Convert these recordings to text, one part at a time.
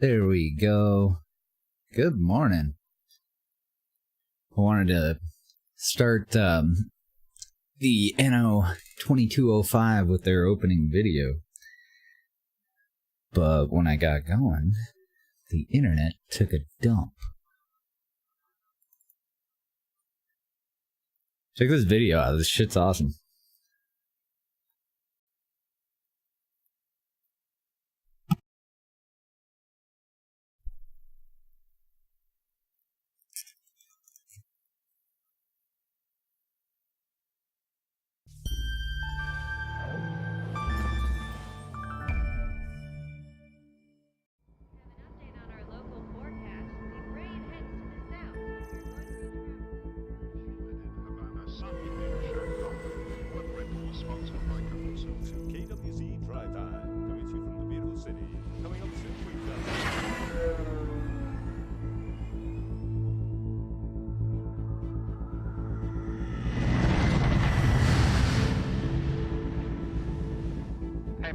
There we go. Good morning. I wanted to start the Anno 2205 with their opening video. But when I got going, the internet took a dump. Check this video out. This shit's awesome.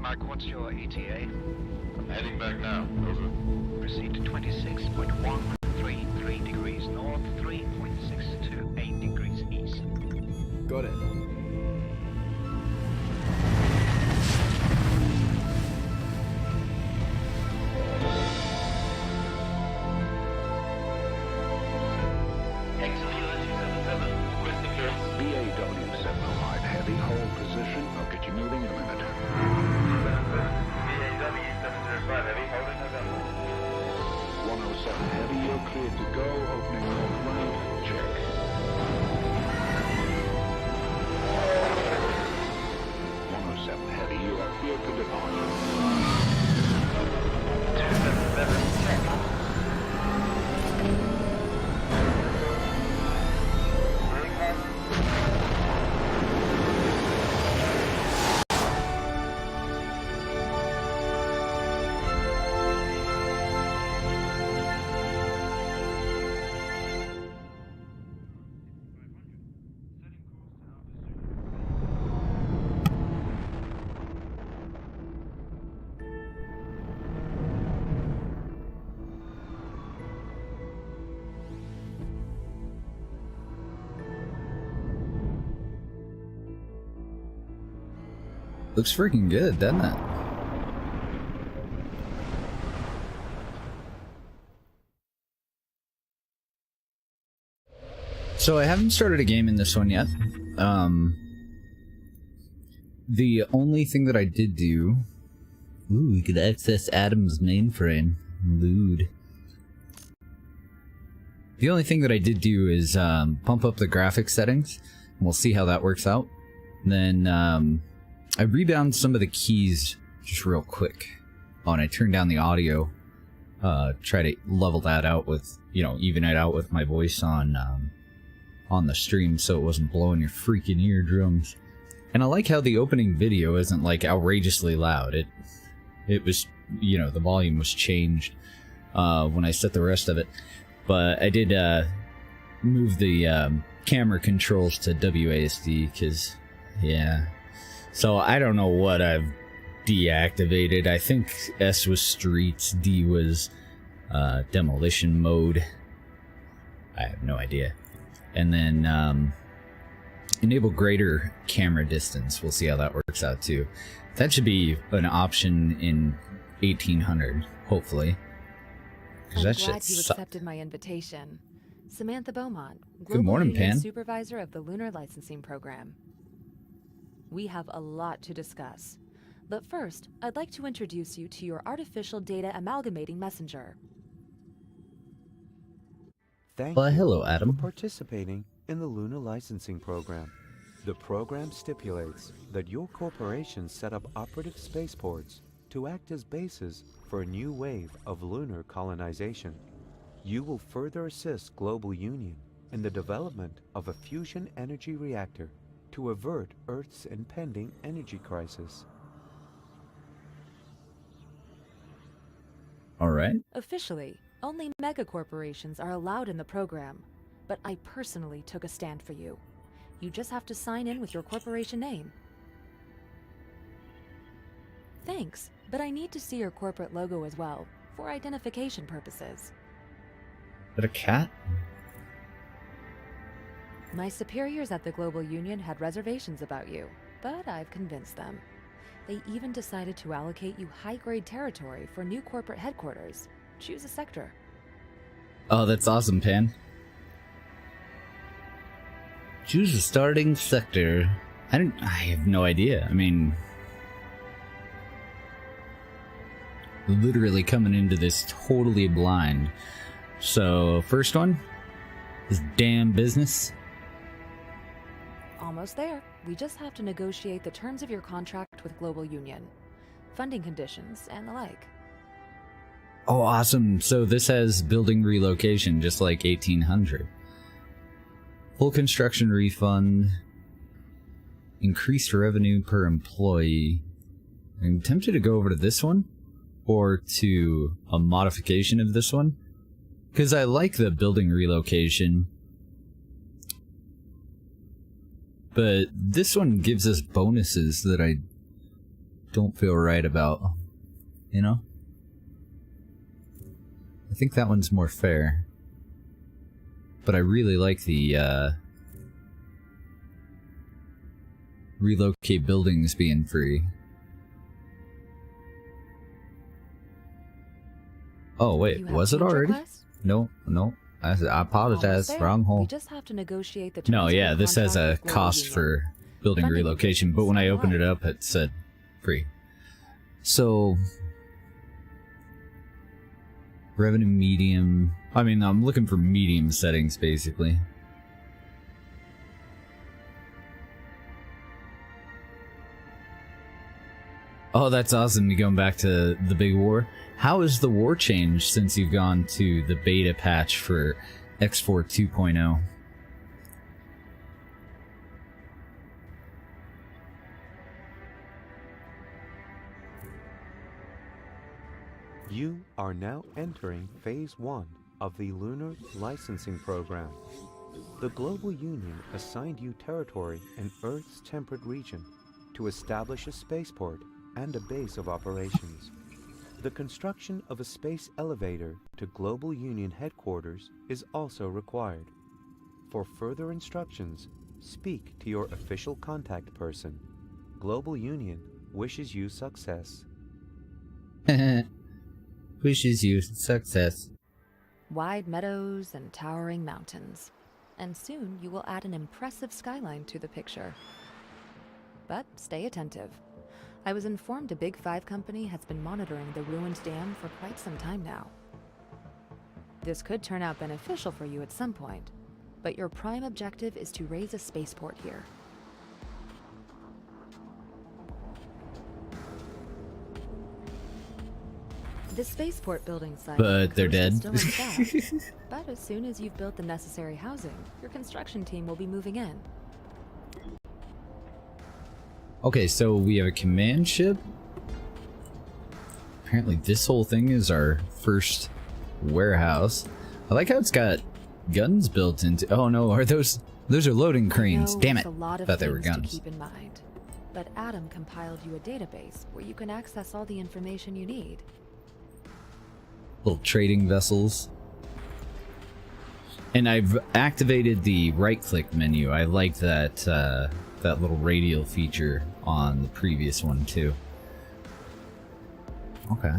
Mark, what's your ETA? I'm heading back now. Over. Proceed to 26.133 degrees north, 3.628 degrees east. Got it. BAW-705 heavy, hold position. I'll get you moving in a minute. BAW-705 heavy, hold in November. 107 heavy, you're cleared to go. Opening north right, check. 107 heavy, you are cleared to departure. 277, check. Looks freaking good, doesn't it? So I haven't started a game in this one yet. The only thing that I did do... Ooh, we could access Adam's mainframe. Lewd. The only thing that I did do is pump up the graphics settings. And we'll see how that works out. And then I rebound some of the keys just real quick. Oh, and I turned down the audio. Try to level that out with, you know, even it out with my voice on the stream so it wasn't blowing your freaking eardrums. And I like how the opening video isn't like outrageously loud. It was, you know, the volume was changed when I set the rest of it. But I did move the camera controls to WASD because, yeah. So I don't know what I've deactivated. I think S was streets, D was demolition mode. I have no idea. And then enable greater camera distance. We'll see how that works out too. That should be an option in 1800, hopefully. I'm glad you accepted my invitation. Samantha Beaumont, Global Good morning, Union Pan. Supervisor of the Lunar Licensing Program. We have a lot to discuss. But first, I'd like to introduce you to your Artificial Data Amalgamating Messenger. Thank Well, you hello, Adam. for participating in the Lunar Licensing Program. The program stipulates that your corporation set up operative spaceports to act as bases for a new wave of lunar colonization. You will further assist Global Union in the development of a fusion energy reactor to avert Earth's impending energy crisis. All right. Officially, only megacorporations are allowed in the program, but I personally took a stand for you. You just have to sign in with your corporation name. Thanks, but I need to see your corporate logo as well. for identification purposes. Is that a cat? My superiors at the Global Union had reservations about you, but I've convinced them. They even decided to allocate you high-grade territory for new corporate headquarters. Choose a sector. Oh, that's awesome, Pan. Choose a starting sector. I have no idea. I mean, literally coming into this totally blind. So, first one is damn business. Almost there. We just have to negotiate the terms of your contract with Global Union, funding conditions, and the like. Oh, awesome. So this has building relocation, just like 1800. Full construction refund. Increased revenue per employee. I'm tempted to go over to this one, or to a modification of this one, because I like the building relocation. But this one gives us bonuses that I don't feel right about, you know? I think that one's more fair. But I really like the relocate buildings being free. Oh wait, was it already? No. I apologize. Wrong hole. We just have to negotiate the terms No, of yeah, your this has a contract with Global cost Union. for building Funding relocation, but when I conditions opened it and up, it said free. So, revenue medium. I mean, I'm looking for medium settings, basically. Oh, that's awesome. You're going back to the big war. How has the war changed since you've gone to the beta patch for X4 2.0? You are now entering Phase 1 of the Lunar Licensing Program. The Global Union assigned you territory in Earth's temperate region to establish a spaceport and a base of operations. The construction of a space elevator to Global Union headquarters is also required. For further instructions, speak to your official contact person. Global Union wishes you success. Wishes you success. Wide meadows and towering mountains. And soon you will add an impressive skyline to the picture. But stay attentive. I was informed a Big Five company has been monitoring the ruined dam for quite some time now. This could turn out beneficial for you at some point, but your prime objective is to raise a spaceport here. The spaceport building site, But they're dead. is still intact. But as soon as you've built the necessary housing, your construction team will be moving in. Okay, so we have a command ship. Apparently this whole thing is our first warehouse. I like how it's got guns built into... Oh no, are those are loading cranes. I know Damn it's it. a lot of Thought they were things to guns. keep in mind, but Adam compiled you a database where you can access all the information you need. Little trading vessels. And I've activated the right-click menu. I like that that little radial feature on the previous one too. Okay.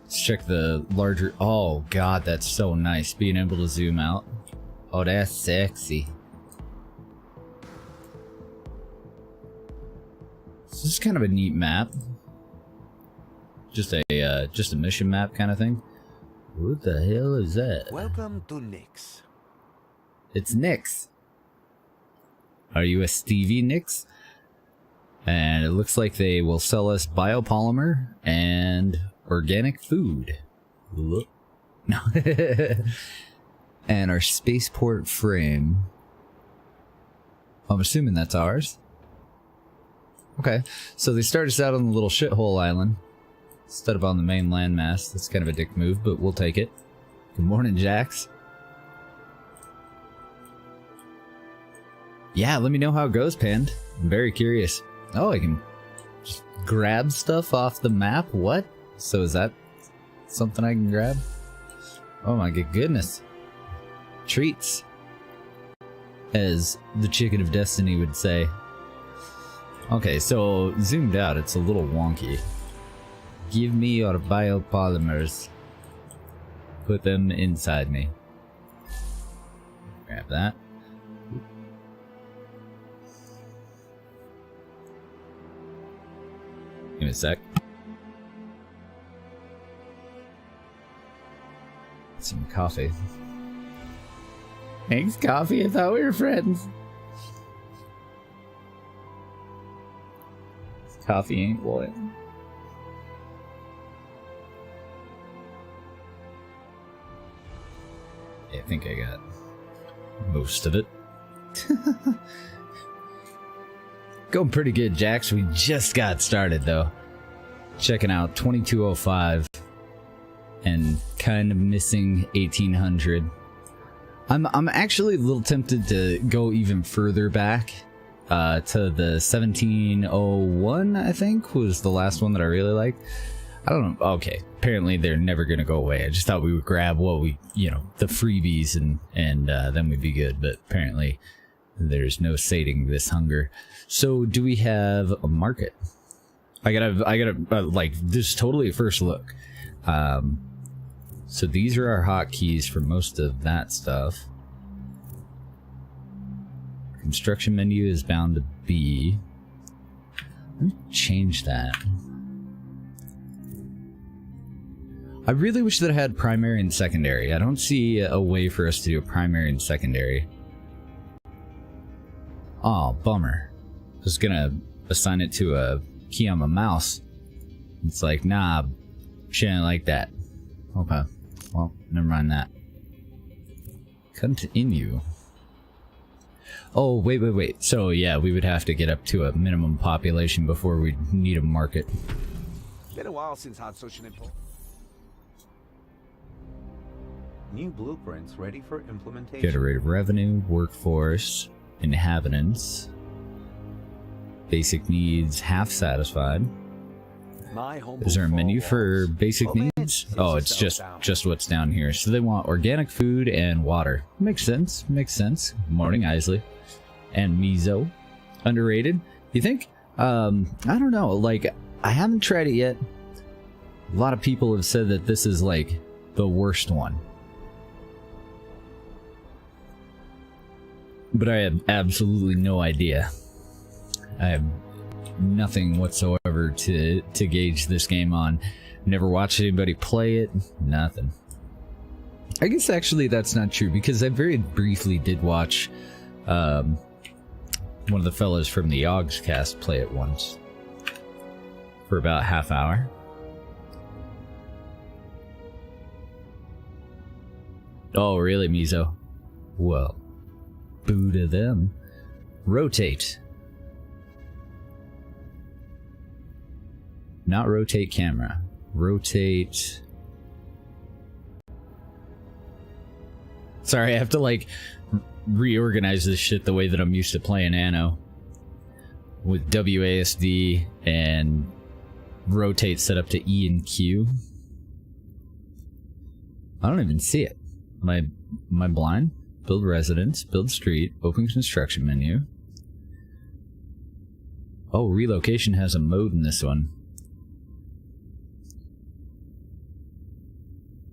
Let's check the larger... Oh god, that's so nice. Being able to zoom out. Oh, that's sexy. This is kind of a neat map. Just a mission map kind of thing. What the hell is that? Welcome to Nix. It's Nix. Are you a Stevie Nix? And it looks like they will sell us biopolymer and organic food. Look. No. And our spaceport frame. I'm assuming that's ours. Okay, so they start us out on the little shithole island instead of on the main landmass. That's kind of a dick move, but we'll take it. Good morning, Jax. Yeah, let me know how it goes, Pand. I'm very curious. Oh, I can just grab stuff off the map? What? So is that something I can grab? Oh my goodness. Treats. As the Chicken of Destiny would say. Okay, so zoomed out, it's a little wonky. Give me your biopolymers. Put them inside me. Grab that. Give me a sec. Some coffee. Thanks, coffee. I thought we were friends. Coffee ain't what. Yeah, I think I got most of it. Going pretty good, Jax. We just got started though. Checking out 2205 and kind of missing 1800. I'm actually a little tempted to go even further back to the 1701, I think, was the last one that I really liked. I don't know. Okay, apparently they're never going to go away. I just thought we would grab what we, the freebies and then we'd be good. But apparently there's no sating this hunger. So do we have a market? I gotta like, this is totally a first look. So these are our hotkeys for most of that stuff. Construction menu is bound to be. Let me change that. I really wish that I had primary and secondary. I don't see a way for us to do a primary and secondary. Oh, bummer. I was gonna assign it to a key on my mouse. It's like, nah, shouldn't like that. Okay. Well, never mind that. Continue. Oh, wait. So, yeah, we would have to get up to a minimum population before we need a market. Been a while since I had such an import. New blueprints ready for implementation. Generate revenue, workforce, inhabitants. Basic needs half satisfied. Is there a menu for basic needs? Oh, it's just what's down here. So they want organic food and water. Makes sense. Morning, Isley. And miso. Underrated? You think? I don't know. Like, I haven't tried it yet. A lot of people have said that this is like the worst one. But I have absolutely no idea. I have nothing whatsoever to gauge this game on. Never watched anybody play it. Nothing. I guess actually that's not true, because I very briefly did watch one of the fellas from the Yogs cast play it once. For about half hour. Oh, really, Mizo? Well, boo to them. Rotate. Not rotate camera. Rotate. Sorry, I have to like reorganize this shit the way that I'm used to playing Anno. With WASD and rotate set up to E and Q. I don't even see it. Am I blind? Build residence, build street, open construction menu. Oh, relocation has a mode in this one.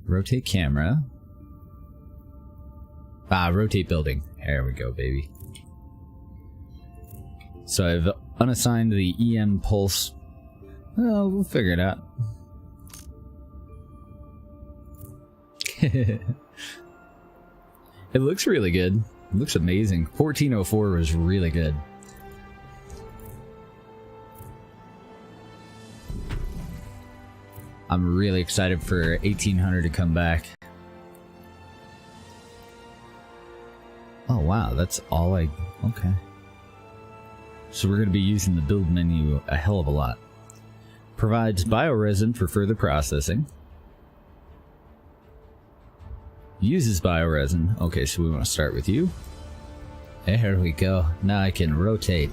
Rotate camera. Ah, rotate building. There we go, baby. So I've unassigned the EM pulse. Well, we'll figure it out. It looks really good. It looks amazing. 1404 was really good. I'm really excited for 1800 to come back. Oh wow, that's all I... Okay. So we're going to be using the build menu a hell of a lot. Provides bioresin for further processing. Uses bioresin. Okay, so we want to start with you. There we go. Now I can rotate.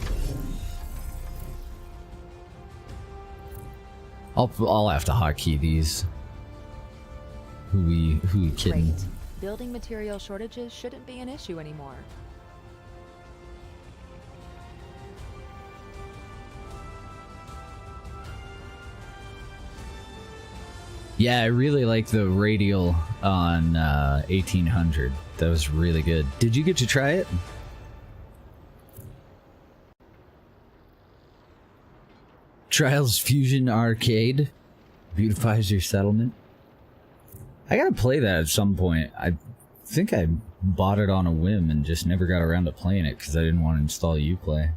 I'll have to hotkey these. Who we kidding? Great. Building material shortages shouldn't be an issue anymore. Yeah, I really like the radial on 1800. That was really good. Did you get to try it? Trials Fusion Arcade beautifies your settlement. I gotta play that at some point. I think I bought it on a whim and just never got around to playing it because I didn't want to install Uplay.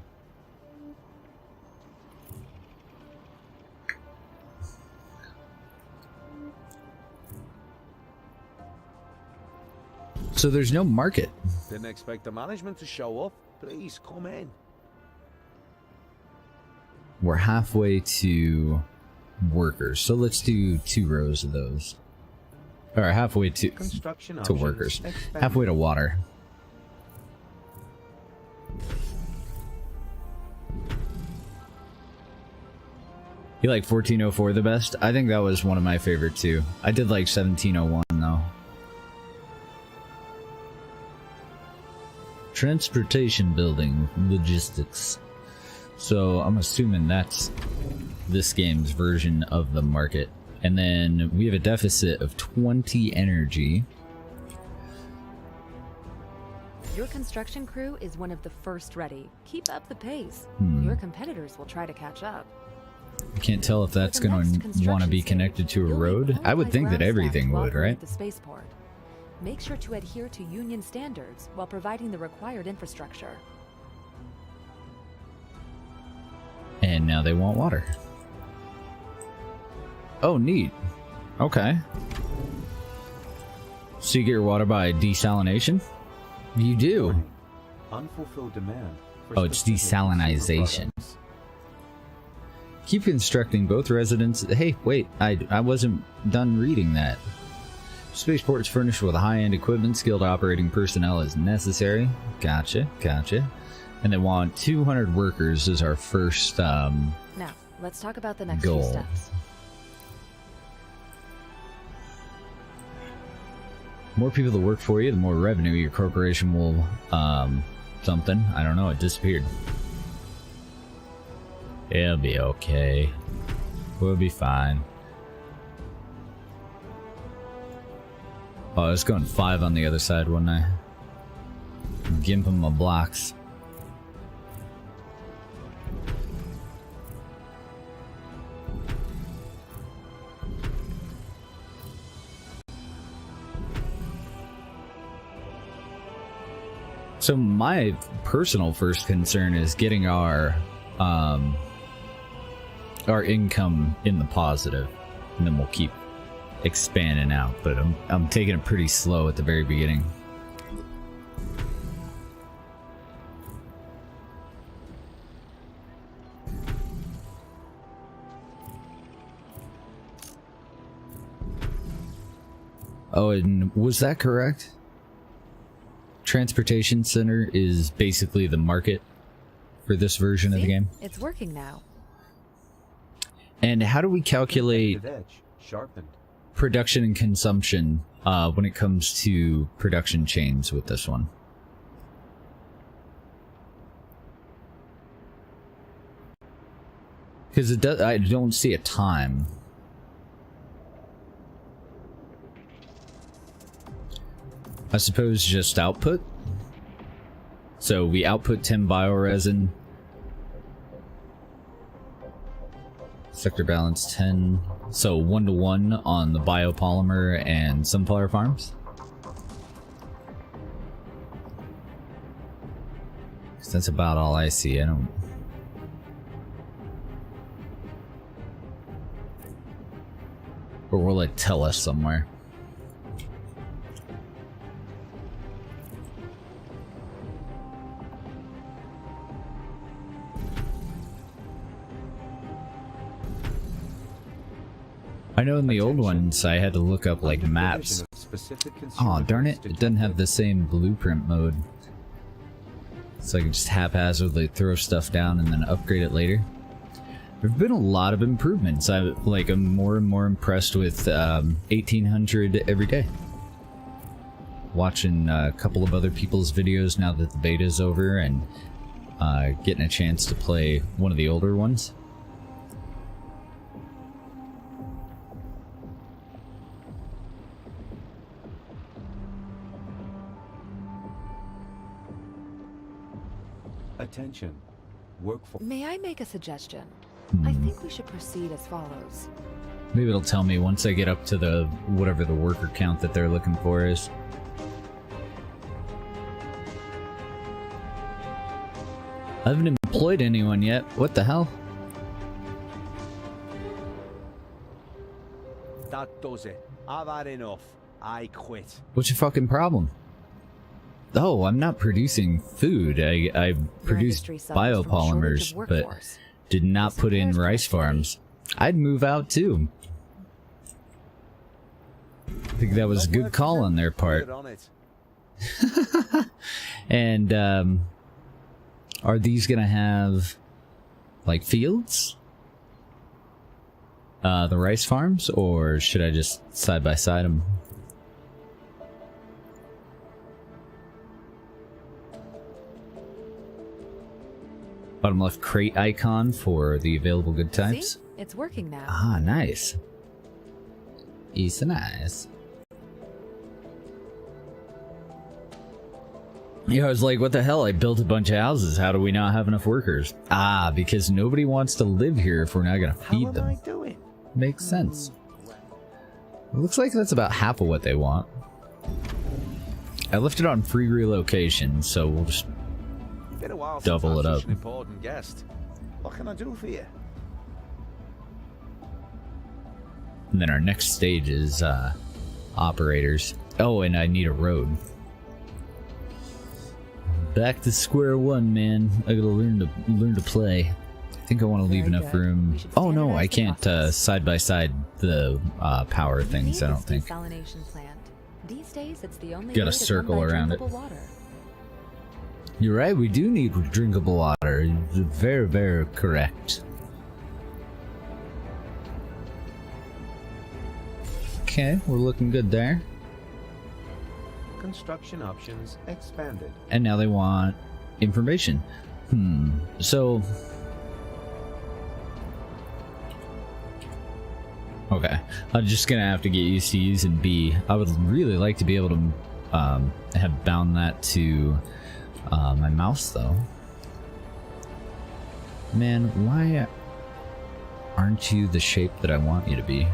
So there's no market. Didn't expect the management to show up. Please come in. We're halfway to workers, so let's do 2 rows of those. Or halfway to Construction to options workers, expanded. halfway to water. You like 1404 the best? I think that was one of my favorite too. I did like 1701 though. Transportation building, logistics. So I'm assuming that's this game's version of the market. And then we have a deficit of 20 energy. Your construction crew is one of the first ready. Keep up the pace. Your competitors will try to catch up. I can't tell if that's For the going next to construction want to be stage, connected to a you'll road. need I would qualified think that ground staff everything to would, operate right? the spaceport. Make sure to adhere to union standards while providing the required infrastructure. And now they want water. Oh, neat. Okay. So you get your water by desalination? You do. Unfulfilled demand. For Oh, it's specific consumer desalinization. products. Keep constructing both residents. Hey, wait, I wasn't done reading that. Spaceport is furnished with high-end equipment. Skilled operating personnel is necessary. Gotcha, gotcha. And they want 200 workers as our first Now, let's talk about the next goal. few steps. More people that work for you, the more revenue your corporation will, something. I don't know, it disappeared. It'll be okay. We'll be fine. Oh, I was going 5 on the other side, wasn't I? Gimp him my blocks. So my personal first concern is getting our income in the positive, and then we'll keep expanding out. But I'm taking it pretty slow at the very beginning. Oh, and was that correct? Transportation center is basically the market for this version of the See? game. It's working now. And how do we calculate Competitive edge sharpened. production and consumption when it comes to production chains with this one? Because it does, I don't see a time. I suppose just output. So we output 10 bioresin. Sector balance 10. So 1-to-1 on the biopolymer and sunflower farms. 'Cause that's about all I see. I don't. Or will it tell us somewhere? I know in the old ones I had to look up like maps. Provision of specific consumer Aw, darn it, goods it doesn't have the detected. same blueprint mode. So I can just haphazardly throw stuff down and then upgrade it later. There've been a lot of improvements. I'm more and more impressed with 1800 every day. Watching a couple of other people's videos now that the beta's over, and getting a chance to play one of the older ones. Attention. Workforce. May I make a suggestion? I think we should proceed as follows. Maybe it'll tell me once I get up to the whatever the worker count that they're looking for is. I haven't employed anyone yet. What the hell? That does it. I've had enough. I quit. What's your fucking problem? Oh, I'm not producing food. I produce industry suffers from biopolymers, shortage of but workforce. did not This put in impairs rice productivity. farms. I'd move out too. I think that was a good call on their part. Put it on it. And are these gonna have like fields? The rice farms, or should I just side by side them? Bottom left crate icon for the available good types. See? It's working now. Ah, nice. It's nice. Yeah, I was like, what the hell? I built a bunch of houses. How do we not have enough workers? Ah, because nobody wants to live here if we're not gonna How feed am them. I doing? Makes sense. It looks like that's about half of what they want. I left it on free relocation, so we'll just Been a while double since it I was up. such an important guest. What can I do for you? And then our next stage is operators. Oh, and I need a road. Back to square one, man. I gotta learn to play. I think I want to leave Very enough good. room. We should Oh no, standardize I the can't process. side by side the power We things. need I don't this think. desalination plant. These days, it's the only Gotta way to come circle by around it. drinkable water. You're right. We do need drinkable water. You're very, very correct. Okay, we're looking good there. Construction options expanded. And now they want information. So... Okay, I'm just gonna have to get used to using B. I would really like to be able to have bound that to my mouse, though. Man, why aren't you the shape that I want you to be?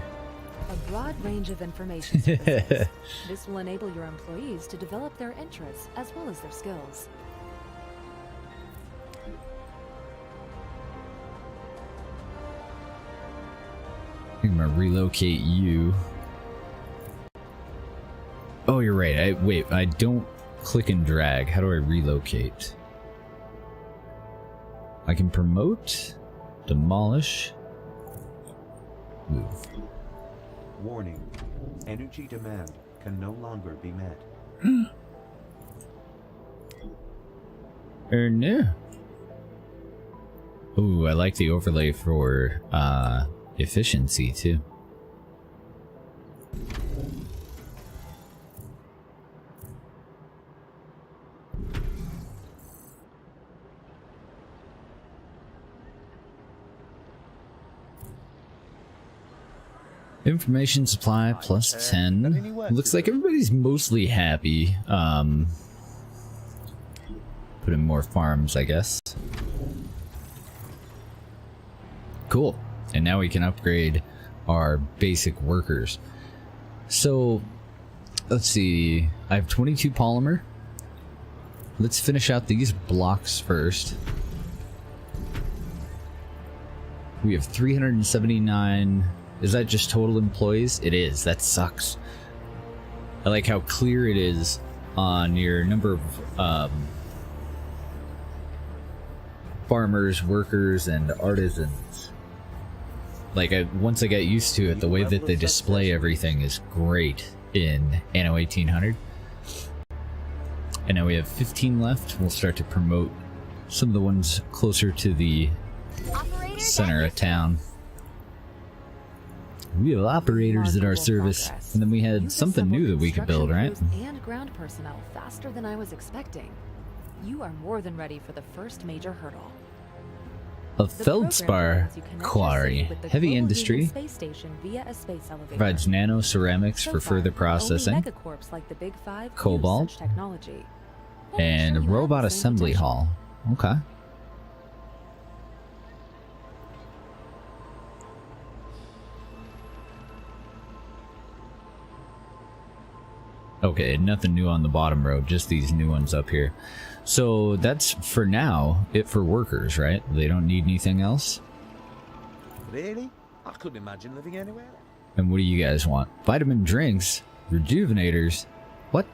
A broad range of information services. This will enable your employees to develop their interests as well as their skills. I think I'm gonna relocate you. Oh, you're right. Wait, I don't click and drag. How do I relocate? I can promote, demolish, move. Warning. Energy demand can no longer be met. No. Ooh, I like the overlay for efficiency too. Information supply plus 10. Looks like everybody's mostly happy. Put in more farms, I guess. Cool. And now we can upgrade our basic workers. So, let's see. I have 22 polymer. Let's finish out these blocks first. We have 379. Is that just total employees? It is. That sucks. I like how clear it is on your number of farmers, workers, and artisans. Like, once I got used to it, the way that they display everything is great in Anno 1800. And now we have 15 left. We'll start to promote some of the ones closer to the center of town. We have operators at our service, and then we had something new that we could build, right? And ground personnel faster than I was expecting. You are more than ready for the first major hurdle. A feldspar quarry, heavy industry, provides nano ceramics for further processing, cobalt, and robot assembly hall. Okay. Okay, nothing new on the bottom row, just these new ones up here. So that's, for now, it for workers, right? They don't need anything else? Really? I couldn't imagine living anywhere else. And what do you guys want? Vitamin drinks? Rejuvenators? What?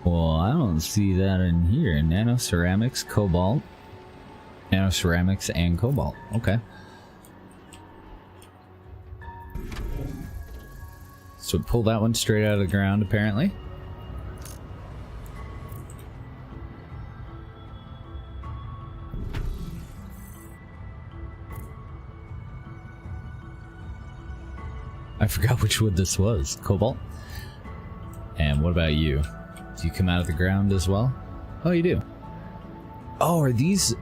Well, I don't see that in here. Nano ceramics, cobalt. Nano ceramics and cobalt. Okay. So pull that one straight out of the ground, apparently. I forgot which wood this was. Cobalt? And what about you? Do you come out of the ground as well? Oh, you do. Oh, are these...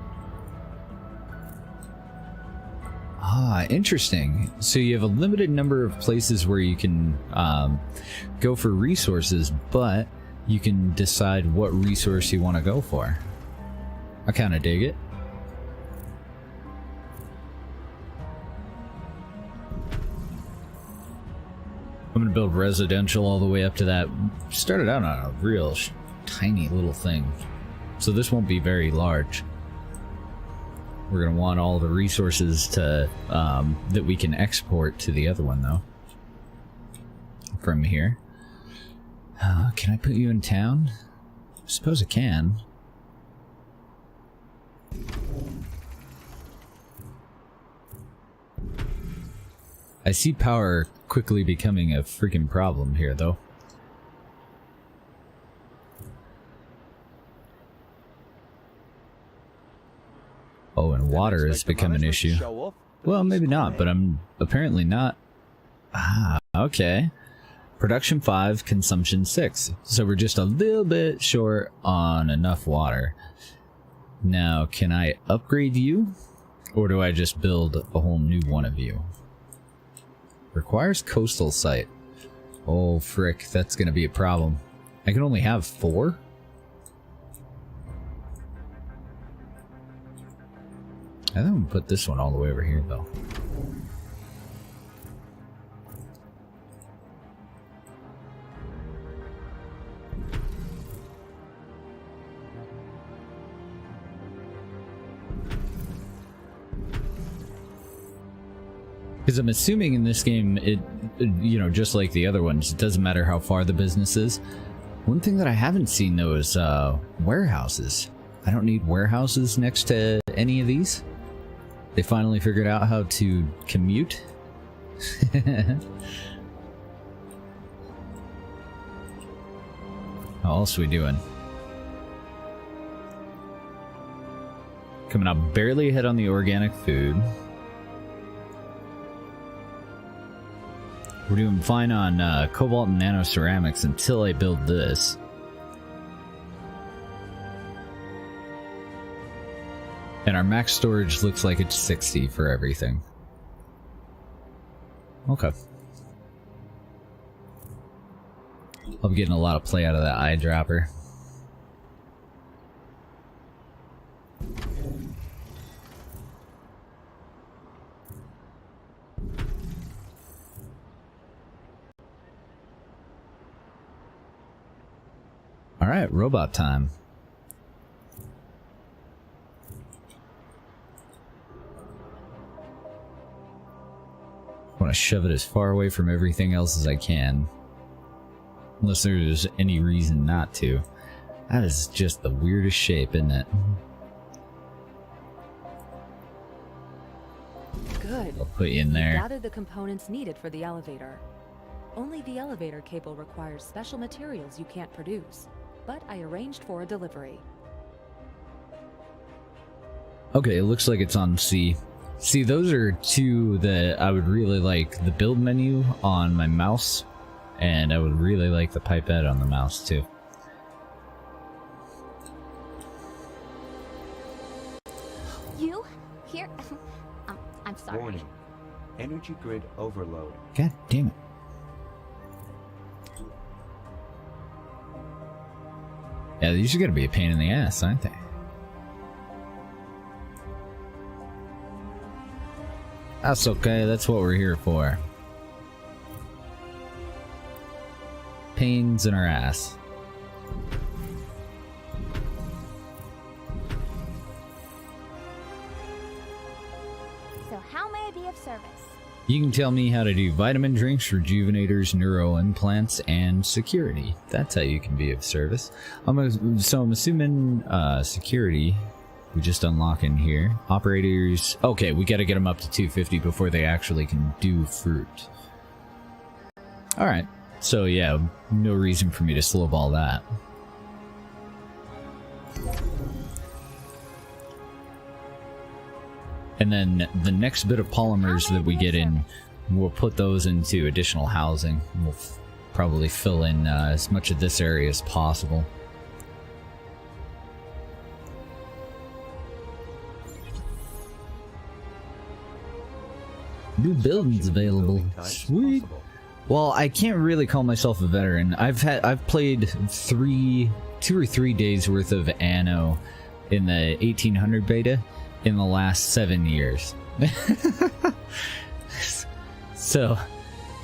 Ah, interesting. So you have a limited number of places where you can go for resources, but you can decide what resource you want to go for. I kind of dig it. I'm going to build residential all the way up to that. Started out on a real tiny little thing. So this won't be very large. We're going to want all the resources to that we can export to the other one, though. From here. Can I put you in town? I suppose I can. I see power quickly becoming a freaking problem here, though. Oh, and water has become an issue. Well, maybe not, but I'm apparently not. Ah, okay. Production 5, consumption 6. So we're just a little bit short on enough water. Now, can I upgrade you? Or do I just build a whole new one of you? Requires coastal site. Oh, frick, that's gonna be a problem. I can only have 4? I think I'm gonna put this one all the way over here, though. Because I'm assuming in this game, it, you know, just like the other ones, it doesn't matter how far the business is. One thing that I haven't seen, though, is warehouses. I don't need warehouses next to any of these. They finally figured out how to commute. How else are we doing? Coming up barely ahead on the organic food. We're doing fine on cobalt and nano ceramics until I build this. And our max storage looks like it's 60 for everything. Okay. I'll be getting a lot of play out of that eyedropper. Alright, robot time. I want to shove it as far away from everything else as I can. Unless there's any reason not to. That is just the weirdest shape, isn't it? Good. I'll put you in there. You gathered the components needed for the elevator. Only the elevator cable requires special materials you can't produce. But I arranged for a delivery. Okay, it looks like it's on C. See, those are two that I would really like. The build menu on my mouse, and I would really like the pipette on the mouse too. You? Here? I'm sorry. Warning. Energy grid overload. God damn it. Yeah, these are gonna be a pain in the ass, aren't they? That's okay, that's what we're here for. Pains in our ass. So how may I be of service? You can tell me how to do vitamin drinks, rejuvenators, neuro implants, and security. That's how you can be of service. I'm assuming security we just unlock in here. Operators. Okay, we gotta get them up to 250 before they actually can do fruit. Alright, so yeah, no reason for me to slowball that. And then the next bit of polymers that we get in, we'll put those into additional housing. We'll probably fill in as much of this area as possible. New buildings available. Sweet. Well, I can't really call myself a veteran. I've played 2 or 3 days worth of Anno in the 1800 beta in the last 7 years. So,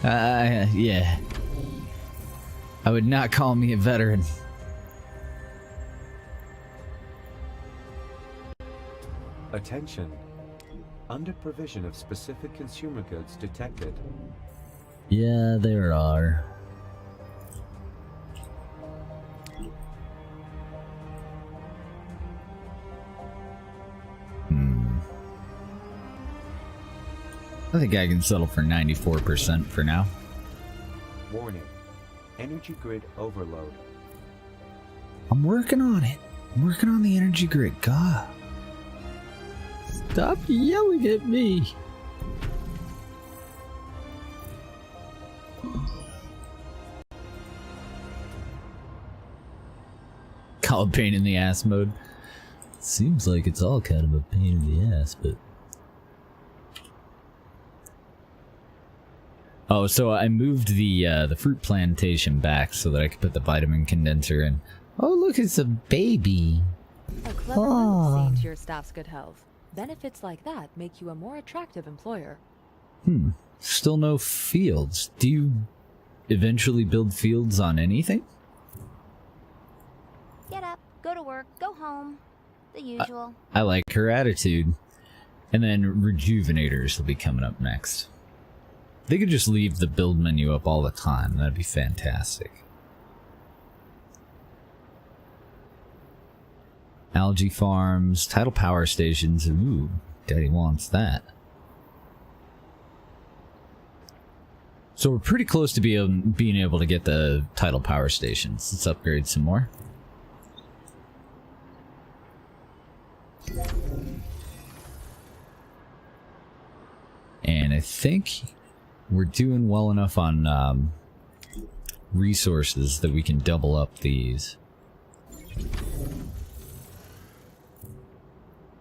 yeah. I would not call me a veteran. Attention. Under provision of specific consumer goods detected. Yeah, there are. I think I can settle for 94% for now. Warning. Energy grid overload. I'm working on it. I'm working on the energy grid. God. Stop yelling at me. Call it pain in the ass mode. Seems like it's all kind of a pain in the ass, but... Oh, so I moved the fruit plantation back so that I could put the vitamin condenser in. Oh, look, it's a baby. A clever move, seeing to your staff's good health. Benefits like that make you a more attractive employer. Still no fields. Do you eventually build fields on anything? Get up, go to work, go home. The usual. I like her attitude. And then rejuvenators will be coming up next. They could just leave the build menu up all the time. That'd be fantastic. Algae farms, tidal power stations. Ooh, Daddy wants that. So we're pretty close to being able to get the tidal power stations. Let's upgrade some more. And I think we're doing well enough on resources that we can double up these.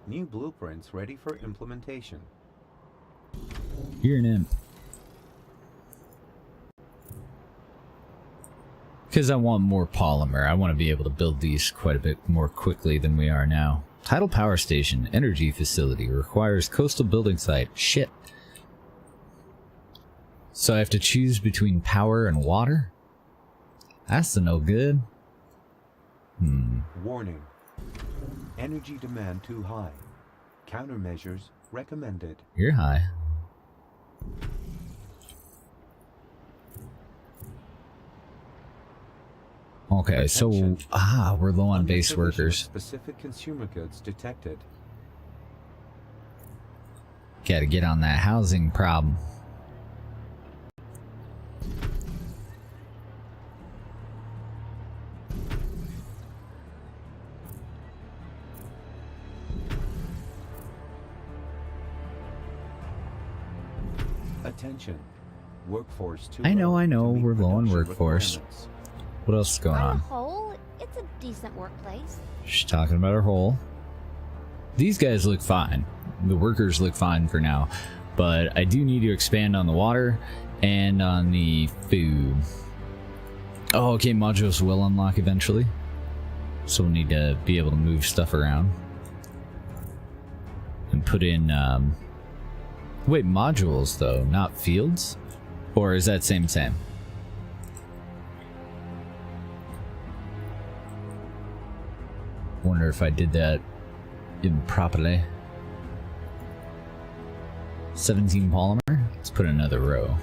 New blueprints ready for implementation. You're an imp. Because I want more polymer. I want to be able to build these quite a bit more quickly than we are now. Tidal power station, energy facility, requires coastal building site. Shit. So I have to choose between power and water? That's no good. Warning. Energy demand too high. Countermeasures recommended. You're high. Okay, so we're low on base Under provision of workers. Specific consumer goods detected. Gotta get on that housing problem. Attention. Workforce too I know, low I know, to meet we're low on production workforce. requirements. What else is going On a on? whole, it's a decent workplace. She's talking about her hole. These guys look fine. The workers look fine for now. But I do need to expand on the water and on the food. Oh, okay, modules will unlock eventually. So we'll need to be able to move stuff around. And put in, wait, modules though, not fields? Or is that same? Wonder if I did that improperly. 17 polymer? Let's put another row.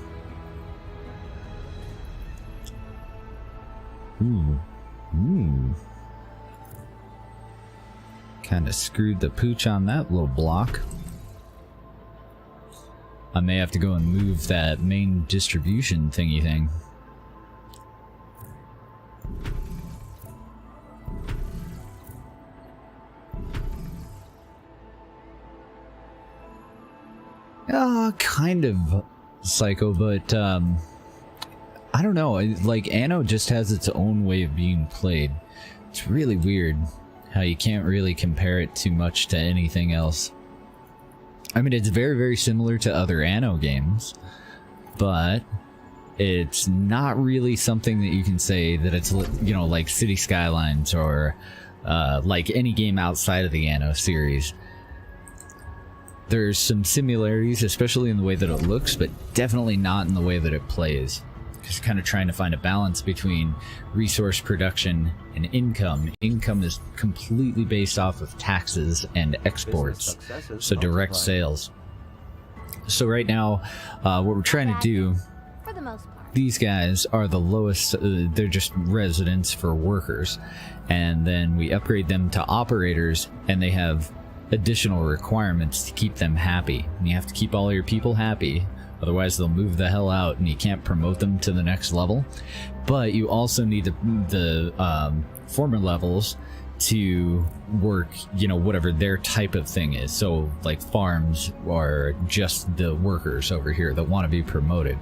Ooh. Kind of screwed the pooch on that little block. I may have to go and move that main distribution thingy thing. Kind of psycho, but I don't know. Like, Anno just has its own way of being played. It's really weird how you can't really compare it too much to anything else. I mean, it's very, very similar to other Anno games, but it's not really something that you can say that it's, you know, like City Skylines or like any game outside of the Anno series. There's some similarities, especially in the way that it looks, but definitely not in the way that it plays. Just kind of trying to find a balance between resource production and income. Income is completely based off of taxes and exports, so direct sales. So right now, what we're trying to do, For the most part. these guys are the lowest, they're just residents for workers. And then we upgrade them to operators, and they have additional requirements to keep them happy. And you have to keep all your people happy, otherwise they'll move the hell out and you can't promote them to the next level. But you also need the former levels to work, you know, whatever their type of thing is. So like farms or just the workers over here that want to be promoted.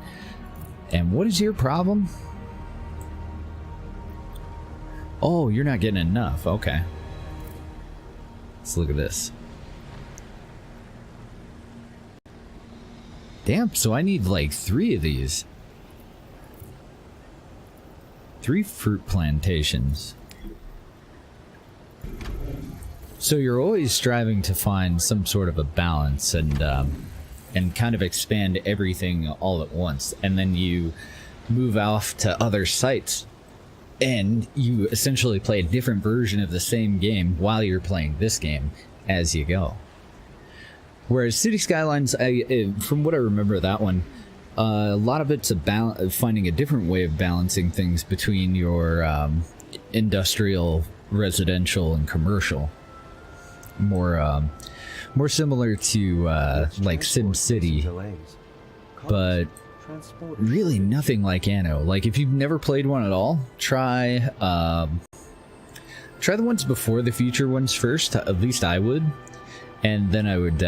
And what is your problem? Oh, you're not getting enough. Okay. Let's look at this. Damn, so I need like 3 of these. 3 fruit plantations. So you're always striving to find some sort of a balance and kind of expand everything all at once. And then you move off to other sites. And you essentially play a different version of the same game while you're playing this game as you go. Whereas City Skylines, from what I remember of that one, a lot of it's about finding a different way of balancing things between your industrial, residential, and commercial. More similar to like SimCity, but really nothing like Anno. Like, if you've never played one at all, try the ones before the future ones first. At least I would. And then I would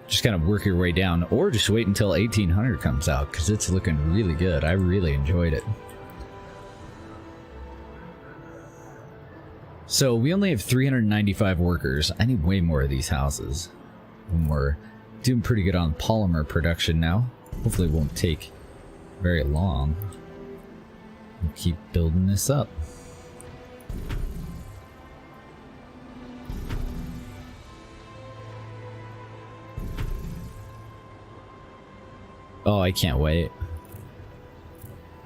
just kind of work your way down, or just wait until 1800 comes out, because it's looking really good. I really enjoyed it. So we only have 395 workers. I need way more of these houses. And we're doing pretty good on polymer production now. Hopefully it won't take very long. We'll keep building this up. Oh, I can't wait.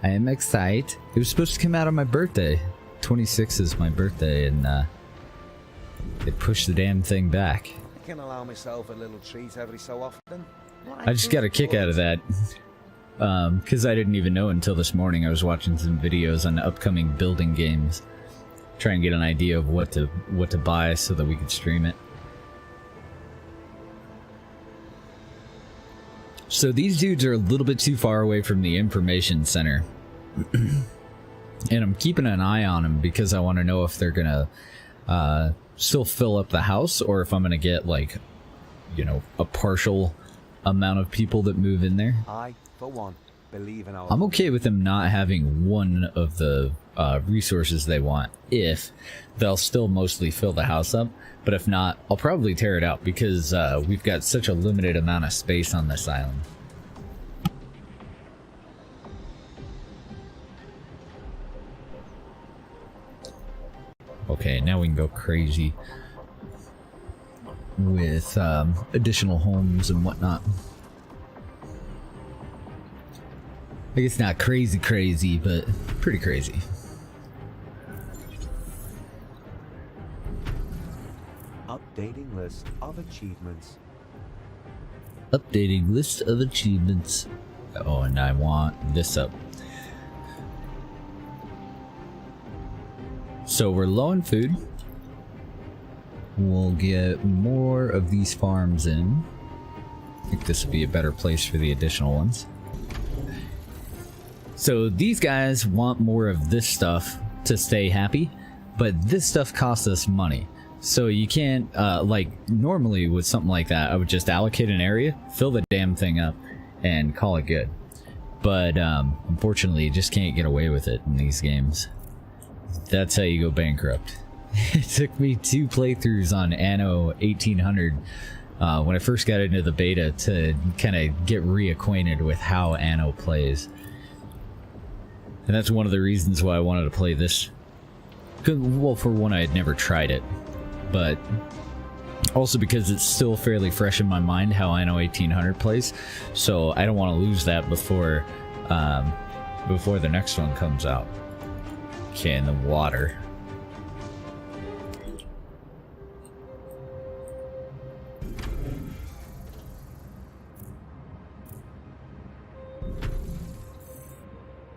I am excited. It was supposed to come out on my birthday. 26 is my birthday, and they pushed the damn thing back. I can allow myself a little treat every so often. I just got a kick out of that. Because I didn't even know until this morning. I was watching some videos on upcoming building games. Try and get an idea of what to buy so that we could stream it. So these dudes are a little bit too far away from the information center. And I'm keeping an eye on them because I want to know if they're gonna still fill up the house, or if I'm gonna get, like, you know, a partial amount of people that move in there. I, for one, believe in our... I'm okay with them not having one of the resources they want if they'll still mostly fill the house up. But if not, I'll probably tear it out because we've got such a limited amount of space on this island. Okay, now we can go crazy with additional homes and whatnot. I guess not crazy, but pretty crazy. Updating list of achievements. Updating list of achievements. Oh, and I want this up. So we're low on food. We'll get more of these farms in. I think this would be a better place for the additional ones. So these guys want more of this stuff to stay happy, but this stuff costs us money. So you can't, like, normally with something like that, I would just allocate an area, fill the damn thing up, and call it good. But, unfortunately, you just can't get away with it in these games. That's how you go bankrupt. It took me 2 playthroughs on Anno 1800 when I first got into the beta to kind of get reacquainted with how Anno plays. And that's one of the reasons why I wanted to play this. Well, for one, I had never tried it. But also because it's still fairly fresh in my mind how Anno 1800 plays. So I don't want to lose that before the next one comes out. Okay, and the water.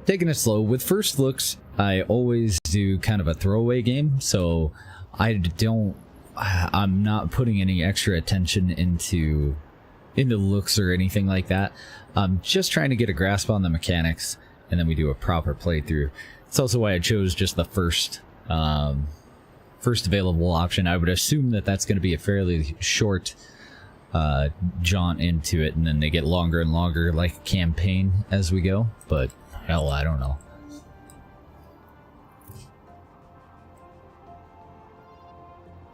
Taking it slow. With first looks, I always do kind of a throwaway game, so I'm not putting any extra attention into looks or anything like that. I'm just trying to get a grasp on the mechanics, and then we do a proper playthrough. It's also why I chose just the first available option. I would assume that that's going to be a fairly short jaunt into it, and then they get longer and longer, like a campaign as we go. But hell, I don't know.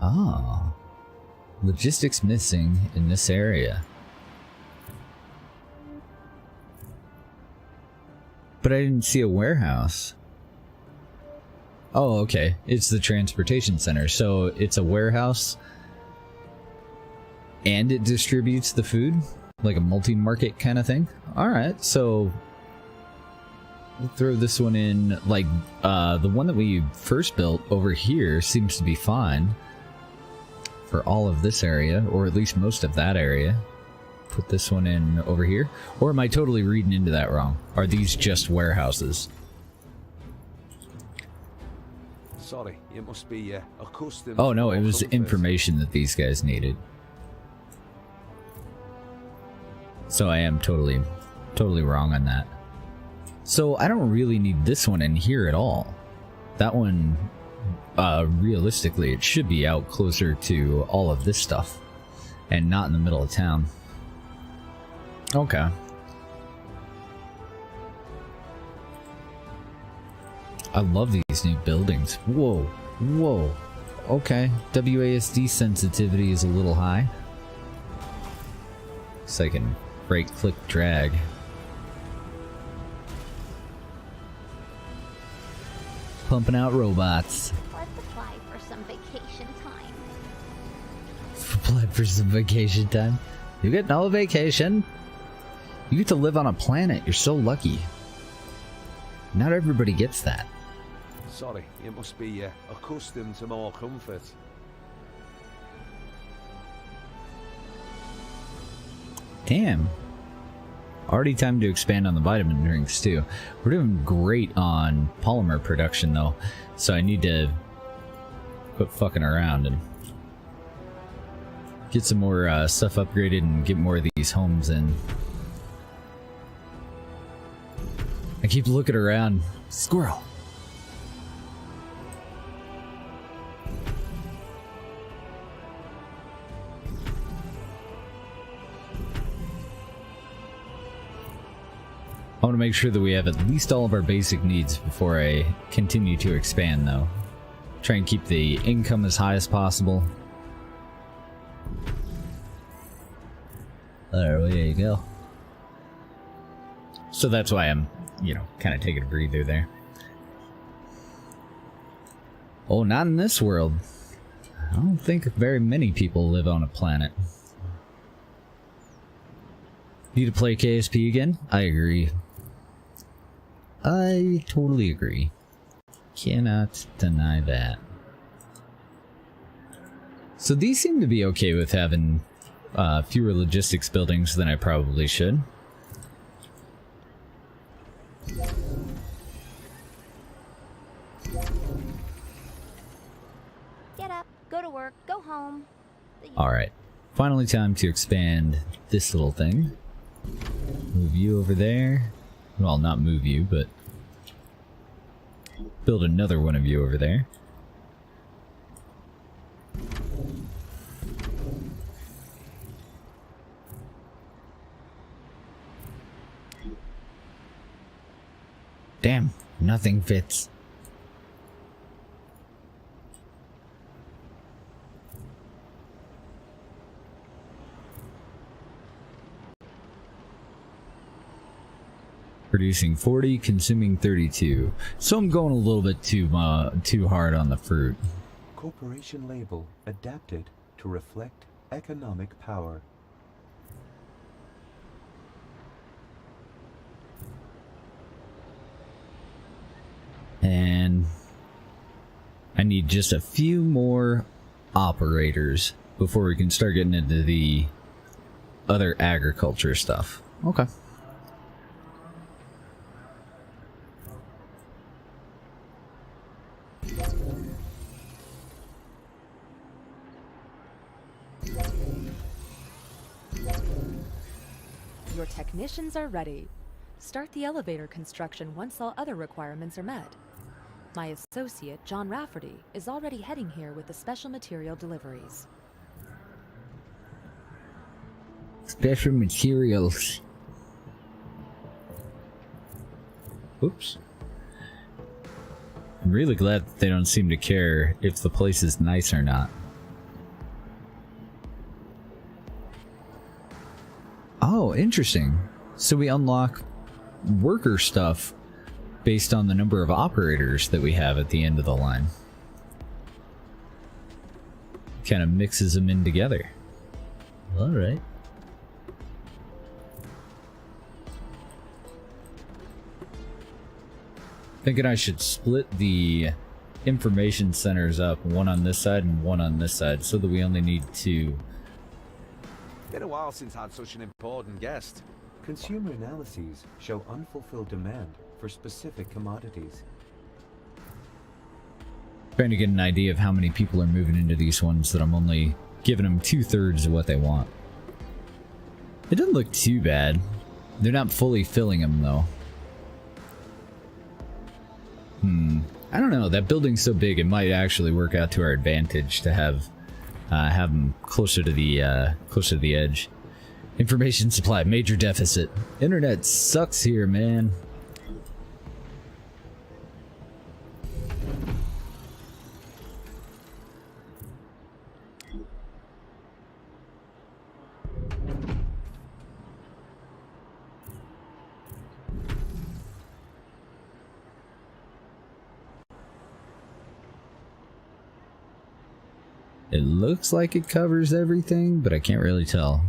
Ah, logistics missing in this area. But I didn't see a warehouse. Oh, okay. It's the transportation center. So it's a warehouse and it distributes the food? Like a multi-market kind of thing? Alright, so we'll throw this one in. Like, the one that we first built over here seems to be fine for all of this area, or at least most of that area. Put this one in over here. Or am I totally reading into that wrong? Are these just warehouses? Sorry, it must be accustomed. Oh no, it was information that these guys needed. So I am totally wrong on that. So I don't really need this one in here at all. That one, realistically, it should be out closer to all of this stuff and not in the middle of town. Okay. I love these new buildings. Whoa, whoa. Okay, WASD sensitivity is a little high. So I can right click drag. Pumping out robots. Let's apply for some vacation time. Apply for some vacation time? You get no vacation. You get to live on a planet. You're so lucky. Not everybody gets that. Sorry, it must be accustomed to more comfort. Damn. Already time to expand on the vitamin drinks too. We're doing great on polymer production though, so I need to quit fucking around and get some more stuff upgraded and get more of these homes in. I keep looking around. Squirrel. I want to make sure that we have at least all of our basic needs before I continue to expand, though. Try and keep the income as high as possible. There you go. So that's why I'm, you know, kind of taking a breather there. Oh, not in this world. I don't think very many people live on a planet. Need to play KSP again? I agree. I totally agree. Cannot deny that. So these seem to be okay with having fewer logistics buildings than I probably should. Get up, go to work, go home. Alright. Finally time to expand this little thing. Move you over there. Well, not move you, but build another one of you over there. Damn, nothing fits. Producing 40, consuming 32. So I'm going a little bit too hard on the fruit. Corporation label adapted to reflect economic power. And I need just a few more operators before we can start getting into the other agriculture stuff. Okay. Your technicians are ready. Start the elevator construction once all other requirements are met. My associate, John Rafferty, is already heading here with the special material deliveries. Special materials. Oops. I'm really glad that they don't seem to care if the place is nice or not. Oh, interesting. So we unlock worker stuff based on the number of operators that we have at the end of the line. Kind of mixes them in together. Alright. Thinking I should split the information centers up, one on this side and one on this side, so that we only need two. Been a while since I had such an important guest. Consumer analyses show unfulfilled demand for specific commodities. Trying to get an idea of how many people are moving into these ones that I'm only giving them 2/3 of what they want. It doesn't look too bad. They're not fully filling them though. I don't know. That building's so big, it might actually work out to our advantage to have them closer to the edge. Information supply, major deficit. Internet sucks here, man. It looks like it covers everything, but I can't really tell.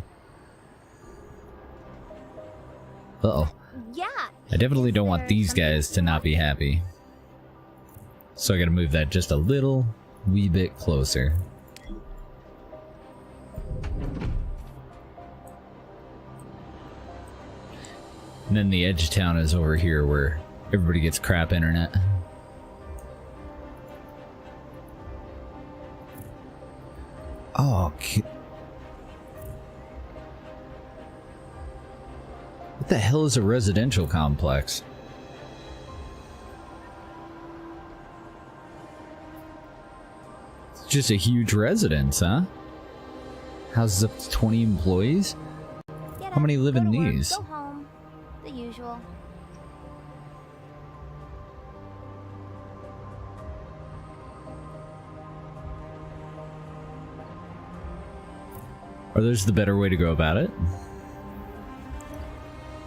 Uh-oh. Yeah. I definitely don't want these guys to not be happy. So I gotta move that just a little wee bit closer. And then the edge of town is over here where everybody gets crap internet. Oh, what the hell is a residential complex? It's just a huge residence, huh? Houses up to 20 employees? Get How many up, live go in to work, these? Go home. The usual. Are those the better way to go about it?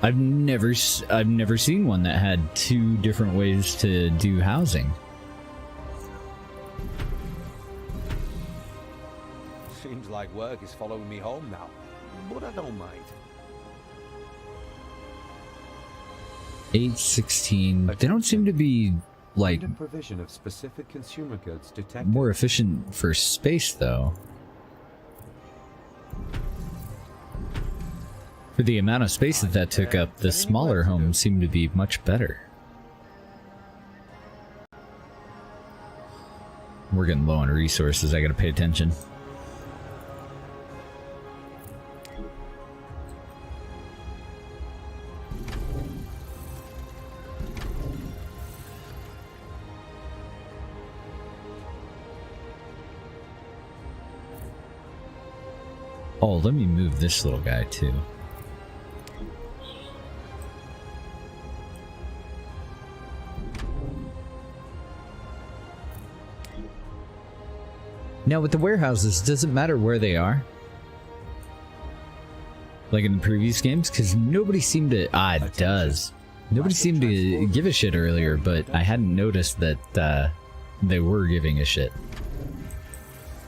I've never seen one that had two different ways to do housing. Seems like work is following me home now, but I don't mind. 816. They don't seem to be like The provision of specific consumer goods detected. more efficient for space though. For the amount of space that took up, the smaller homes seem to be much better. We're getting low on resources, I gotta pay attention. Oh, let me move this little guy too. Now with the warehouses, does it matter where they are? Like in the previous games? Because nobody seemed to... Ah, it does. Nobody seemed to give a shit earlier, but I hadn't noticed that they were giving a shit.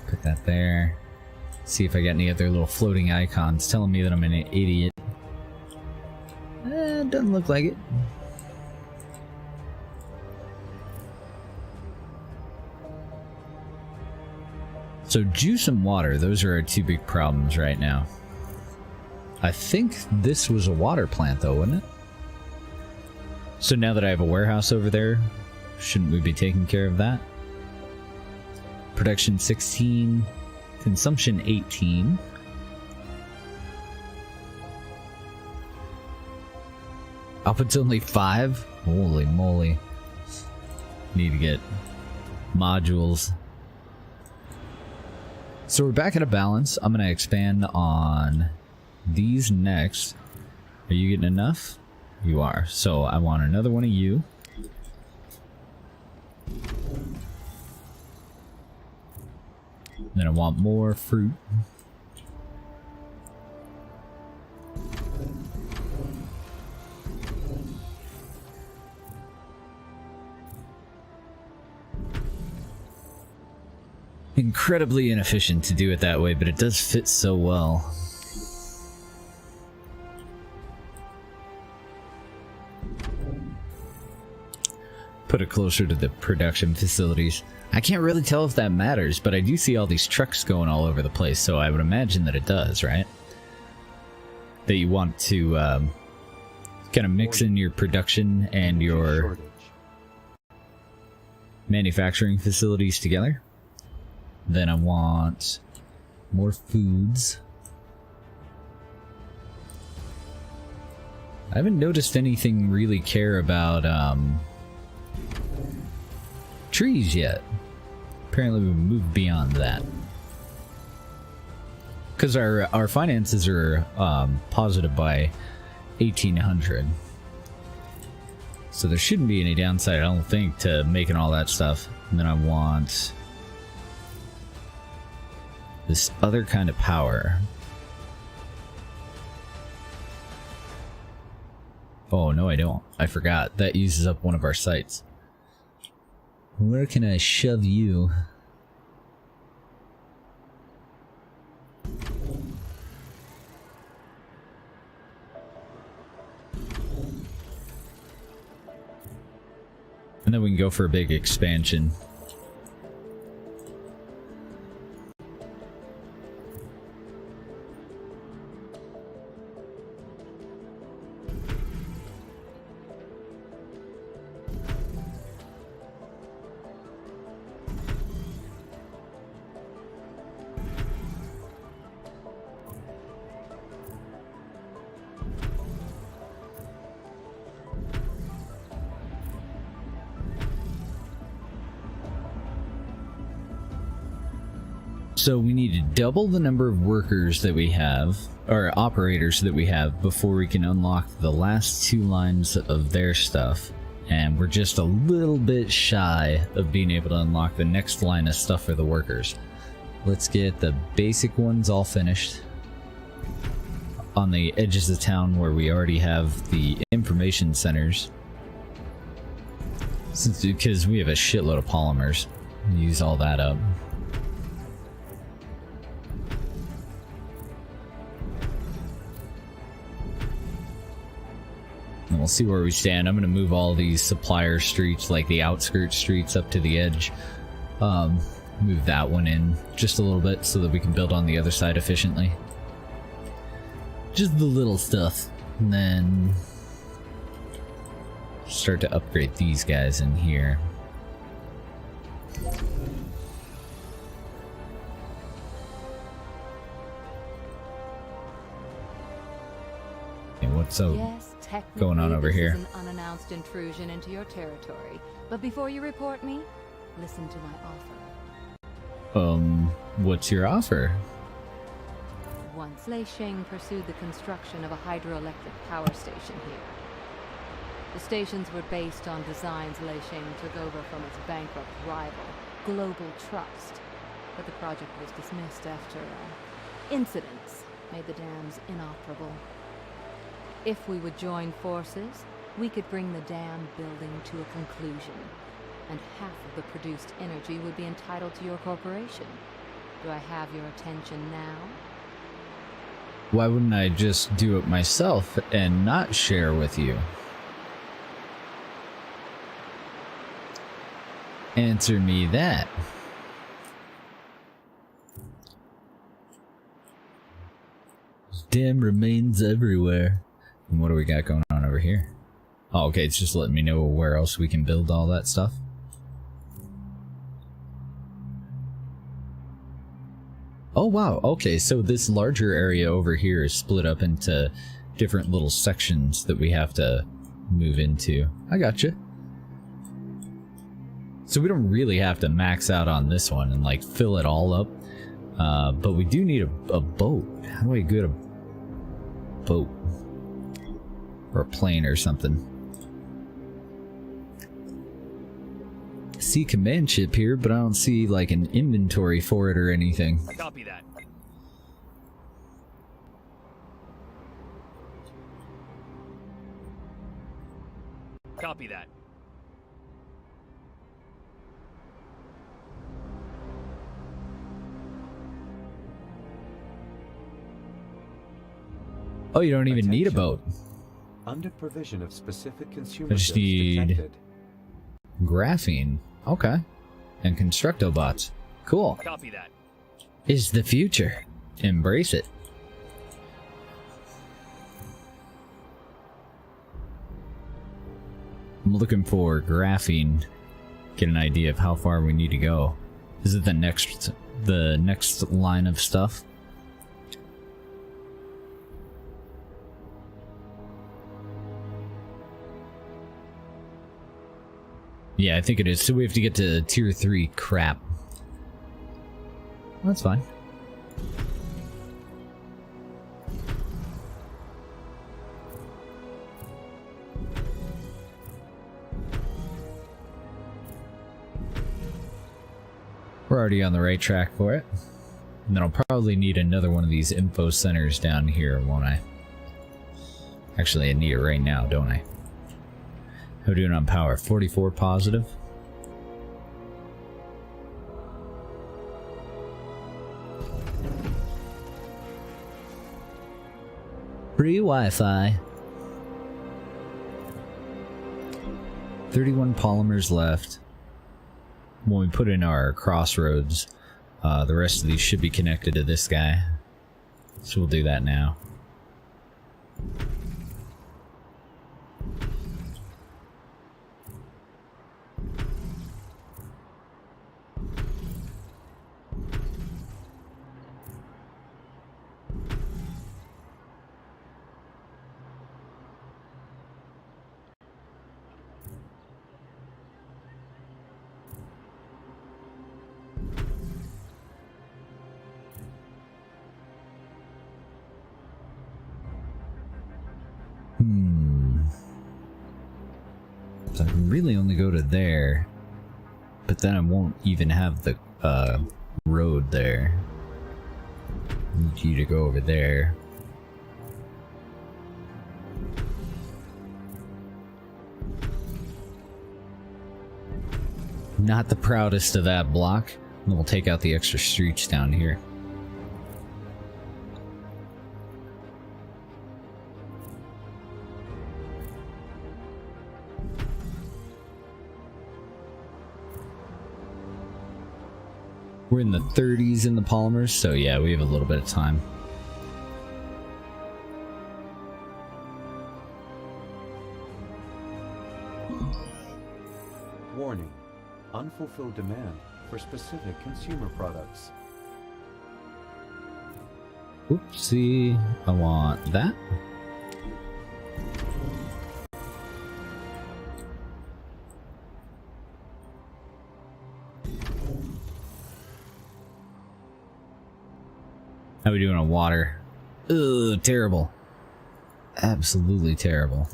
Put that there. See if I got any other little floating icons telling me that I'm an idiot. Doesn't look like it. So juice and water, those are our two big problems right now. I think this was a water plant though, wasn't it? So now that I have a warehouse over there, shouldn't we be taking care of that? Production 16, consumption 18. Output's only 5? Holy moly. Need to get modules. So we're back at a balance. I'm going to expand on these next. Are you getting enough? You are. So I want another one of you. Then I want more fruit. Incredibly inefficient to do it that way, but it does fit so well. Put it closer to the production facilities. I can't really tell if that matters, but I do see all these trucks going all over the place, so I would imagine that it does, right? That you want to kind of mix in your production and your manufacturing facilities together. Then I want more foods. I haven't noticed anything really care about trees yet. Apparently we moved beyond that. Because our finances are positive by 1800. So there shouldn't be any downside, I don't think, to making all that stuff. And then I want this other kind of power. Oh, no, I don't. I forgot. That uses up one of our sites. Where can I shove you? And then we can go for a big expansion. So we need to double the number of workers that we have, or operators that we have, before we can unlock the last 2 lines of their stuff. And we're just a little bit shy of being able to unlock the next line of stuff for the workers. Let's get the basic ones all finished. on the edges of town where we already have the information centers. Because we have a shitload of polymers. Use all that up. And we'll see where we stand. I'm going to move all these supplier streets, like the outskirts streets, up to the edge. Move that one in just a little bit so that we can build on the other side efficiently. Just the little stuff. And then start to upgrade these guys in here. Okay, what's up? Yes, going on over this here? is an unannounced intrusion into your territory. But before you report me, listen to my offer. What's your offer? Once Lei Sheng pursued the construction of a hydroelectric power station here. The stations were based on designs Lei Sheng took over from its bankrupt rival, Global Trust. But the project was dismissed after incidents made the dams inoperable. If we would join forces, we could bring the dam building to a conclusion, and half of the produced energy would be entitled to your corporation. Do I have your attention now? Why wouldn't I just do it myself and not share with you? Answer me that. Dam remains everywhere. And what do we got going on over here? Oh, okay, it's just letting me know where else we can build all that stuff. Oh wow, okay, so this larger area over here is split up into different little sections that we have to move into. I gotcha. So we don't really have to max out on this one and like fill it all up. But we do need a boat. How do I get a boat? Or a plane or something. See command ship here, but I don't see like an inventory for it or anything. Copy that. Copy that. Oh, you don't even need a boat. Under provision of specific consumer I just goods need detected. graphene. Okay. And constructobots. Cool. Copy that. Is the future. Embrace it. I'm looking for graphene. Get an idea of how far we need to go. Is it the next line of stuff? Yeah, I think it is. So we have to get to tier 3 crap. That's fine. We're already on the right track for it. And then I'll probably need another one of these info centers down here, won't I? Actually, I need it right now, don't I? How are we doing on power? 44 positive? Free Wi-Fi. 31 polymers left. When we put in our crossroads, the rest of these should be connected to this guy. So we'll do that now. So I can really only go to there, but then I won't even have the road there. I need you to go over there. Not the proudest of that block. And we'll take out the extra streets down here. We're in the 30s in the polymers, so yeah, we have a little bit of time. Warning. Unfulfilled demand for specific consumer products. Oopsie, I want that. How we doing on water? Ugh, terrible. Absolutely terrible.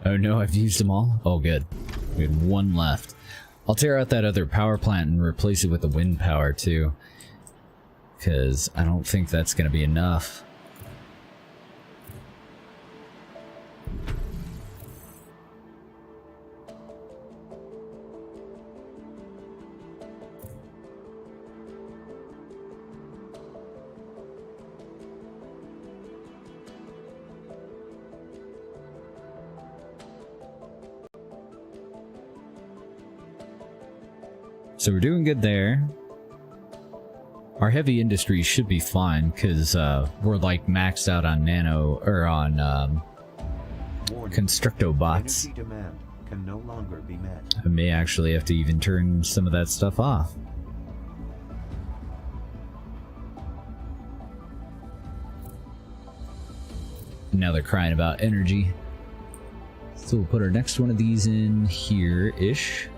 Oh no, I've used them all? Oh good. We had one left. I'll tear out that other power plant and replace it with the wind power too. Because I don't think that's going to be enough. So we're doing good there. Our heavy industry should be fine because we're like maxed out on nano or on constructo bots. Energy demand can no longer be met. I may actually have to even turn some of that stuff off. Now they're crying about energy. So we'll put our next one of these in here-ish.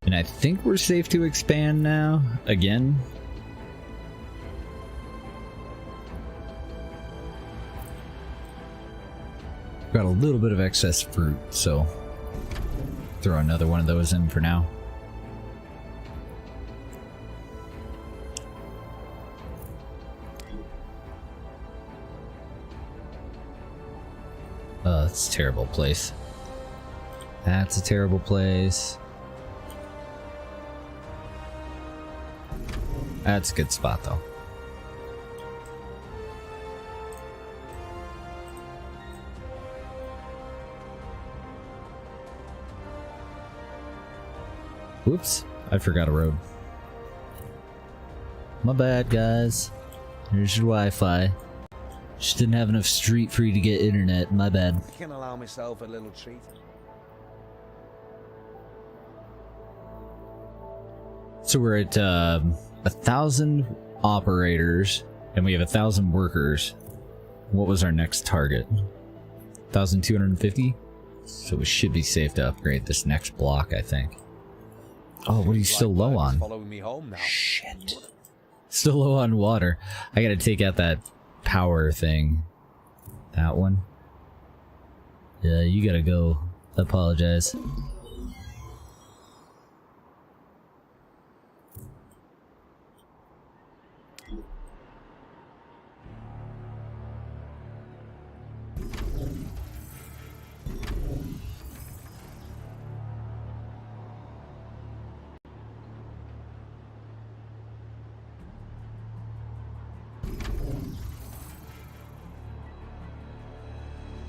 And I think we're safe to expand now, again. Got a little bit of excess fruit, so throw another one of those in for now. Oh, that's a terrible place. That's a terrible place. That's a good spot, though. Whoops, I forgot a road. My bad, guys. Here's your Wi-Fi. Just didn't have enough street for you to get internet. My bad. Can allow myself a little treat. So we're at 1,000 operators, and we have 1,000 workers. What was our next target? 1,250? So we should be safe to upgrade this next block, I think. Oh, what are you still low on? Following me home now. Shit. Still low on water. I gotta take out that power thing. That one. Yeah, you gotta go. Apologize.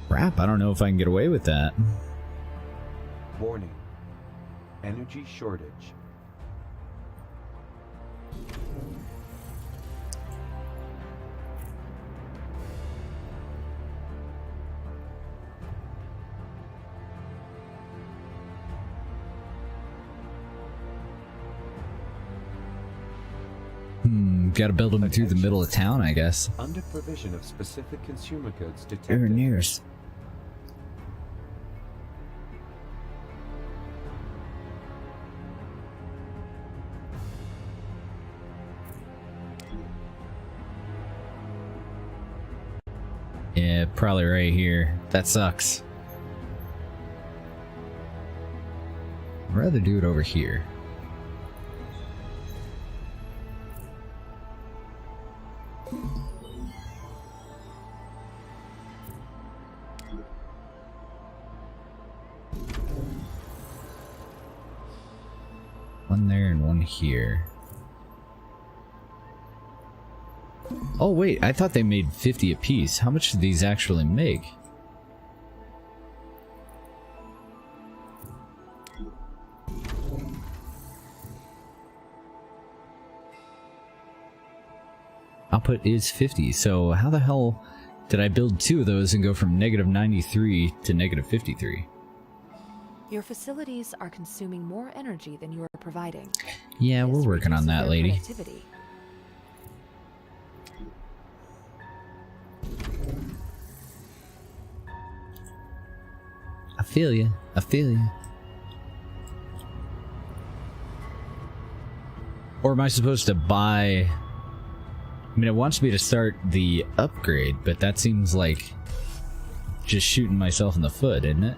Crap, I don't know if I can get away with that. Warning. Energy shortage. Gotta build them through the middle of town, I guess. Under provision of specific consumer goods detected. Engineers. Yeah, probably right here. That sucks. I'd rather do it over here. One there and one here. Oh wait, I thought they made 50 apiece. How much do these actually make? Output is 50, so how the hell did I build 2 of those and go from negative 93 to negative 53? Your facilities are consuming more energy than you are providing. Yeah, This we're working on reduces that, their lady. productivity. I feel you. I feel you. Or am I supposed to buy... I mean, it wants me to start the upgrade, but that seems like just shooting myself in the foot, isn't it?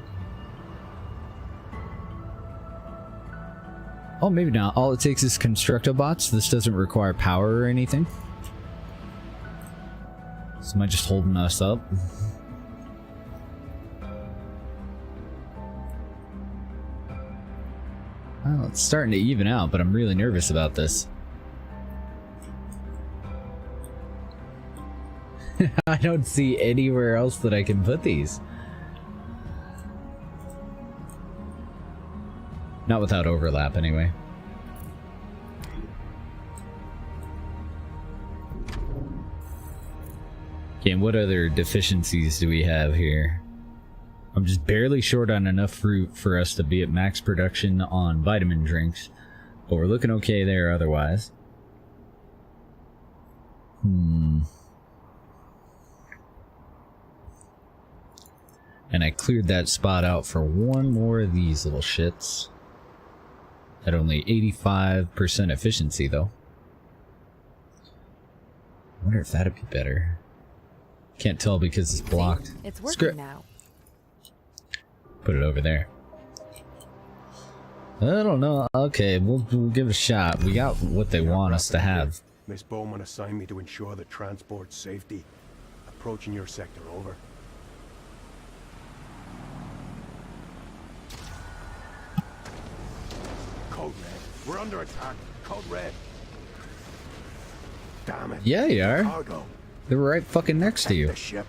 Oh, maybe not. All it takes is Constructobots. This doesn't require power or anything. So am I just holding us up? Well, it's starting to even out, but I'm really nervous about this. I don't see anywhere else that I can put these. Not without overlap, anyway. Okay, and what other deficiencies do we have here? I'm just barely short on enough fruit for us to be at max production on vitamin drinks, but we're looking okay there otherwise. And I cleared that spot out for one more of these little shits. At only 85% efficiency, though. I wonder if that'd be better. Can't tell because it's blocked. See? It's working Script. now. Put it over there. I don't know. Okay, we'll give it a shot. We got what they want us to have. Miss Bowman assigned me to ensure the transport safety. Approaching your sector, over. Code red. We're under attack. Code red. Damn it. Yeah, you are. Cargo. They were right fucking next to you. The ship.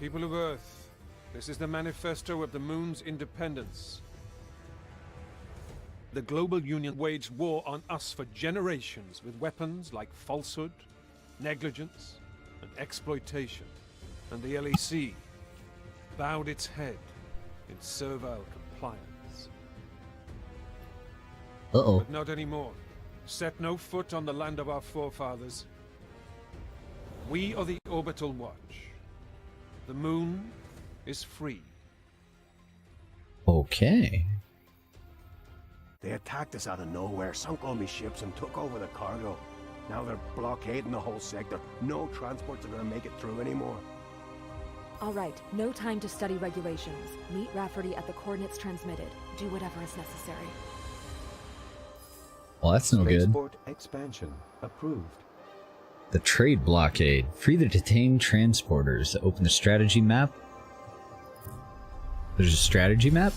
People of Earth, this is the manifesto of the Moon's independence. The global union waged war on us for generations with weapons like falsehood, negligence, and exploitation. And the LEC bowed its head in servile compliance. Uh-oh. But not anymore. Set no foot on the land of our forefathers. We are the Orbital Watch. The Moon is free. Okay. They attacked us out of nowhere, sunk all my ships, and took over the cargo. Now they're blockading the whole sector. No transports are going to make it through anymore. All right, no time to study regulations. Meet Rafferty at the coordinates transmitted. Do whatever is necessary. Well, that's no good. Spaceport expansion approved. The trade blockade. Free the detained transporters. Open the strategy map. There's a strategy map?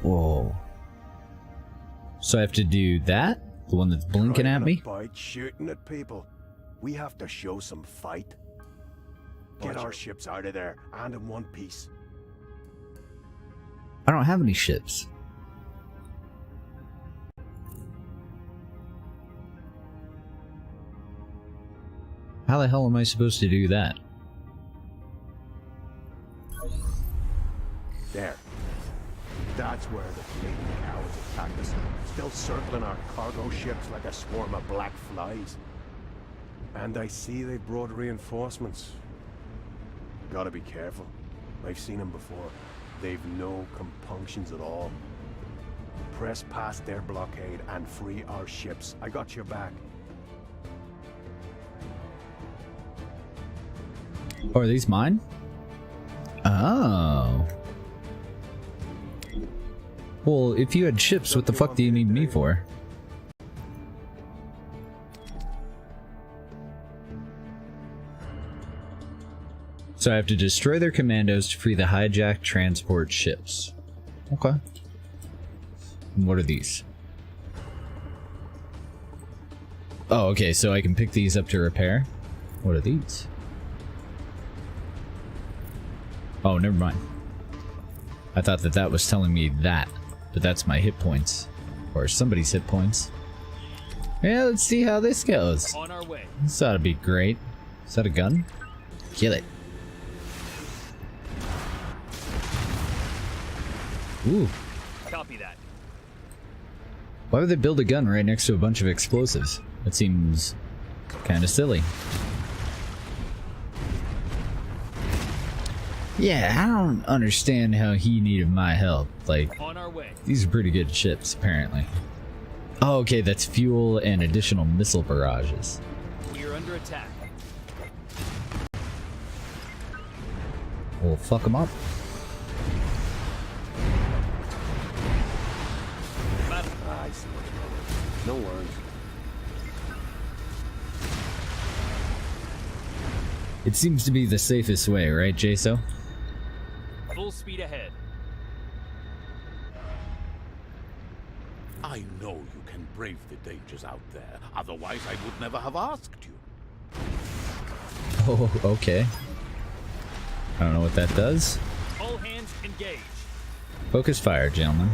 Whoa. So I have to do that? The one that's blinking at me? Bite shooting at people. We have to show some fight. Get our ships out of there, and in one piece. I don't have any ships. How the hell am I supposed to do that? There. That's where the fleeting cowards attacked us. Still circling our cargo ships like a swarm of black flies. And I see they brought reinforcements. Gotta be careful. I've seen them before. They've no compunctions at all. Press past their blockade and free our ships. I got your back. Oh, are these mine? Oh. Well, if you had ships, what the fuck do you need me for? So I have to destroy their commandos to free the hijacked transport ships. Okay. And what are these? Oh, okay, so I can pick these up to repair. What are these? Oh, never mind. I thought that that was telling me that, but that's my hit points. Or somebody's hit points. Yeah, let's see how this goes. On our way. This ought to be great. Is that a gun? Kill it. Ooh. Copy that. Why would they build a gun right next to a bunch of explosives? That seems kind of silly. Yeah, I don't understand how he needed my help. Like, On our way. these are pretty good ships, apparently. Oh, okay, that's fuel and additional missile barrages. We are under attack. We'll fuck them up. I see what's going on. No worries. It seems to be the safest way, right, Jaso? Full speed ahead. I know you can brave the dangers out there. Otherwise, I would never have asked you. Oh, okay. I don't know what that does. All hands engage. Focus fire, gentlemen.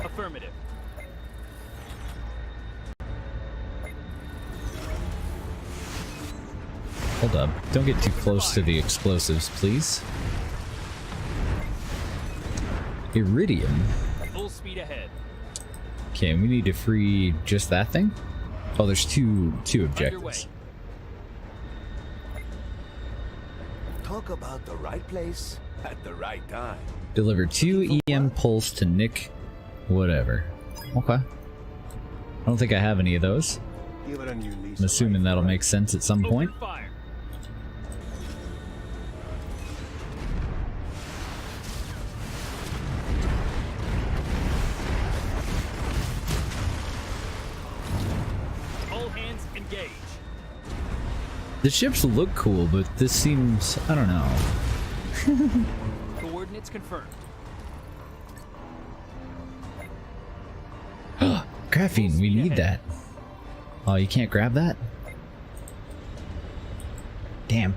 Affirmative. Hold up. Don't get too close to the explosives, please. Iridium. Full speed ahead. Okay, we need to free just that thing? Oh, there's two Underway. objectives. Talk about the right place at the right time. Deliver 2 EM pulse to Nick whatever. Okay. I don't think I have any of those. Give it a new lease. I'm assuming that'll make sense at some point. Open fire. All hands engage. The ships look cool, but this seems, I don't know. Coordinates confirmed. Graphene, we need that. Oh, you can't grab that? Damn.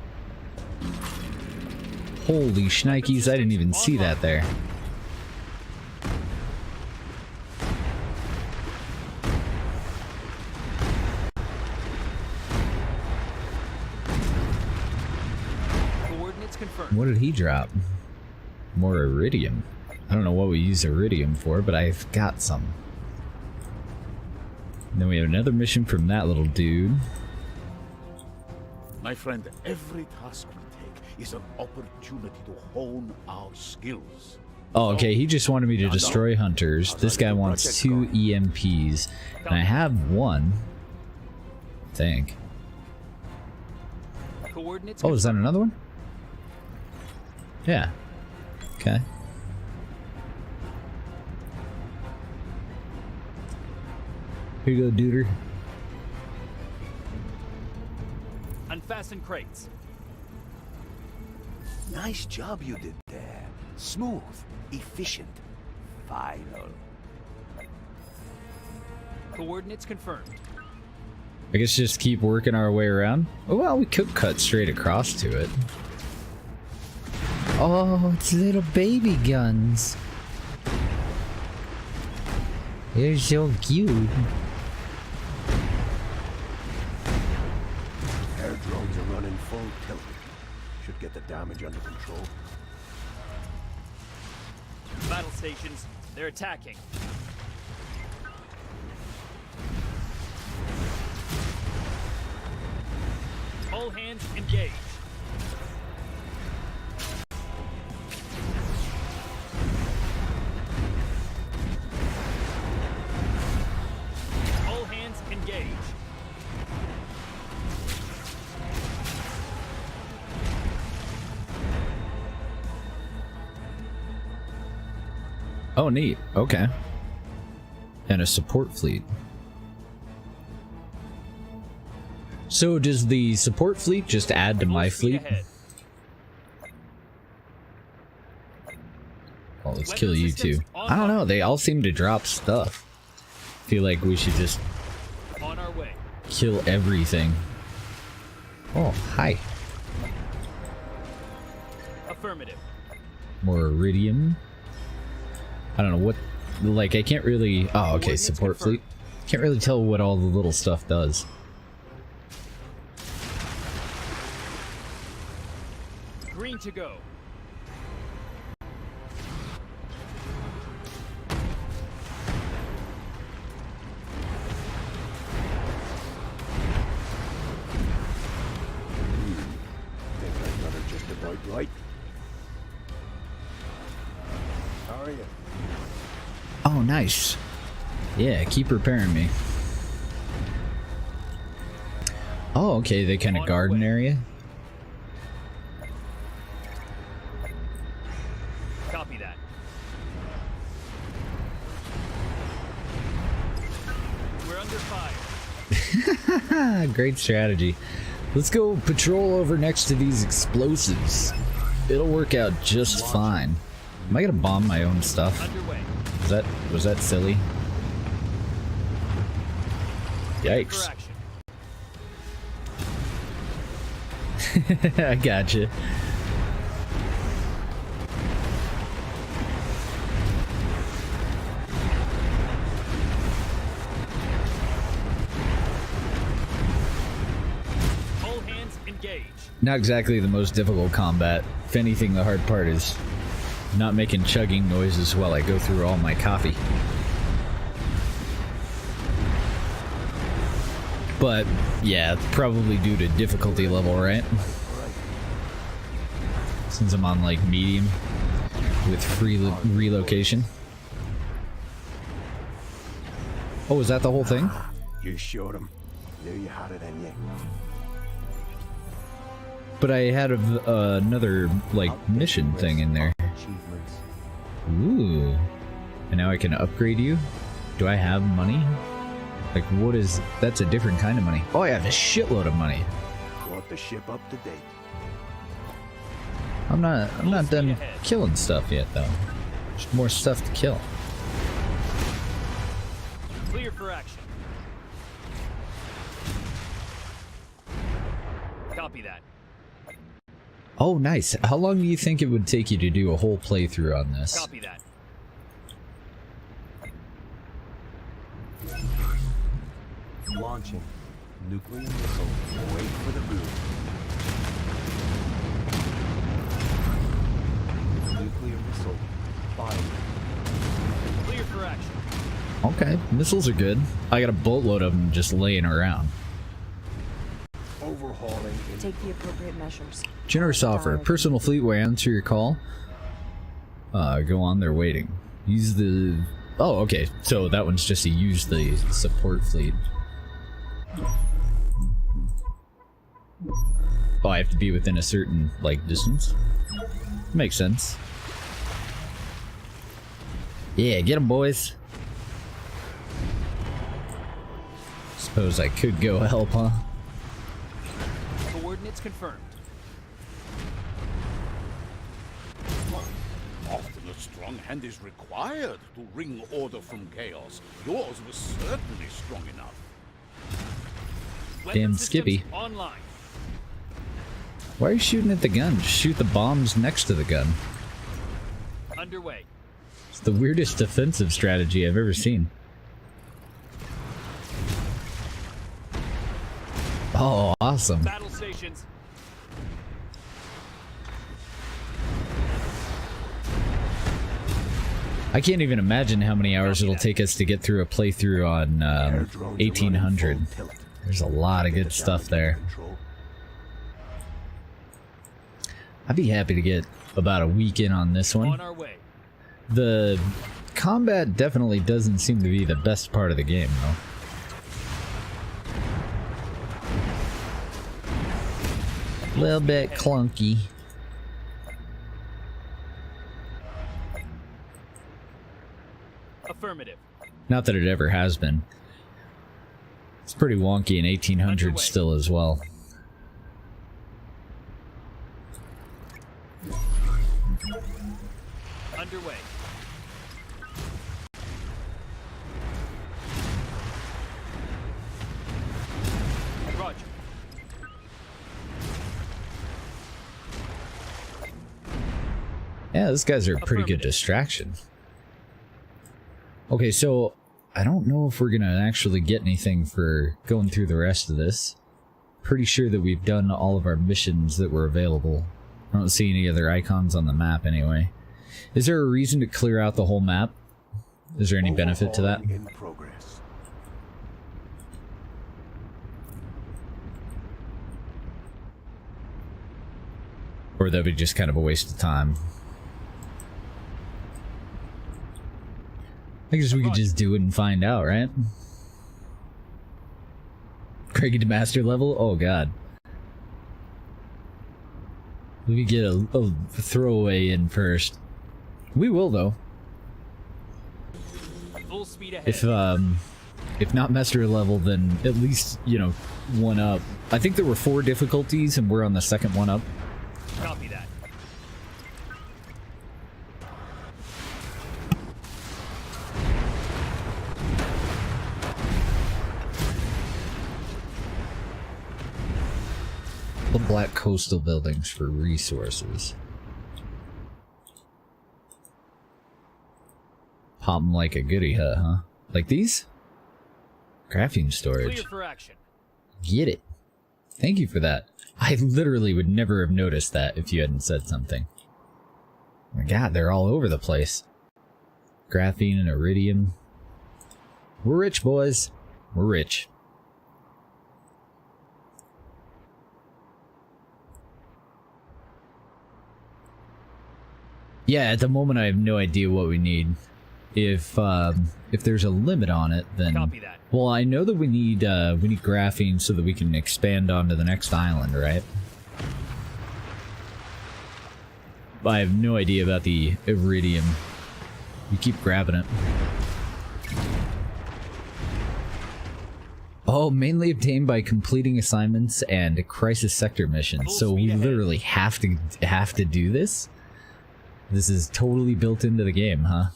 Holy shnikes, I didn't even see that there. Coordinates confirmed. What did he drop? More iridium. I don't know what we use iridium for, but I've got some. And then we have another mission from that little dude. My friend, every task we take is an opportunity to hone our skills. Oh, okay, he just wanted me to destroy hunters. This guy wants 2 EMPs, and I have one. I think. Coordinates Oh, is that another one? Yeah. Okay. Here you go, duder. Unfasten crates. Nice job you did there. Smooth, efficient, final. Coordinates confirmed. I guess just keep working our way around. Oh, well, we could cut straight across to it. Oh, it's little baby guns. They're so cute. Air drones are running full tilt. Should get the damage under control. Battle stations. They're attacking. All hands engage. Oh, neat. Okay. And a support fleet. So does the support fleet just add to my fleet? Well, let's kill you too. I don't know, they all seem to drop stuff. Feel like we should just On our way. kill everything. Oh, hi. Affirmative. More iridium. I don't know what, like, I can't really... Oh, okay, support fleet. Can't really tell what all the little stuff does. Green to go. Think I got her just about right. How are you? Oh, nice. Yeah, keep repairing me. Oh, okay, they kind of garden area. Copy that. We're under fire. Great strategy. Let's go patrol over next to these explosives. It'll work out just fine. Am I gonna bomb my own stuff? Underway. Was that silly? For Yikes. action. I gotcha. All hands engage. Not exactly the most difficult combat. If anything, the hard part is not making chugging noises while I go through all my coffee. But, yeah, probably due to difficulty level, right? Since I'm on, like, medium with free relocation. Oh, is that the whole thing? You showed him. Knew you had it in you. But I had another, like, mission thing in there. Achievements. Ooh. And now I can upgrade you? Do I have money? Like, what is... That's a different kind of money. Oh, I have a shitload of money. Brought the ship up to date. I'm not done killing stuff yet, though. There's more stuff to kill. Clear for action. Copy that. Oh, nice. How long do you think it would take you to do a whole playthrough on this? Copy that. Launching. Nuclear missile. Wait for the boom. Nuclear missile. Fired. Clear for action. Okay, missiles are good. I got a boatload of them just laying around. Overhauling. Take the appropriate measures. Generous offer. Personal fleet will answer your call. Go on, they're waiting. Use the... Oh, okay. So that one's just to use the support fleet. Oh, I have to be within a certain, like, distance? Makes sense. Yeah, get them, boys. Suppose I could go help, huh? Coordinates confirmed. Often a strong hand is required to wring order from chaos. Yours was certainly strong enough. Damn Weapon Skippy. systems online. Why are you shooting at the gun? Just shoot the bombs next to the gun. Underway. It's the weirdest defensive strategy I've ever seen. Oh, awesome. Battle stations. I can't even imagine how many hours it'll take us to get through a playthrough on 1800. There's a lot of good stuff there. I'd be happy to get about a week in on this On one. our way. The combat definitely doesn't seem to be the best part of the game, though. A little bit clunky. Affirmative. Not that it ever has been. It's pretty wonky in 1800s Underway. still as well. Underway. Roger. Yeah, those guys are a pretty good distraction. Okay, so I don't know if we're gonna actually get anything for going through the rest of this. Pretty sure that we've done all of our missions that were available. I don't see any other icons on the map anyway. Is there a reason to clear out the whole map? Is there any benefit to that? Overhauling in progress. Or that'd be just kind of a waste of time? I guess we could just do it and find out, right? Craigie to master level? Oh god. Let me get a throwaway in first. We will though. Full speed ahead. If not master level, then at least, you know, one up. I think there were 4 difficulties and we're on the second one up. Copy that. The black coastal buildings for resources. Pop 'em like a goodie hut, huh? Like these? Graphene storage. Clear for action. Get it. Thank you for that. I literally would never have noticed that if you hadn't said something. Oh my god, they're all over the place. Graphene and iridium. We're rich, boys. We're rich. Yeah, at the moment I have no idea what we need. If there's a limit on it, then Copy that. well, I know that we need graphene so that we can expand onto the next island, right? I have no idea about the iridium. We keep grabbing it. Oh, mainly obtained by completing assignments and crisis sector missions. So we literally have to do this. This is totally built into the game, huh?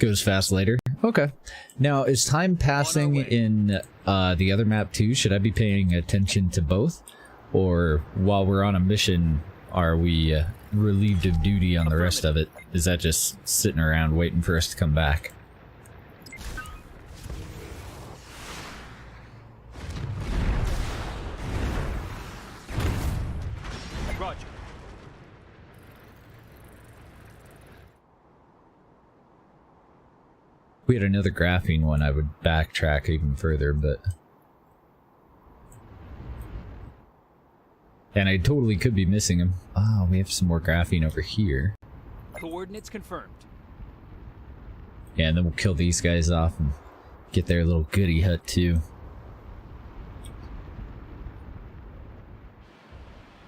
Goes fast later. Okay. Now, is time passing in the other map too? Should I be paying attention to both? Or while we're on a mission, are we relieved of duty on the rest of it? Is that just sitting around waiting for us to come back? Roger. If we had another graphene one, I would backtrack even further, but... And I totally could be missing them. Oh, we have some more graphene over here. Coordinates confirmed. Yeah, and then we'll kill these guys off and get their little goodie hut too.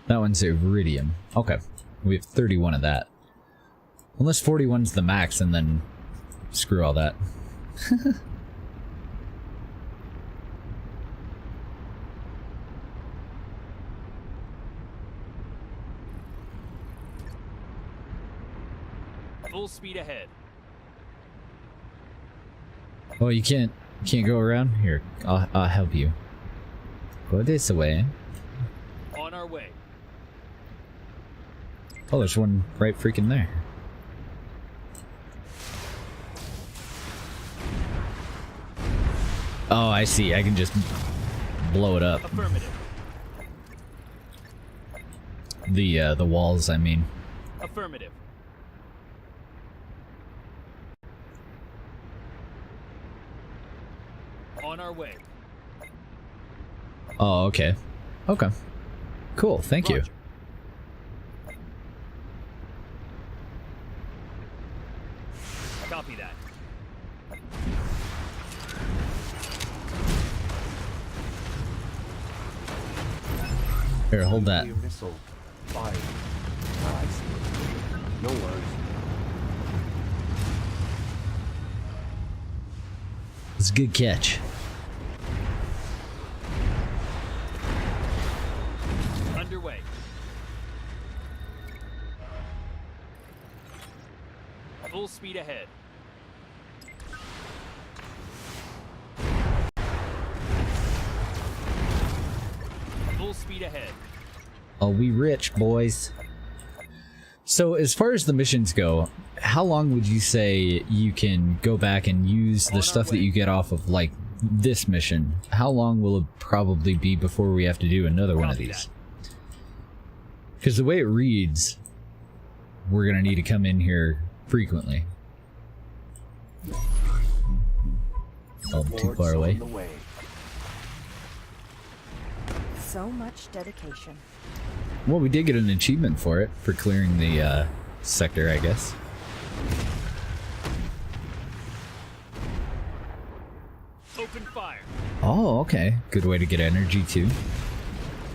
That one's iridium. Okay. We have 31 of that. Unless 41's the max, and then screw all that. Full speed ahead. Oh, you can't go around? Here, I'll help you. Go this way. On our way. Oh, there's one right freaking there. Oh, I see. I can just blow it up. Affirmative. The walls, I mean. Affirmative. On our way. Oh, okay. Okay. Cool, thank you. Roger. Copy that. Here, hold that. Nuclear missile fired. No worries. It's a good catch. Underway. Full speed ahead. Full speed ahead. Oh, we rich, boys. So, as far as the missions go, how long would you say you can go back and use the stuff that you get off of, like, this mission? How long will it probably be before we have to do another one of these? Because the way it reads, we're gonna need to come in here frequently. Oh, I'm too far away. So much dedication. Well, we did get an achievement for it, for clearing the sector, I guess. Open fire. Oh, okay. Good way to get energy, too.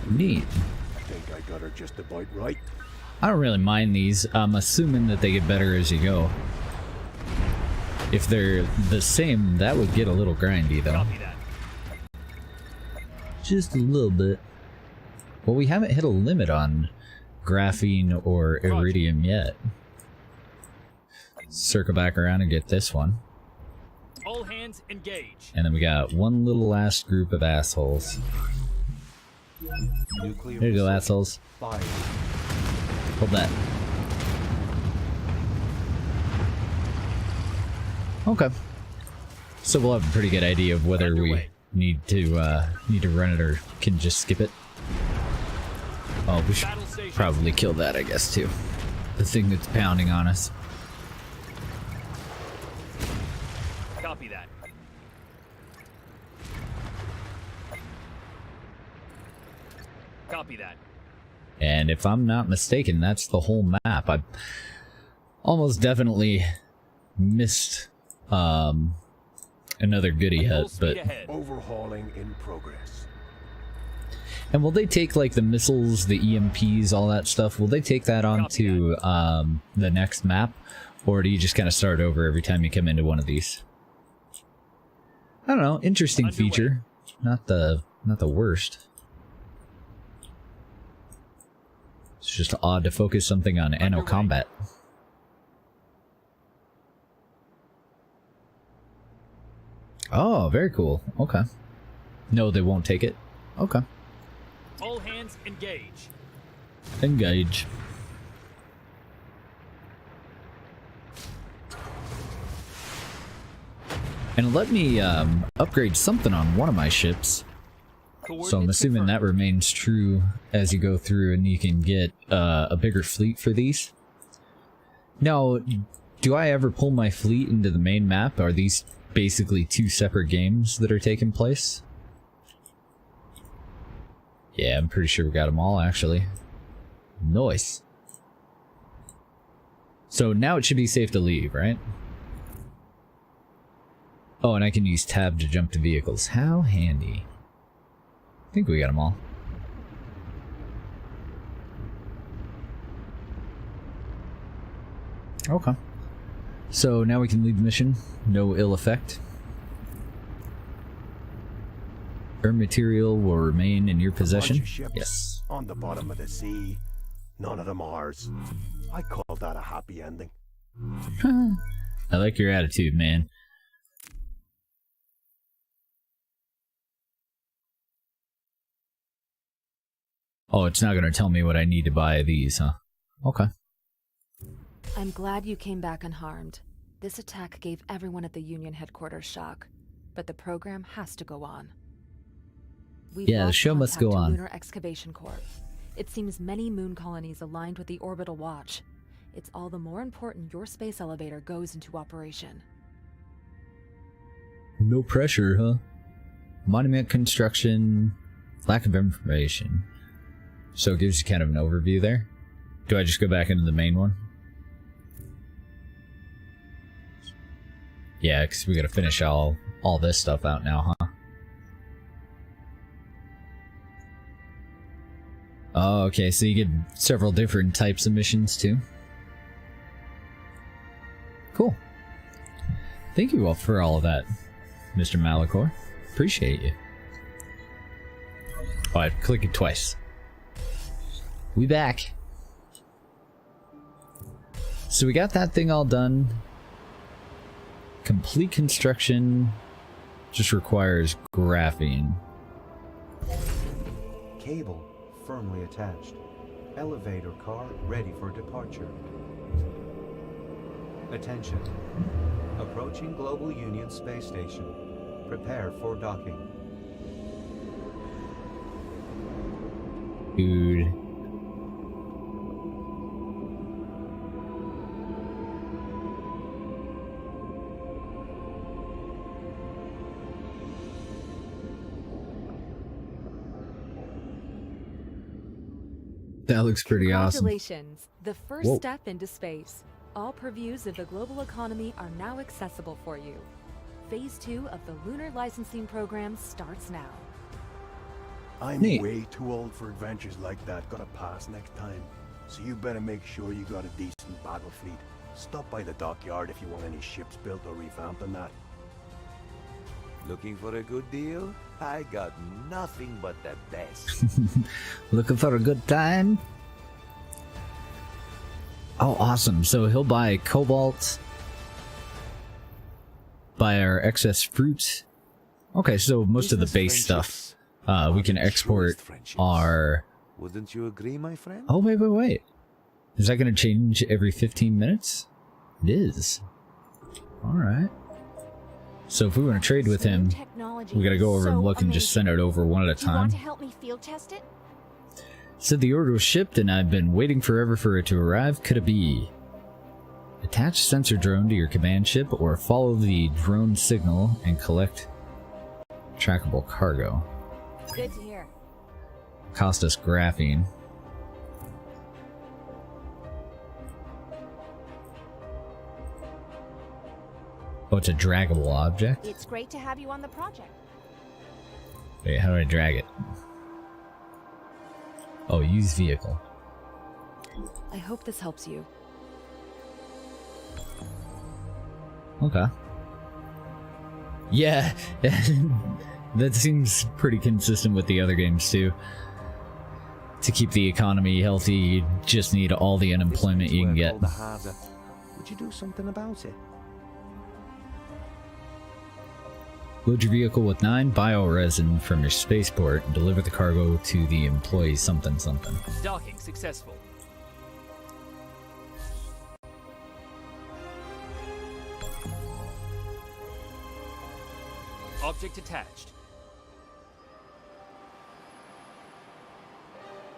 Neat. I think I got her just about right. I don't really mind these. I'm assuming that they get better as you go. If they're the same, that would get a little grindy, though. Copy that. Just a little bit. Well, we haven't hit a limit on graphene or iridium yet. Circle back around and get this one. All hands engage. And then we got one little last group of assholes. Nuclear There you go, missile assholes. fired. Hold that. Okay. So we'll have a pretty good idea of whether we need to run it or can just skip it. Oh, we should probably kill that, I guess, too. The thing that's pounding on us. Copy that. Copy that. And if I'm not mistaken, that's the whole map. I almost definitely missed another goodie hut, but... Overhauling in progress. And will they take, like, the missiles, the EMPs, all that stuff, will they take that onto the next map? Or do you just kind of start over every time you come into one of these? I don't know, interesting feature. Not the worst. It's just odd to focus something on Anno combat. Oh, very cool. Okay. No, they won't take it. Okay. All hands engage. Engage. And let me upgrade something on one of my ships. So I'm assuming that remains true as you go through and you can get a bigger fleet for these. Now, do I ever pull my fleet into the main map? Are these basically two separate games that are taking place? Yeah, I'm pretty sure we got them all, actually. Nice. So now it should be safe to leave, right? Oh, and I can use tab to jump to vehicles. How handy. I think we got them all. Okay. So now we can leave the mission. No ill effect. Earn material will remain in your possession. Yes. On the bottom of the sea. None of them ours. I call that a happy ending. I like your attitude, man. Oh, it's not going to tell me what I need to buy these, huh? Okay. I'm glad you came back unharmed. This attack gave everyone at the Union headquarters shock, but the program has to go on. We've Yeah, the lost show must contact go to on. Lunar Excavation Corp. It seems many moon colonies aligned with the Orbital Watch. It's all the more important your space elevator goes into operation. No pressure, huh? Monument construction, lack of information. So it gives you kind of an overview there. Do I just go back into the main one? Yeah, because we gotta finish all this stuff out now, huh? Oh, okay, so you get several different types of missions too. Cool. Thank you all for all of that, Mr. Malachor. Appreciate you. Oh, I click it twice. We back. So we got that thing all done. Complete construction just requires graphene. Cable firmly attached. Elevator car ready for departure. Attention. Approaching Global Union Space Station. Prepare for docking. Dude. That looks pretty awesome. Congratulations! The first step into space. All purviews of the global economy are now accessible for you. Phase 2 of the Lunar Licensing Program starts now. I'm Neat. way too old for adventures like that. Gotta pass next time. So you better make sure you got a decent battle fleet. Stop by the dockyard if you want any ships built or revamped and that. Looking for a good deal? I got nothing but the best. Looking for a good time? Oh, awesome. So he'll buy cobalt, buy our excess fruit. Okay, so most of the base stuff we can export our... Wouldn't you agree, my friend? Oh, wait. Is that going to change every 15 minutes? It is. Alright. So if we want to trade with him, we gotta go over and look and just send it over one at a Do you want time. to help me field test it? Said the order was shipped and I've been waiting forever for it to arrive. Could it be? Attach sensor drone to your command ship or follow the drone signal and collect trackable cargo. Good to hear. Cost us graphene. Oh, it's a draggable object? It's great to have you on the project. Wait, how do I drag it? Oh, use vehicle. I hope this helps you. Okay. Yeah, that seems pretty consistent with the other games too. To keep the economy healthy, you just need all the unemployment you can get. Would you do something about it? Load your vehicle with 9 bioresin from your spaceport and deliver the cargo to the employee something. Docking successful. Object attached.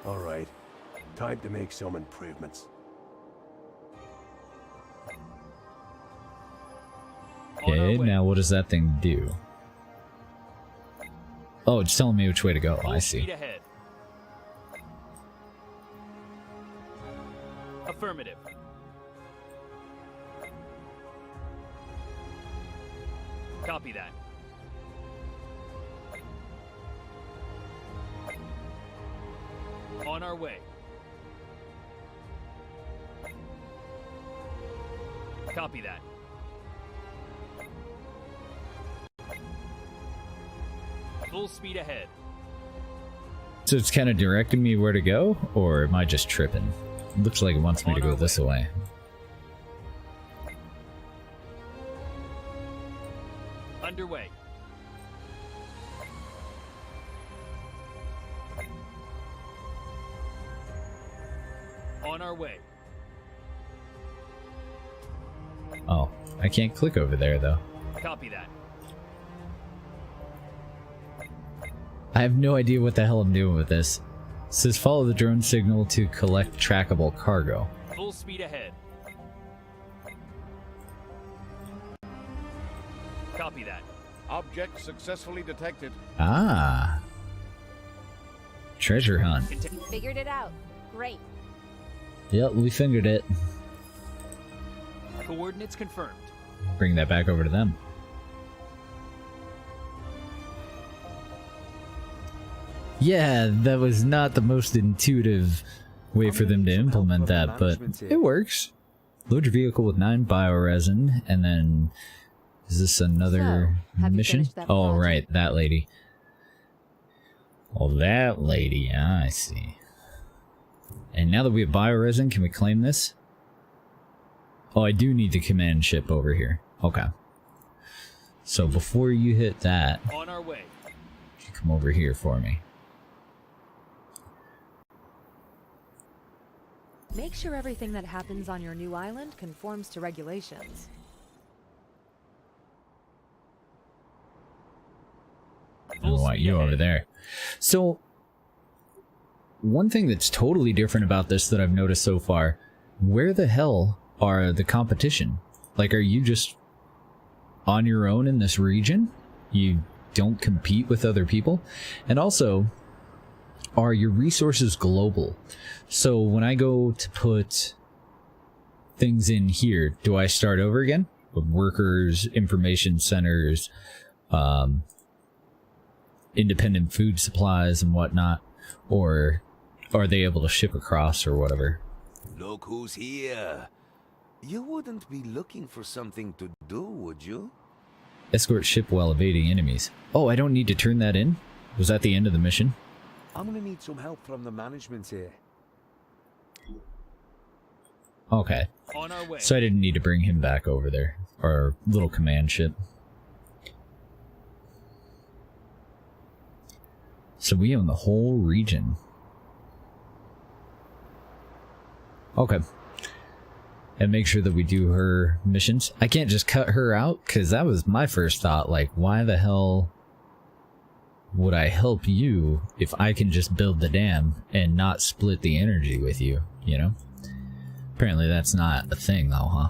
All right. Time to make some improvements. Okay, now what does that thing do? Oh, it's telling me which way to go. I see. Speed ahead. Affirmative. Copy that. On our way. Copy that. Full speed ahead. So it's kind of directing me where to go, or am I just tripping? It looks like it wants me to go this way. Underway. On our way. Oh, I can't click over there though. Copy that. I have no idea what the hell I'm doing with this. It says follow the drone signal to collect trackable cargo. Full speed ahead. Copy that. Object successfully detected. Ah. Treasure hunt. Figured it out. Great. Yep, we fingered it. Coordinates confirmed. Bring that back over to them. Yeah, that was not the most intuitive way for them to implement that, but it works. Load your vehicle with 9 bioresin, and then is this another So, have you mission? finished that Oh, project? right, that lady. Oh, that lady. I see. And now that we have bioresin, can we claim this? Oh, I do need the command ship over here. Okay. So before you hit that, On our way. you come over here for me. Make sure everything that happens on your new island conforms to regulations. I don't want you over there. So, one thing that's totally different about this that I've noticed so far, where the hell are the competition? Like, are you just on your own in this region? You don't compete with other people? And also, are your resources global? So when I go to put things in here, do I start over again? With workers, information centers, independent food supplies and whatnot? Or are they able to ship across or whatever? Look who's here. You wouldn't be looking for something to do, would you? Escort ship while evading enemies. Oh, I don't need to turn that in? Was that the end of the mission? I'm gonna need some help from the management here. Okay. On our way. So I didn't need to bring him back over there. Or little command ship. So we own the whole region. Okay. And make sure that we do her missions. I can't just cut her out, because that was my first thought. Like, why the hell would I help you if I can just build the dam and not split the energy with you, you know? Apparently that's not a thing though, huh?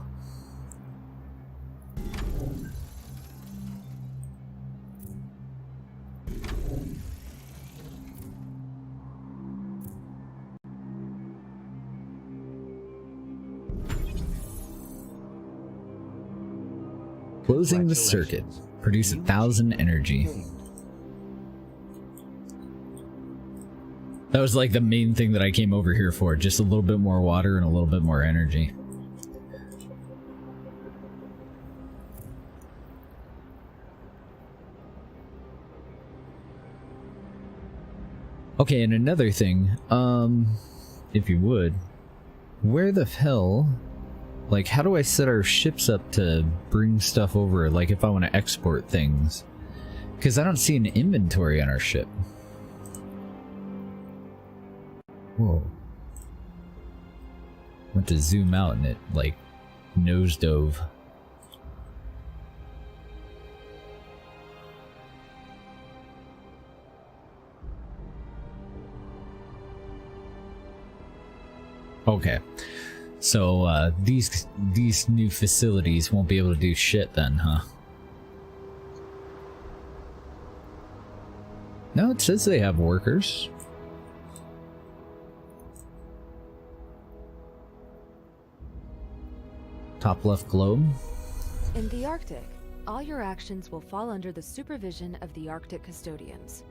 Closing the circuit. Produce 1,000 energy. That was like the main thing that I came over here for. Just a little bit more water and a little bit more energy. Okay, and another thing, if you would, where the hell, like, how do I set our ships up to bring stuff over, like, if I want to export things? Because I don't see an inventory on our ship. Whoa. Went to zoom out and it, like, nose dove. Okay. So, these new facilities won't be able to do shit then, huh? No, it says they have workers. Top left globe. In the Arctic, all your actions will fall under the supervision of the Arctic Custodians.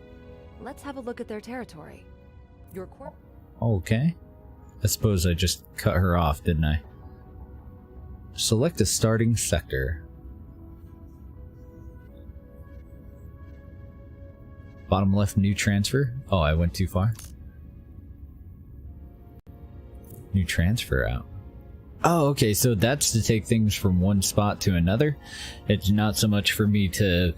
Let's have a look at their territory. Your corp. Okay. I suppose I just cut her off, didn't I? Select a starting sector. Bottom left, new transfer. Oh, I went too far. New transfer out. Oh, okay, so that's to take things from one spot to another. It's not so much for me to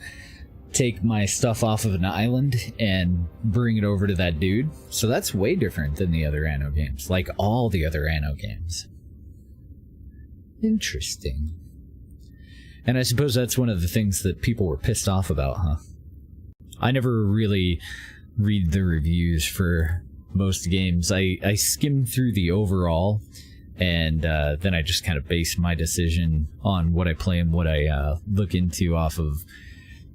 take my stuff off of an island and bring it over to that dude. So that's way different than the other Anno games. Like all the other Anno games. Interesting. And I suppose that's one of the things that people were pissed off about, huh? I never really read the reviews for most games. I skim through the overall, and then I just kind of base my decision on what I play and what I look into off of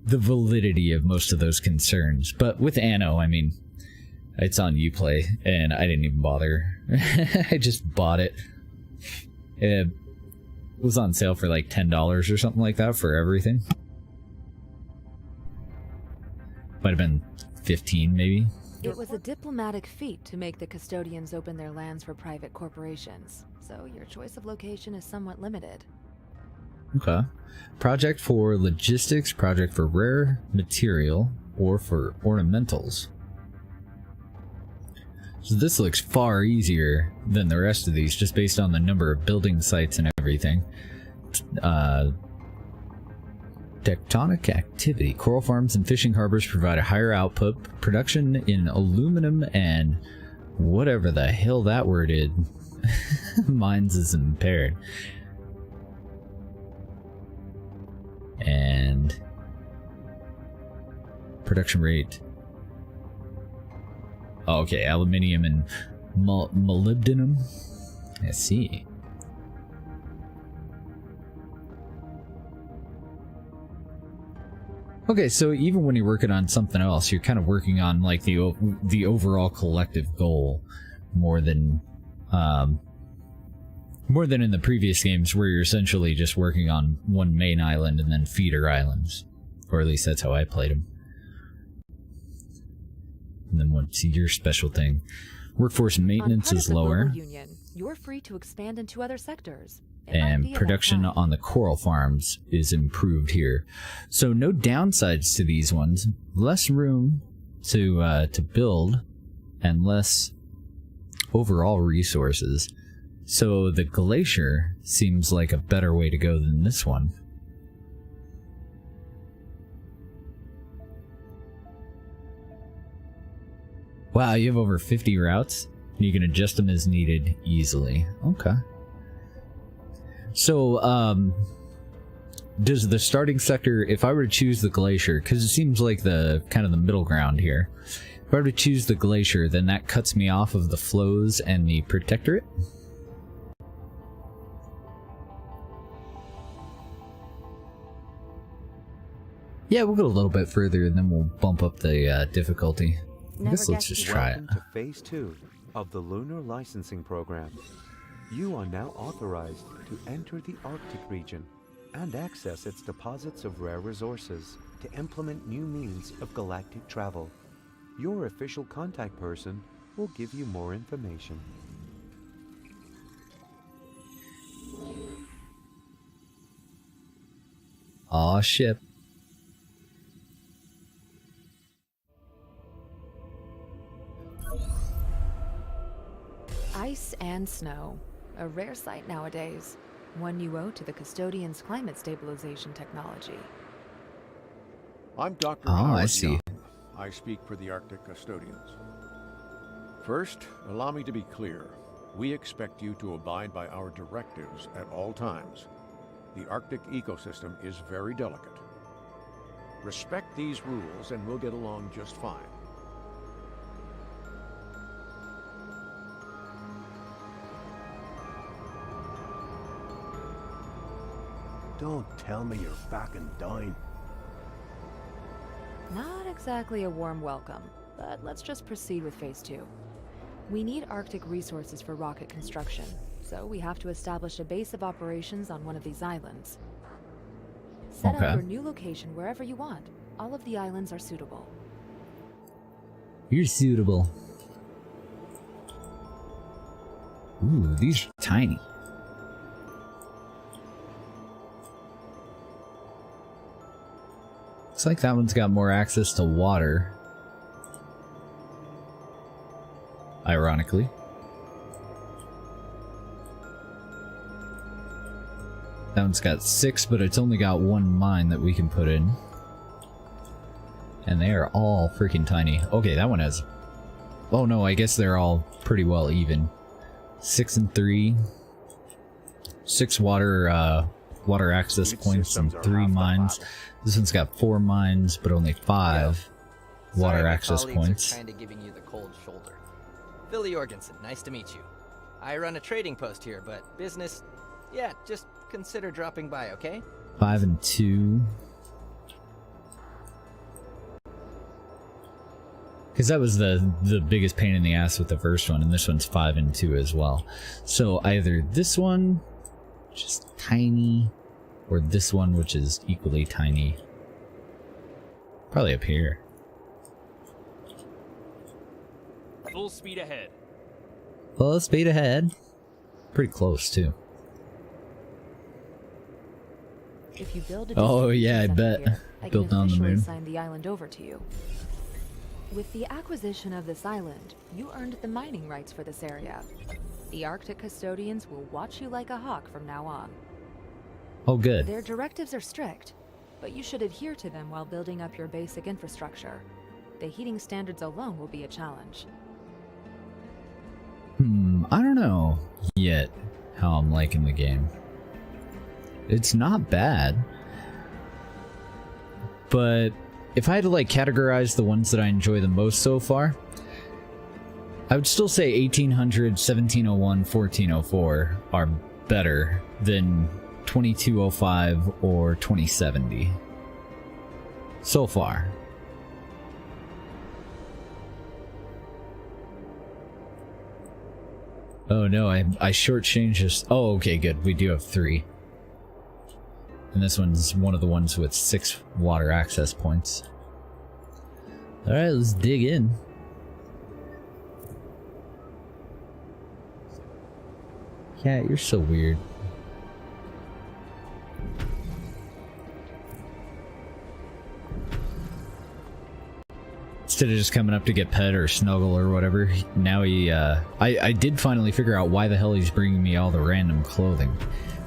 the validity of most of those concerns. But with Anno, I mean, it's on Uplay, and I didn't even bother. I just bought it. It was on sale for like $10 or something like that for everything. Might have been 15 maybe. It was a diplomatic feat to make the custodians open their lands for private corporations, so your choice of location is somewhat limited. Okay. Project for logistics, project for rare material, or for ornamentals. So this looks far easier than the rest of these, just based on the number of building sites and everything. Tectonic activity. Coral farms and fishing harbors provide a higher output. Production in aluminum and whatever the hell that word is. Mines is impaired. And production rate. Oh, okay, aluminium and molybdenum. I see. Okay, so even when you're working on something else, you're kind of working on like the overall collective goal more than in the previous games where you're essentially just working on one main island and then feeder islands, or at least that's how I played them. And then what's your special thing? Workforce maintenance is lower. Union, you're free to expand into other sectors. And production on the coral farms is improved here. So no downsides to these ones. Less room to build and less overall resources. So the glacier seems like a better way to go than this one. Wow, you have over 50 routes? You can adjust them as needed easily. Okay. So, does the starting sector, if I were to choose the glacier, because it seems like the kind of the middle ground here, if I were to choose the glacier, then that cuts me off of the flows and the protectorate? Yeah, we'll go a little bit further and then we'll bump up the difficulty. I guess let's just try it. Welcome to Phase 2 of the Lunar Licensing Program. You are now authorized to enter the Arctic region and access its deposits of rare resources to implement new means of galactic travel. Your official contact person will give you more information. Aw, ship. Ice and snow. A rare sight nowadays. One you owe to the custodian's climate stabilization technology. I'm Dr. Oh, Howard I see. Young. I speak for the Arctic custodians. First, allow me to be clear. We expect you to abide by our directives at all times. The Arctic ecosystem is very delicate. Respect these rules and we'll get along just fine. Don't tell me you're back and dying. Not exactly a warm welcome, but let's just proceed with Phase 2. We need Arctic resources for rocket construction, so we have to establish a base of operations on one of these islands. Set up your new location wherever you want. All of the islands are suitable. You're suitable. Ooh, these are tiny. Looks like that one's got more access to water. Ironically. That one's got 6, but it's only got 1 mine that we can put in. And they are all freaking tiny. Okay, that one has... Oh no, I guess they're all pretty well even. 6 and 3. 6 water access points and 3 mines. This one's got 4 mines, but only 5 water access points. Kind of giving you the cold shoulder. Billy Jorgensen, nice to meet you. I run a trading post here, but business, yeah, just consider dropping by, okay? 5 and 2. Because that was the biggest pain in the ass with the first one, and this one's 5 and 2 as well. So either this one, just tiny, or this one, which is equally tiny. Probably up here. Full speed ahead. Full speed ahead. Pretty close, too. If you build a Oh, yeah, I distribution bet. center here, I Built can on the officially moon. sign the island over to you. With the acquisition of this island, you earned the mining rights for this area. The Arctic custodians will watch you like a hawk from now on. Oh, good. Their directives are strict, but you should adhere to them while building up your basic infrastructure. The heating standards alone will be a challenge. I don't know yet how I'm liking the game. It's not bad. But if I had to like categorize the ones that I enjoy the most so far, I would still say 1800, 1701, 1404 are better than 2205 or 2070. So far. Oh no, I shortchanged this. Oh, okay, good. We do have 3. And this one's one of the ones with 6 water access points. Alright, let's dig in. Cat, you're so weird. Instead of just coming up to get pet or snuggle or whatever, now he, I did finally figure out why the hell he's bringing me all the random clothing.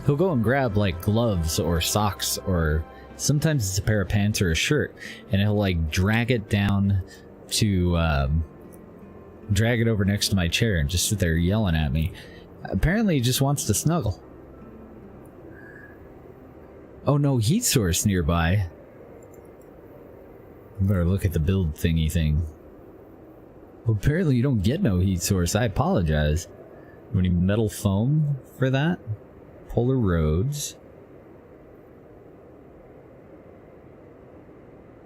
He'll go and grab, like, gloves or socks or sometimes it's a pair of pants or a shirt, and he'll, like, drag it down to, drag it over next to my chair and just sit there yelling at me. Apparently he just wants to snuggle. Oh no, heat source nearby. Better look at the build thingy thing. Well, apparently you don't get no heat source. I apologize. We need metal foam for that. Polar roads.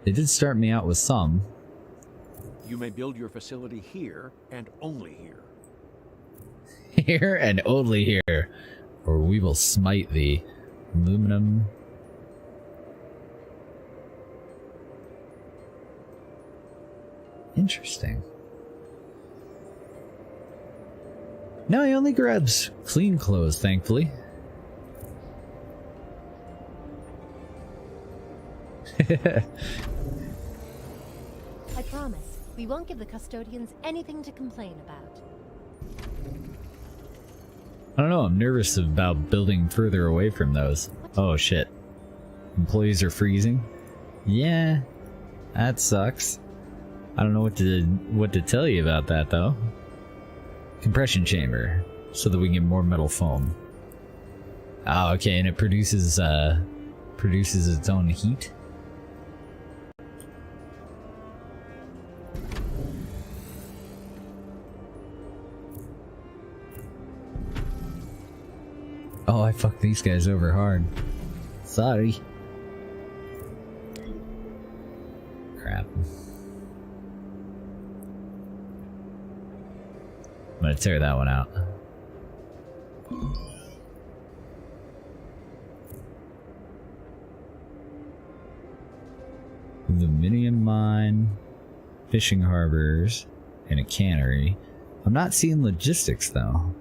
They did start me out with some. You may build your facility here and only here. Here and only here, or we will smite thee. Aluminum. Interesting. No, he only grabs clean clothes, thankfully. I promise, we won't give the custodians anything to complain about. I don't know, I'm nervous about building further away from those. Oh shit. Employees are freezing? Yeah, that sucks. I don't know what to tell you about that though. Compression chamber, so that we can get more metal foam. Oh, okay, and it produces its own heat. Oh, I fucked these guys over hard. Sorry. Crap. I'm gonna tear that one out. Aluminium mine, fishing harbors, and a cannery. I'm not seeing logistics though.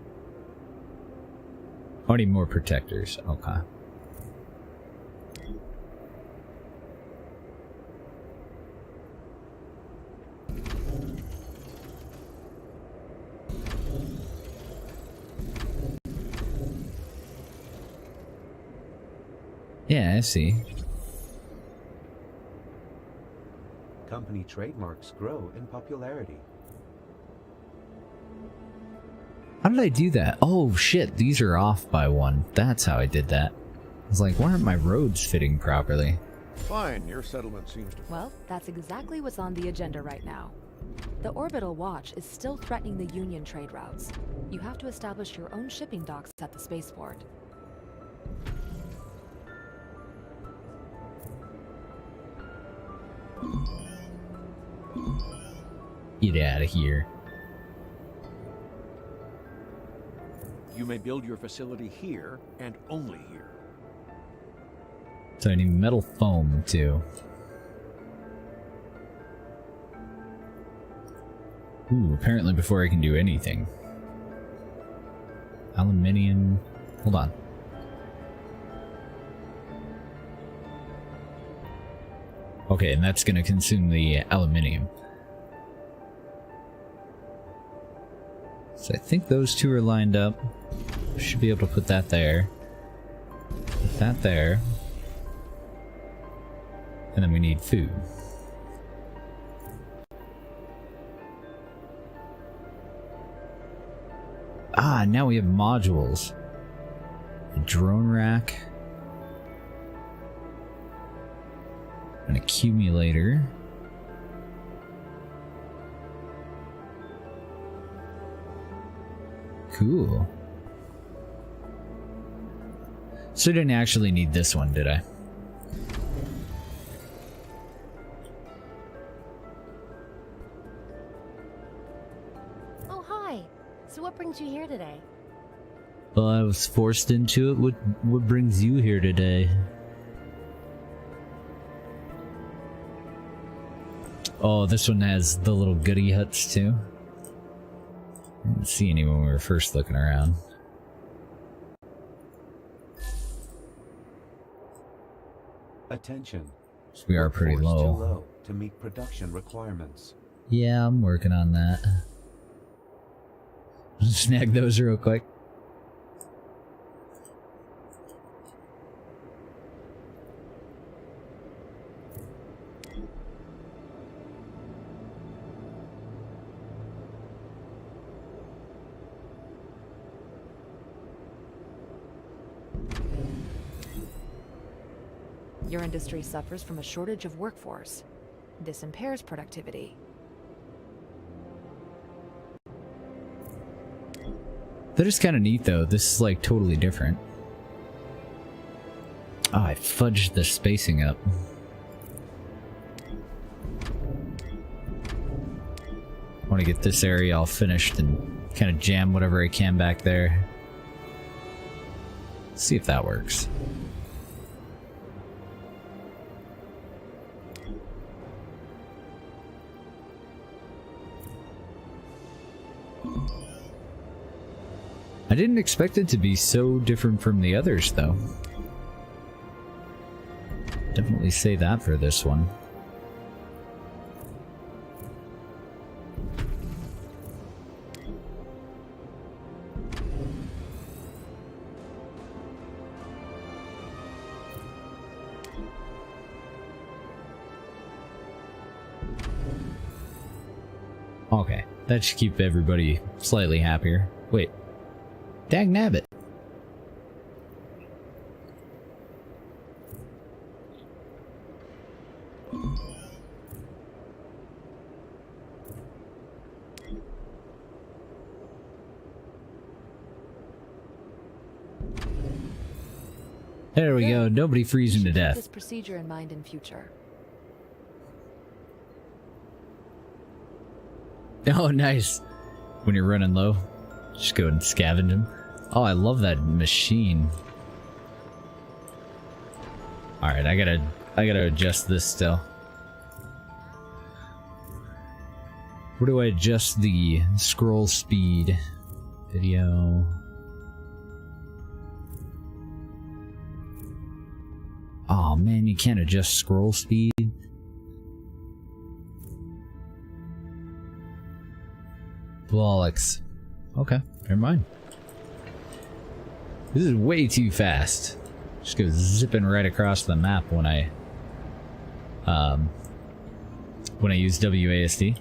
I need more protectors. Okay. Yeah, I see. Company trademarks grow in popularity. How did I do that? Oh shit, these are off by 1. That's how I did that. I was like, why aren't my roads fitting properly? Fine, your settlement seems to... Well, that's exactly what's on the agenda right now. The Orbital Watch is still threatening the Union trade routes. You have to establish your own shipping docks at the spaceport. Get out of here. You may build your facility here and only here. So I need metal foam too. Ooh, apparently before I can do anything. Aluminium. Hold on. Okay, and that's going to consume the aluminium. So I think those two are lined up. Should be able to put that there. Put that there. And then we need food. Ah, now we have modules. A drone rack. An accumulator. Cool. So I didn't actually need this one, did I? Oh, hi. So what brings you here today? Well, I was forced into it. What brings you here today? Oh, this one has the little goodie huts too. I didn't see any when we were first looking around. Attention. So we are pretty Workforce too low. low to meet production requirements. Yeah, I'm working on that. Snag those real quick. Your industry suffers from a shortage of workforce. This impairs productivity. That is kind of neat though. This is like totally different. Oh, I fudged the spacing up. I want to get this area all finished and kind of jam whatever I can back there. See if that works. I didn't expect it to be so different from the others, though. Definitely say that for this one. Okay, that should keep everybody slightly happier. Wait. Dag nabbit. There we go. Nobody freezing to Keep death. this procedure in mind in future. Oh, nice. When you're running low, just go and scavenge them. Oh, I love that machine. All right, I gotta adjust this still. Where do I adjust the scroll speed? Video. Oh man, you can't adjust scroll speed. Bollocks. Okay, never mind. This is way too fast. Just go zipping right across the map when I use WASD.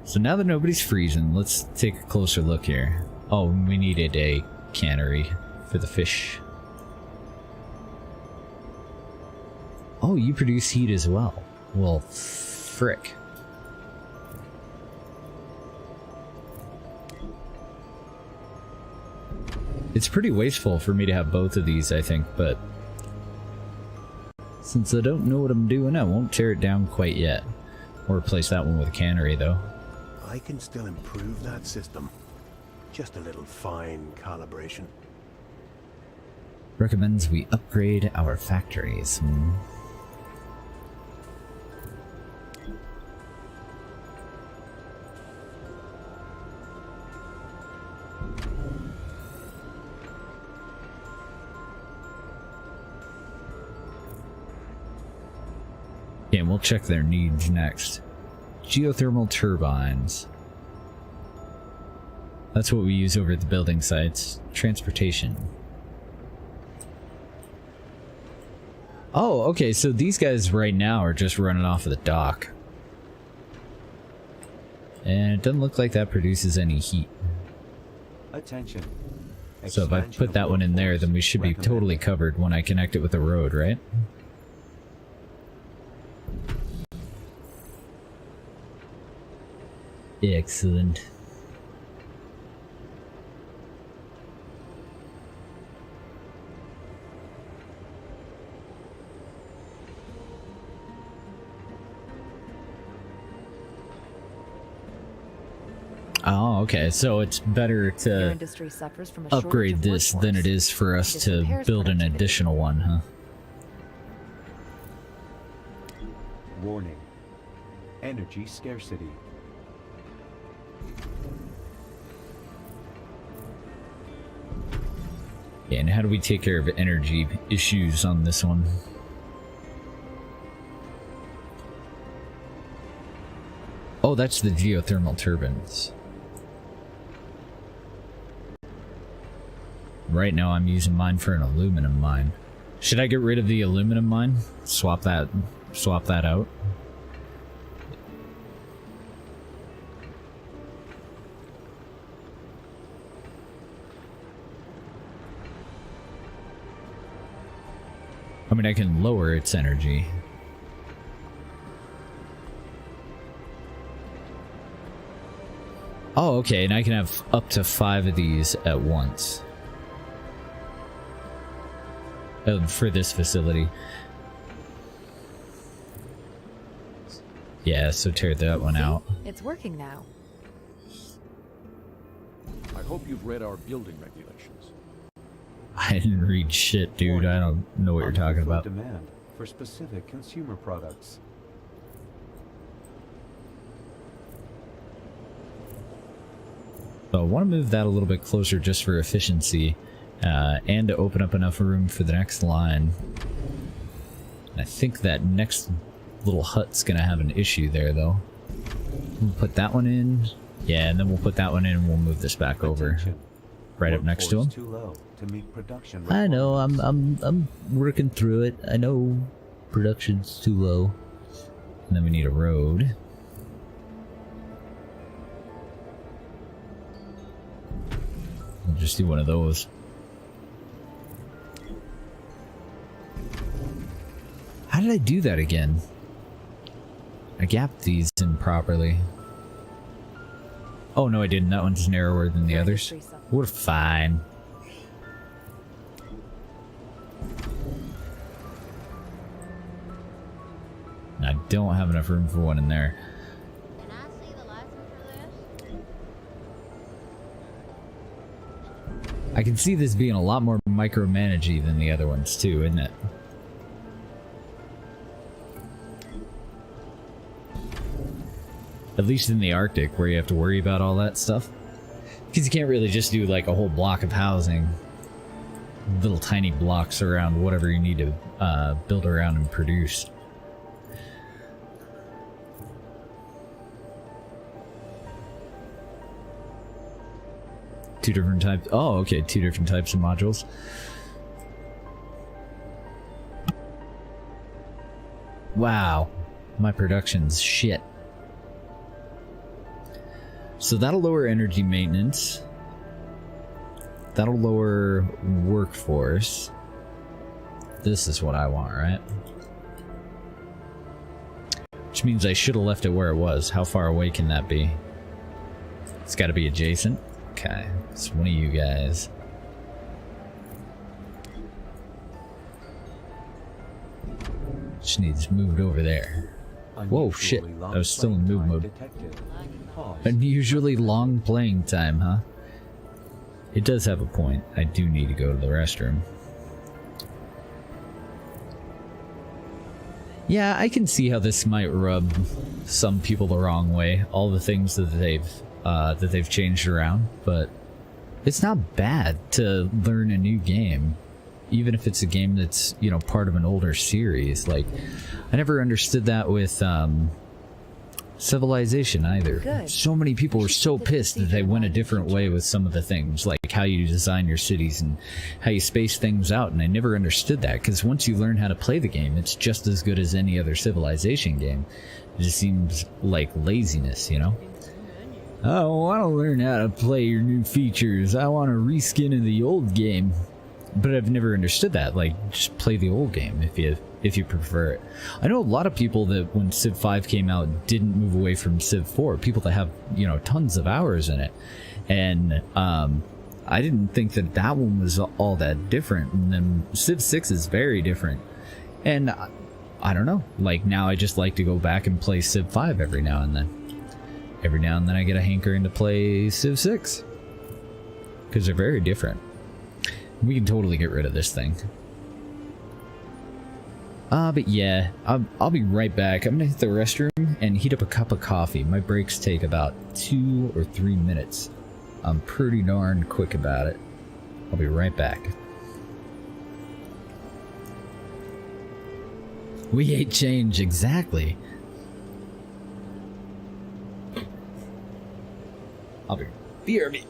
So now that nobody's freezing, let's take a closer look here. Oh, we needed a cannery for the fish. Oh, you produce heat as well. Well, frick. It's pretty wasteful for me to have both of these, I think, but since I don't know what I'm doing, I won't tear it down quite yet. Or replace that one with a cannery, though. I can still improve that system. Just a little fine calibration. Recommends we upgrade our factories. Okay, and we'll check their needs next. Geothermal turbines. That's what we use over at the building sites. Transportation. Oh, okay, so these guys right now are just running off of the dock. And it doesn't look like that produces any heat. Attention. So if I put that one in there, then we should be totally covered when I connect it with the road, right? Excellent. Oh, okay. So it's better to industry suffers from a upgrade shortage of this workforce. than it is for us This to impairs build an productivity. additional one, huh? Warning. Energy scarcity. Yeah, and how do we take care of energy issues on this one? Oh, that's the geothermal turbines. Right now I'm using mine for an aluminum mine. Should I get rid of the aluminum mine? Swap that out? I mean, I can lower its energy. Oh, okay, and I can have up to 5 of these at once. For this facility. Yeah, so tear that one out. It's working now. I hope you've read our building regulations. I didn't read shit, dude. I don't know what you're talking about. Demand for specific consumer products. So I want to move that a little bit closer just for efficiency, and to open up enough room for the next line. And I think that next little hut's gonna have an issue there, though. We'll put that one in. Yeah, and then we'll put that one in and we'll move this back over. Right up next to him. Too low to meet production I know, I'm working through it. I know production's too low. And then we need a road. We'll just do one of those. How did I do that again? I gapped these in properly. Oh no, I didn't. That one's narrower than the others. We're fine. I don't have enough room for one in there. Can I see the license for this? I can see this being a lot more micromanagey than the other ones too, isn't it? At least in the Arctic, where you have to worry about all that stuff. Because you can't really just do like a whole block of housing. Little tiny blocks around whatever you need to build around and produce. Two different types. Oh, okay, 2 different types of modules. Wow, my production's shit. So that'll lower energy maintenance. That'll lower workforce. This is what I want, right? Which means I should have left it where it was. How far away can that be? It's got to be adjacent. Okay, it's one of you guys. Just needs moved over there. Whoa, shit. I was still in move mode. Unusually long playing time, huh? It does have a point. I do need to go to the restroom. Yeah, I can see how this might rub some people the wrong way. All the things that they've changed around, but it's not bad to learn a new game. even if it's a game that's, you know, part of an older series. Like, I never understood that with Civilization either. Good. So many people were so pissed that they went a different way with some of the things, like how you design your cities and how you space things out, and I never understood that, because once you learn how to play the game, it's just as good as any other Civilization game. It just seems like laziness, you know? I don't want to learn how to play your new features. I want to reskin in the old game. But I've never understood that. Like, just play the old game if you prefer it. I know a lot of people that when Civ 5 came out didn't move away from Civ 4. People that have, you know, tons of hours in it. And I didn't think that that one was all that different. And then Civ 6 is very different. And I don't know. Like, now I just like to go back and play Civ 5 every now and then. Every now and then I get a hankering to play Civ 6. Because they're very different. We can totally get rid of this thing. But yeah, I'll be right back. I'm gonna hit the restroom and heat up a cup of coffee. My breaks take about 2 or 3 minutes. I'm pretty darn quick about it. I'll be right back. We hate change, exactly. I'll be BRB.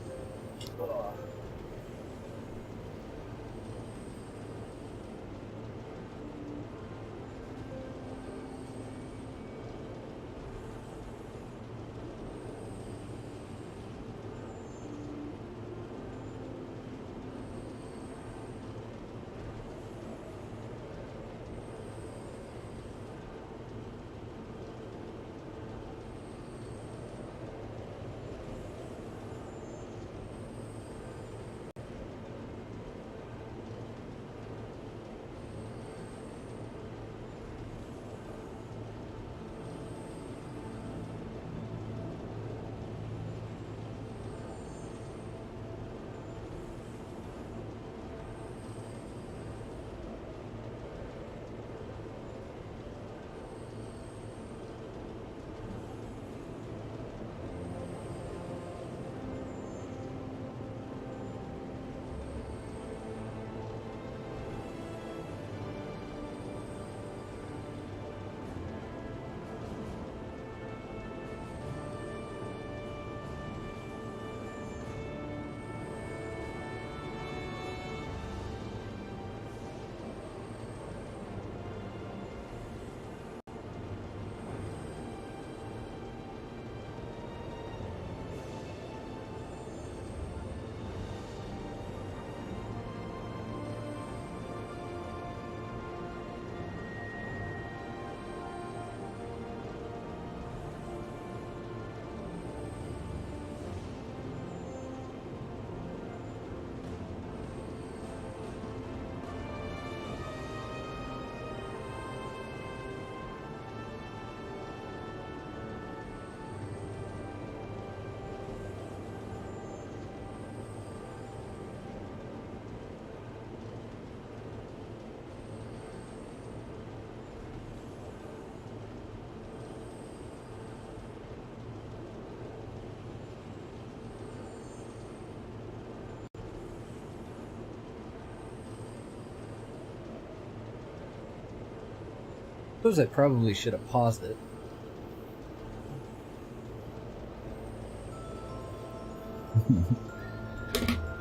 Suppose I probably should have paused it.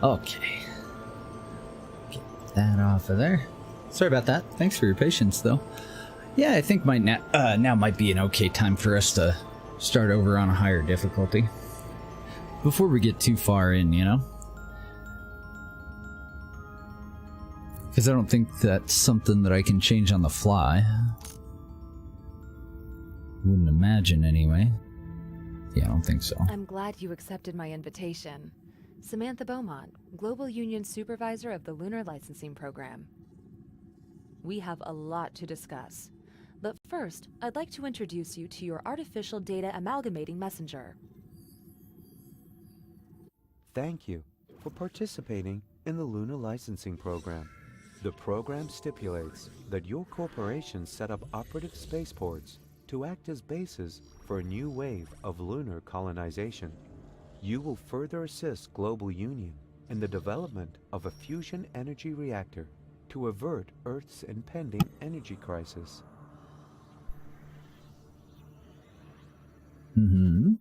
Okay. Get that off of there. Sorry about that. Thanks for your patience, though. Yeah, I think now might be an okay time for us to start over on a higher difficulty. Before we get too far in, you know? Because I don't think that's something that I can change on the fly. Wouldn't imagine, anyway. Yeah, I don't think so. I'm glad you accepted my invitation. Samantha Beaumont, Global Union Supervisor of the Lunar Licensing Program. We have a lot to discuss. But first, I'd like to introduce you to your Artificial Data Amalgamating Messenger. Thank you for participating in the Lunar Licensing Program. The program stipulates that your corporation set up operative spaceports to act as bases for a new wave of lunar colonization. You will further assist Global Union in the development of a fusion energy reactor to avert Earth's impending energy crisis. Mm-hmm.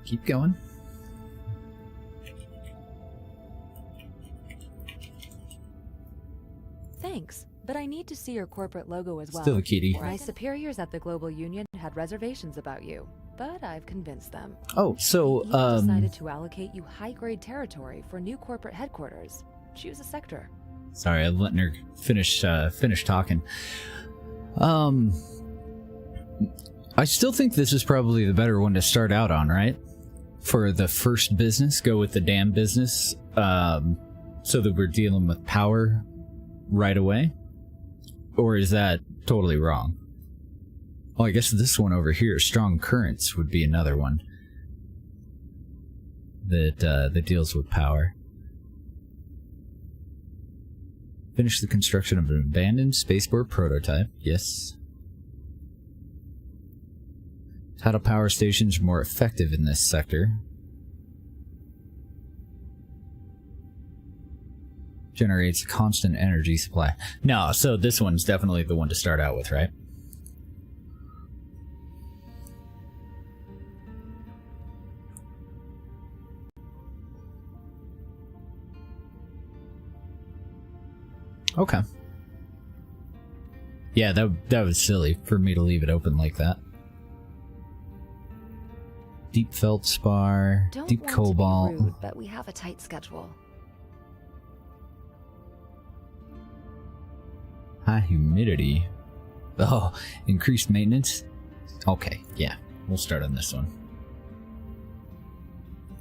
Keep going. Thanks, but I need to see your corporate logo as well. Still a kitty. My superiors at the Global Union had reservations about you, but I've convinced them. Oh, so, You decided to allocate you high-grade territory for new corporate headquarters. Choose a sector. Sorry, I'm letting her finish talking. I still think this is probably the better one to start out on, right? For the first business, go with the dam business, so that we're dealing with power right away? Or is that totally wrong? Oh, I guess this one over here, strong currents, would be another one that deals with power. Finish the construction of an abandoned spaceport prototype. Yes. Tidal power stations are more effective in this sector. Generates a constant energy supply. No, so this one's definitely the one to start out with, right? Okay. Yeah, that was silly for me to leave it open like that. Deep feldspar, deep cobalt. Don't want to be rude, but we have a tight schedule. High humidity. Oh, increased maintenance? Okay, yeah. We'll start on this one.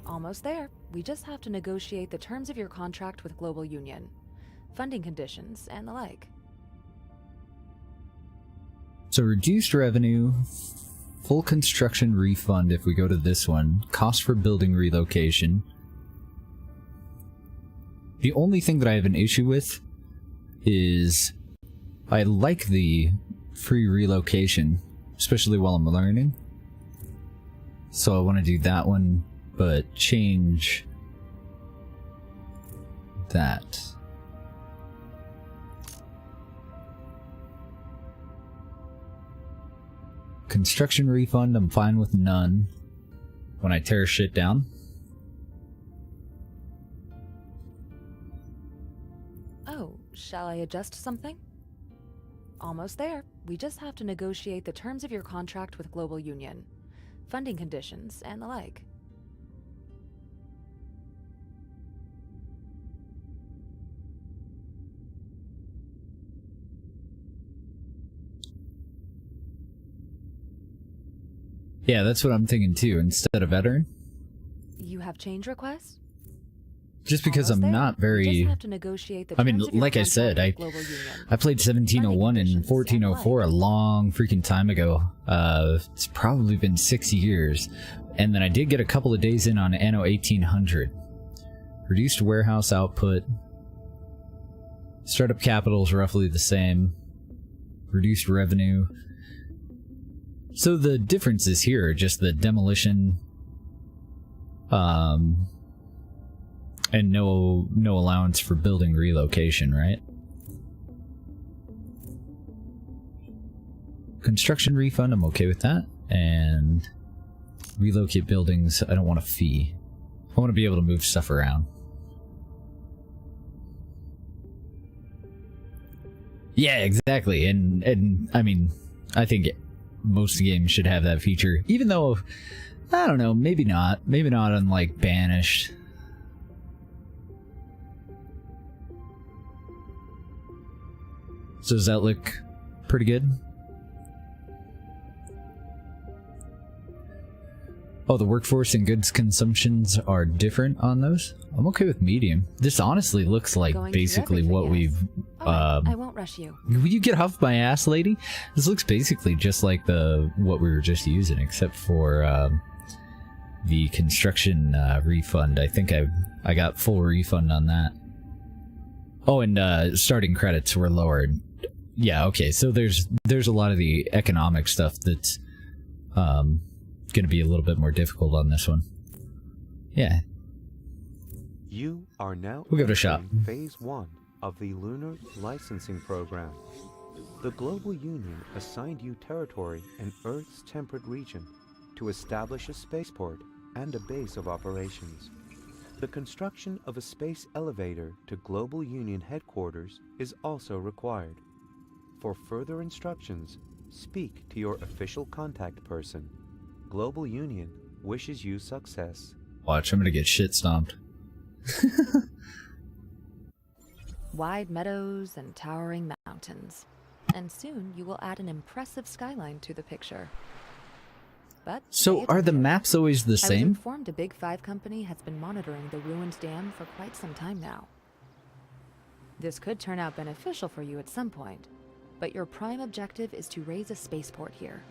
Almost there. We just have to negotiate the terms of your contract with Global Union. Funding conditions, and the like. So reduced revenue, full construction refund if we go to this one, cost for building relocation. The only thing that I have an issue with is I like the free relocation, especially while I'm learning. So I want to do that one, but change that. Construction refund, I'm fine with none when I tear shit down. Oh, shall I adjust something? Almost there. We just have to negotiate the terms of your contract with Global Union. Funding conditions, and the like. Yeah, that's what I'm thinking too, instead of veteran. You have change requests? Just because Almost I'm there. not We very... just have to negotiate the I mean, terms of your like I contract said, with Global Union. I played 1701 and 1404 a long freaking time ago. It's probably been 6 years. And then I did get a couple of days in on Anno 1800. Reduced warehouse output. Startup capital is roughly the same. Reduced revenue. So the differences here are just the demolition, and no allowance for building relocation, right? Construction refund, I'm okay with that. And relocate buildings, I don't want a fee. I want to be able to move stuff around. Yeah, exactly. And I mean, I think most games should have that feature, even though, I don't know, maybe not on like Banished. So does that look pretty good? Oh, the workforce and goods consumptions are different on those? I'm okay with medium. This honestly looks like basically what we've... I won't rush you. Will you get off my ass, lady? This looks basically just like what we were just using, except for the construction refund. I think I got full refund on that. Oh, and starting credits were lowered. Yeah, okay, so there's a lot of the economic stuff that's going to be a little bit more difficult on this one. Yeah. You are now We'll give it a shot. Phase 1 of the Lunar Licensing Program. The Global Union assigned you territory in Earth's temperate region to establish a spaceport and a base of operations. The construction of a space elevator to Global Union headquarters is also required. For further instructions, speak to your official contact person. Global Union wishes you success. Watch, I'm gonna get shit stomped. Wide meadows and towering mountains. And soon you will add an impressive skyline to the picture. But So are the maps always the I was same? informed a Big Five company has been monitoring the ruined dam for quite some time now. This could turn out beneficial for you at some point, but your prime objective is to raise a spaceport here.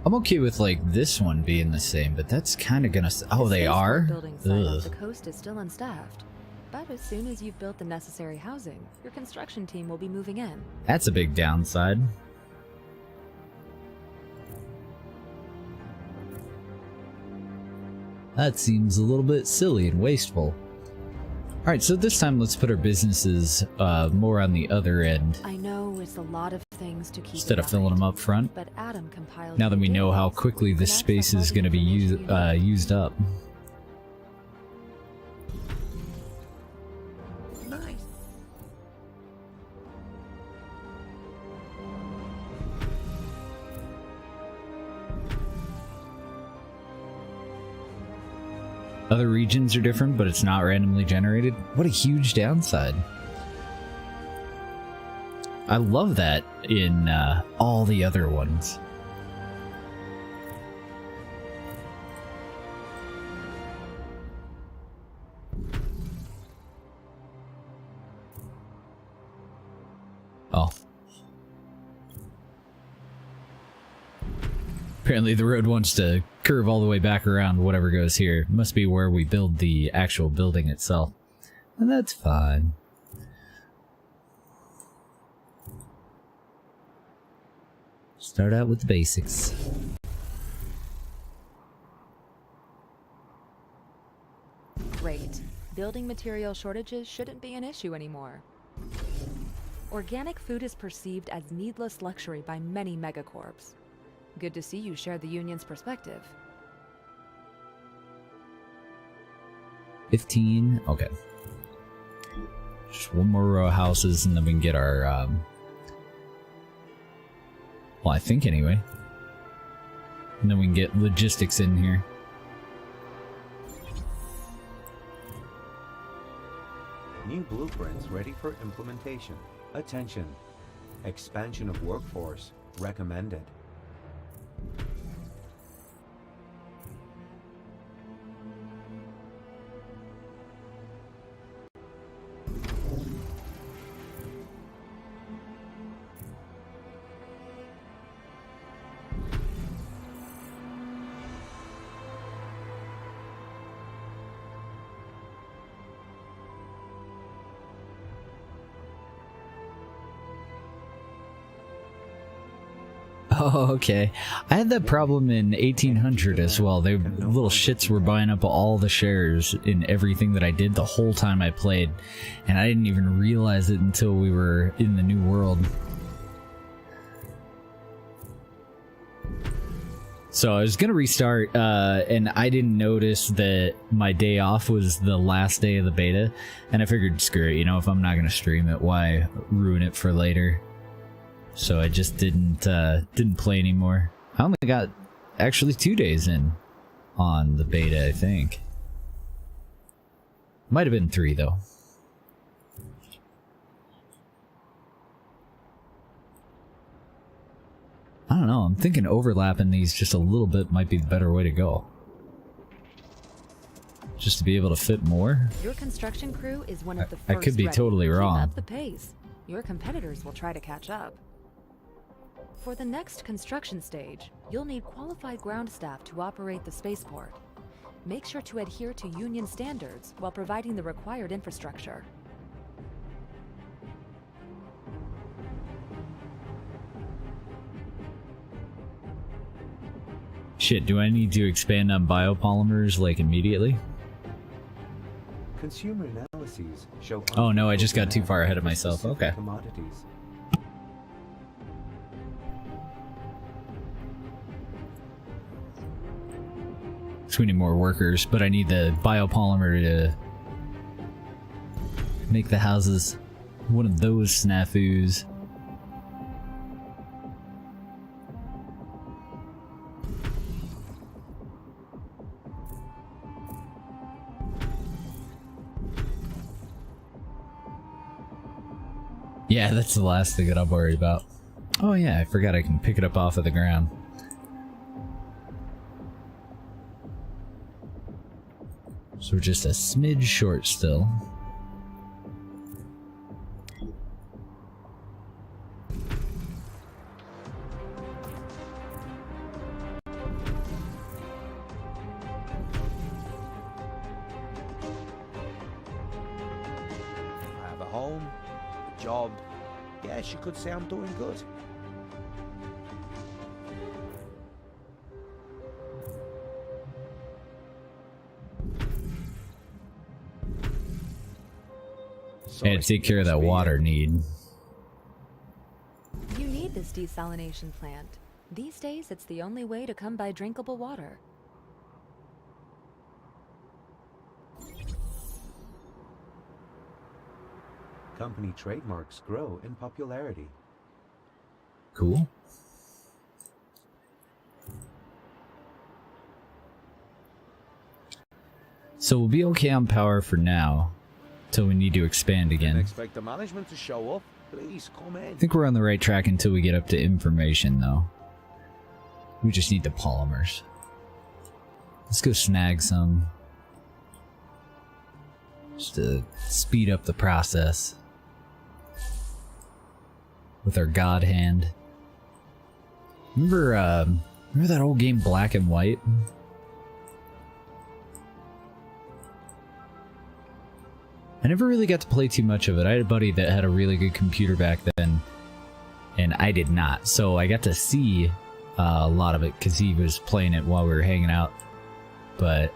I'm okay with like this one being the same, but that's kind of gonna. Oh, they are. Building site off the Ugh. coast is still unstaffed, but as soon as you've built the necessary housing, your construction team will be moving in. That's a big downside. That seems a little bit silly and wasteful. Alright, so this time let's put our businesses more on the other end. I know it's a lot of things to keep Instead in of filling them up front. but Adam compiled Now that we know how quickly this space is going to be used up. Nice. Other regions are different, but it's not randomly generated. What a huge downside. I love that in all the other ones. Oh. Apparently the road wants to curve all the way back around whatever goes here. Must be where we build the actual building itself. And that's fine. Start out with the basics. Great. Building material shortages shouldn't be an issue anymore. Organic food is perceived as needless luxury by many megacorps. Good to see you share the union's perspective. 15. Okay. Just one more row of houses and then we can get our, well, I think anyway. And then we can get logistics in here. New blueprints ready for implementation. Attention. Expansion of workforce recommended. Oh, okay. I had that problem in 1800 as well. They little shits were buying up all the shares in everything that I did the whole time I played, and I didn't even realize it until we were in the new world. So I was gonna restart, and I didn't notice that my day off was the last day of the beta, and I figured, screw it, you know, if I'm not gonna stream it, why ruin it for later? So I just didn't play anymore. I only got actually 2 days in on the beta, I think. Might have been 3 though. I don't know, I'm thinking overlapping these just a little bit might be the better way to go. Just to be able to fit more. Your construction crew is one of the first I could be ready. totally wrong. Keep up the pace. Your competitors will try to catch up. For the next construction stage, you'll need qualified ground staff to operate the spaceport. Make sure to adhere to Union standards while providing the required infrastructure. Shit, do I need to expand on biopolymers like immediately? Consumer analyses show. Oh no, I just got too far ahead of myself. Okay. Commodities. So we need more workers, but I need the biopolymer to make the houses. One of those snafus. Yeah, that's the last thing that I'm worried about. Oh yeah, I forgot I can pick it up off of the ground. So we're just a smidge short still. I have a home, a job. Yes, you could say I'm doing good. I had to take care of that water need. You need this desalination plant. These days, it's the only way to come by drinkable water. Company trademarks grow in popularity. Cool. So we'll be okay on power for now, till we need to expand again. Expect the management to show up. Please come in. I think we're on the right track until we get up to information, though. We just need the polymers. Let's go snag some. Just to speed up the process. With our god hand. Remember that old game Black and White? I never really got to play too much of it. I had a buddy that had a really good computer back then, and I did not. So I got to see a lot of it because he was playing it while we were hanging out. But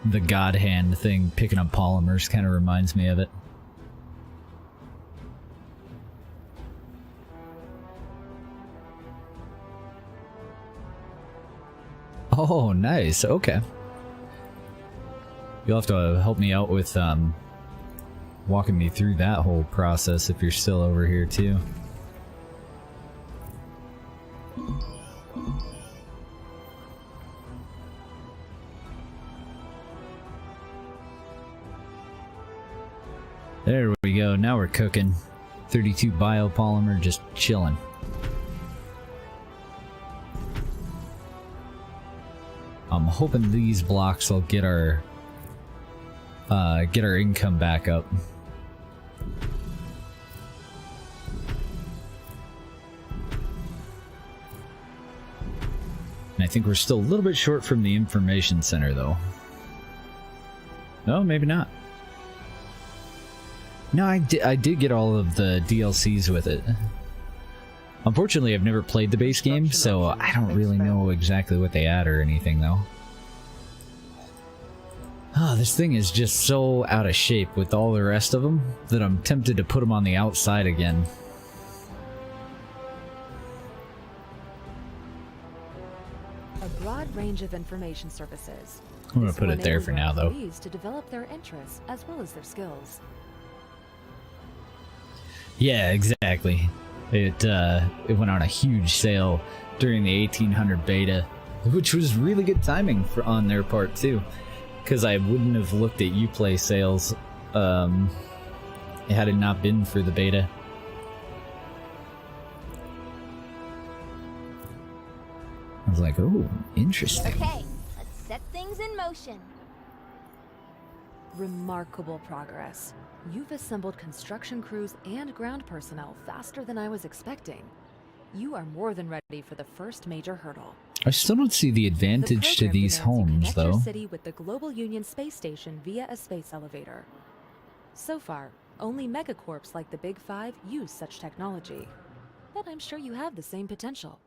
the god hand thing, picking up polymers, kind of reminds me of it. Oh, nice. Okay. You'll have to help me out with walking me through that whole process if you're still over here too. There we go. Now we're cooking. 32 biopolymer just chilling. I'm hoping these blocks will get our income back up. And I think we're still a little bit short from the information center, though. No, maybe not. No, I did get all of the DLCs with it. Unfortunately, I've never played the base game, so I don't really know exactly what they add or anything, though. Oh, this thing is just so out of shape with all the rest of them that I'm tempted to put them on the outside again. A broad range of information services. I'm gonna put it there for now, though. To develop their interests as well as their skills. Yeah, exactly. It went on a huge sale during the 1800 beta, which was really good timing on their part too, because I wouldn't have looked at Uplay sales had it not been for the beta. I was like, oh, interesting. Okay, let's set things in motion. Remarkable progress. You've assembled construction crews and ground personnel faster than I was expecting. You are more than ready for the first major hurdle. I still don't see the advantage to these homes, though. Connect your city with the Global Union space station via a space elevator. So far, only megacorps like the Big Five use such technology. But I'm sure you have the same potential.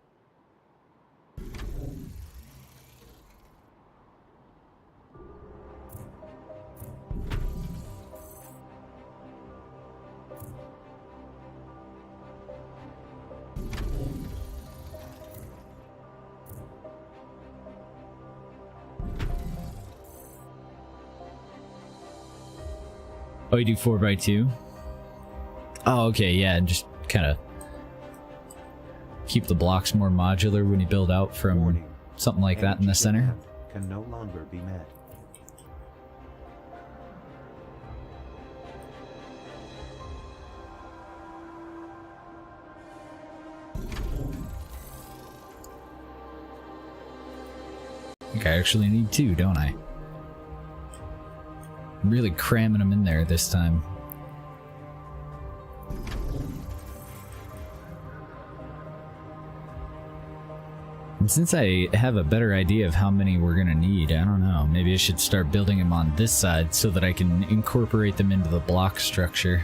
Oh, you do 4x2? Oh, okay, yeah, and just kind of keep the blocks more modular when you build out from something like that in the center. Can no longer be met. I think I actually need 2, don't I? I'm really cramming them in there this time. And since I have a better idea of how many we're gonna need, I don't know, maybe I should start building them on this side so that I can incorporate them into the block structure.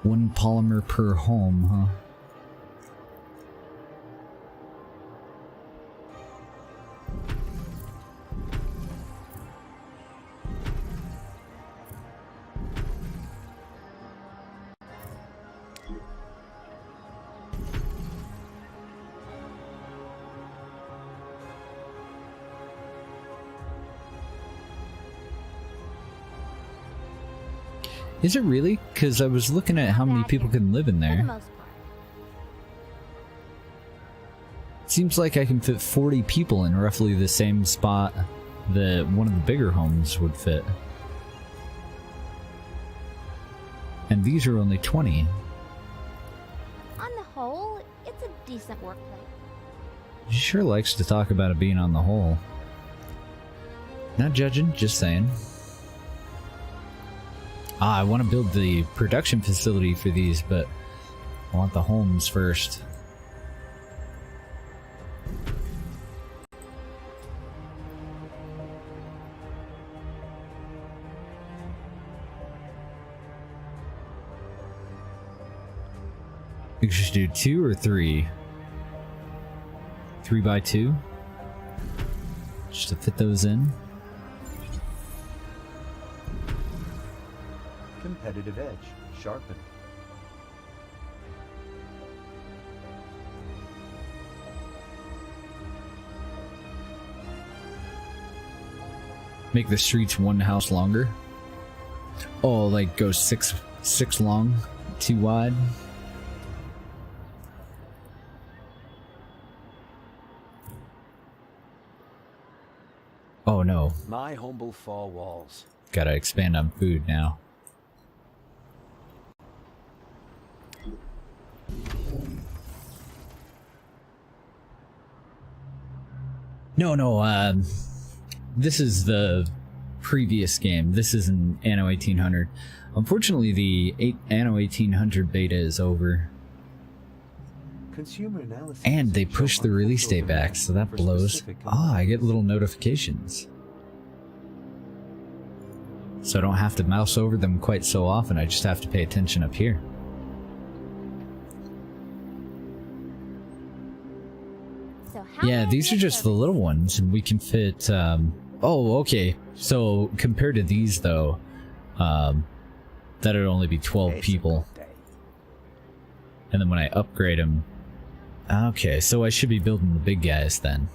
One polymer per home, huh? Is it really? Because I was looking at how many people can live in there. Seems like I can fit 40 people in roughly the same spot that one of the bigger homes would fit. And these are only 20. On the whole, it's a decent workplace. She sure likes to talk about it being on the whole. Not judging, just saying. I want to build the production facility for these, but I want the homes first. You should do 2 or 3? 3x2? Just to fit those in. Competitive edge sharpened. Make the streets 1 house longer. Oh, like go 6 long, 2 wide. Oh no. My humble 4 walls. Gotta expand on food now. No, this is the previous game. This is an Anno 1800. Unfortunately, the Anno 1800 beta is over. Consumer analysis And they pushed the release date back, so that blows. I get little notifications. So I don't have to mouse over them quite so often, I just have to pay attention up here. Yeah, these are just the little ones, and we can fit, oh, okay. So, compared to these, though, that'd only be 12 people. And then when I upgrade them... Okay, so I should be building the big guys, then.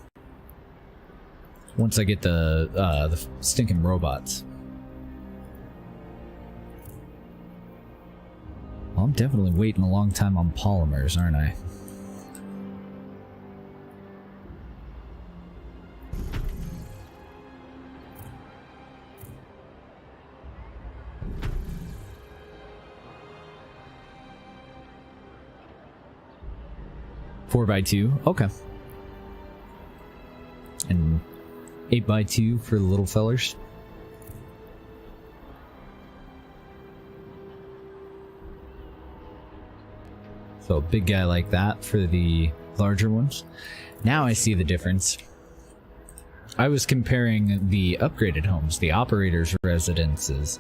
Once I get the stinking robots. Well, I'm definitely waiting a long time on polymers, aren't I? Four by 2, okay. And 8x2 for the little fellers. So a big guy like that for the larger ones. Now I see the difference. I was comparing the upgraded homes, the operators' residences,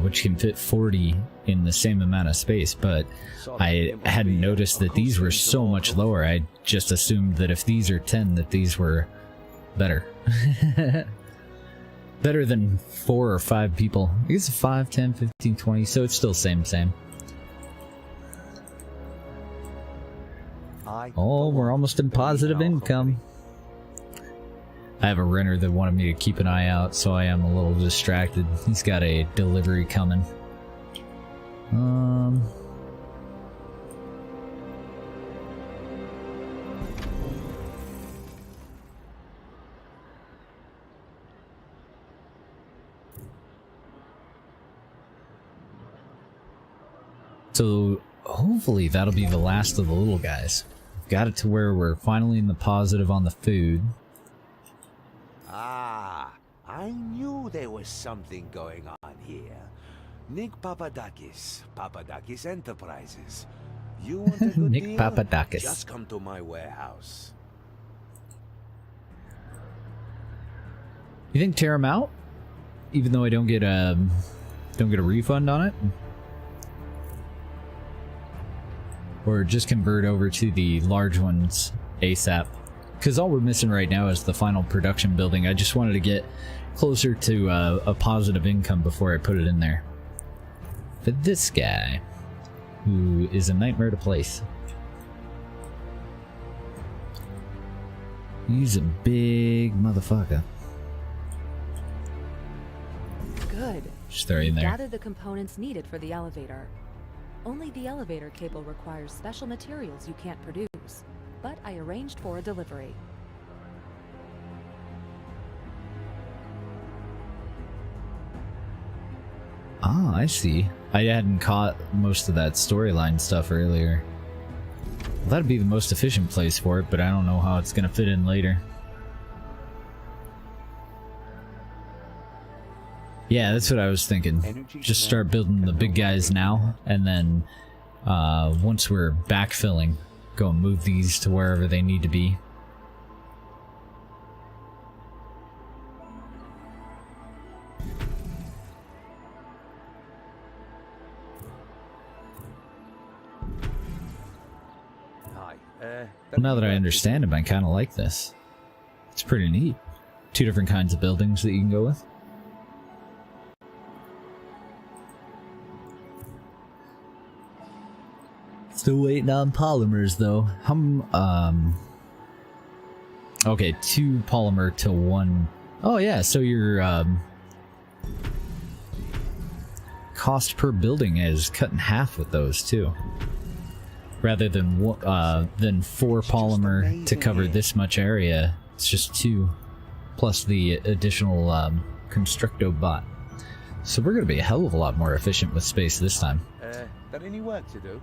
which can fit 40 in the same amount of space, but I hadn't noticed that these were so much lower. I just assumed that if these are 10, that these were better. Better than 4 or 5 people. I guess 5, 10, 15, 20, so it's still same. Oh, we're almost in positive income. I have a renter that wanted me to keep an eye out, so I am a little distracted. He's got a delivery coming. So hopefully that'll be the last of the little guys. Got it to where we're finally in the positive on the food. Ah, I knew there was something going on here. Nick Papadakis, Papadakis Enterprises. You want a good Nick deal? Papadakis. Just come to my warehouse. You think tear them out? Even though I don't get a refund on it? Or just convert over to the large ones ASAP? Because all we're missing right now is the final production building. I just wanted to get closer to a positive income before I put it in there. But this guy, who is a nightmare to place. He's a big motherfucker. Good. Just throw it in there. Gather the components needed for the elevator. Only the elevator cable requires special materials you can't produce, but I arranged for a delivery. Ah, I see. I hadn't caught most of that storyline stuff earlier. Well, that'd be the most efficient place for it, but I don't know how it's gonna fit in later. Yeah, that's what I was thinking. Just start building the big guys now, and then once we're backfilling, go and move these to wherever they need to be. Well, now that I understand him, I kind of like this. It's pretty neat. 2 different kinds of buildings that you can go with. Still waiting on polymers though. Okay, 2 polymer to 1. Oh yeah, so your cost per building is cut in half with those too. Rather than 4 polymer to cover this much area, it's just 2 plus the additional Constructo bot. So we're gonna be a hell of a lot more efficient with space this time. Got any work to do?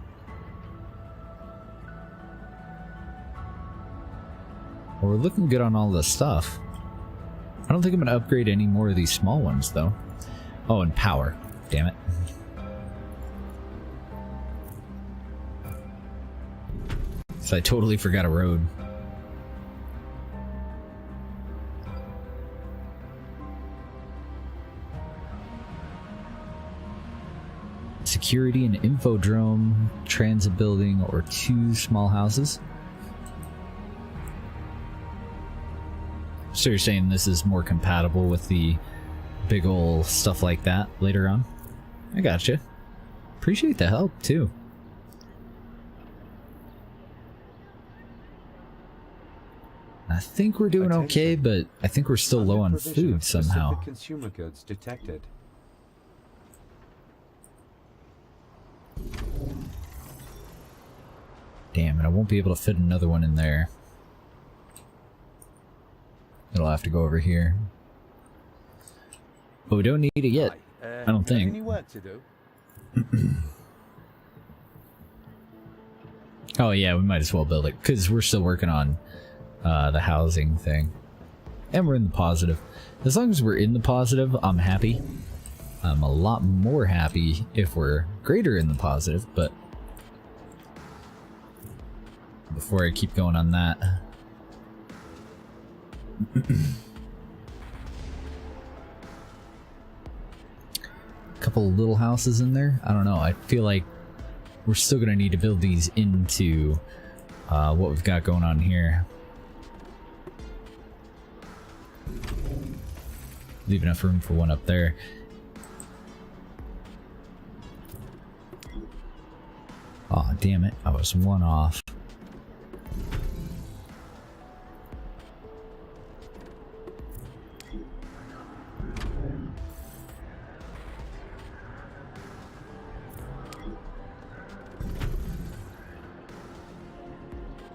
Well, we're looking good on all this stuff. I don't think I'm going to upgrade any more of these small ones, though. Oh, and power. Damn it. So I totally forgot a road. Security and infodrome, transit building, or 2 small houses. So you're saying this is more compatible with the big ol' stuff like that later on? I gotcha. Appreciate the help, too. I think we're doing okay, but I think we're still low on food somehow. Consumer goods detected. Damn it, I won't be able to fit another one in there. It'll have to go over here. But we don't need it yet. I don't think. Any work to do? Oh yeah, we might as well build it, because we're still working on the housing thing. And we're in the positive. As long as we're in the positive, I'm happy. I'm a lot more happy if we're greater in the positive, but before I keep going on that. Couple little houses in there. I don't know. I feel like we're still gonna need to build these into what we've got going on here. leave enough room for one up there. Aw, damn it. I was one off.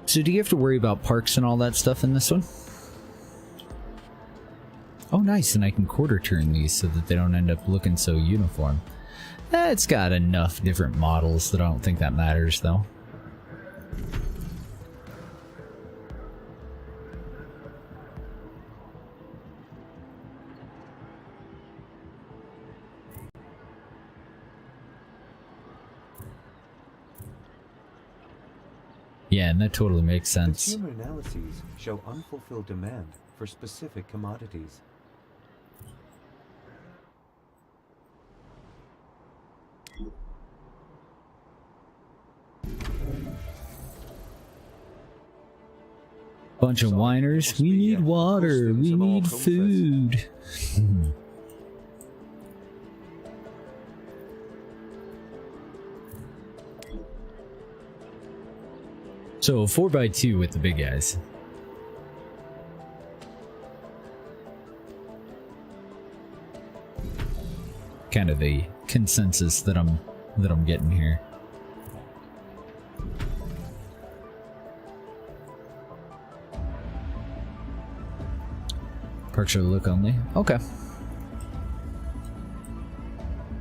So do you have to worry about parks and all that stuff in this one? Oh nice, and I can quarter turn these so that they don't end up looking so uniform. It's got enough different models that I don't think that matters though. Yeah, and that totally makes sense. Consumer analyses show unfulfilled demand for specific commodities. Bunch of whiners. We need water. We need food. So 4x2 with the big guys. Kind of the consensus that I'm getting here. Parks are look only. Okay.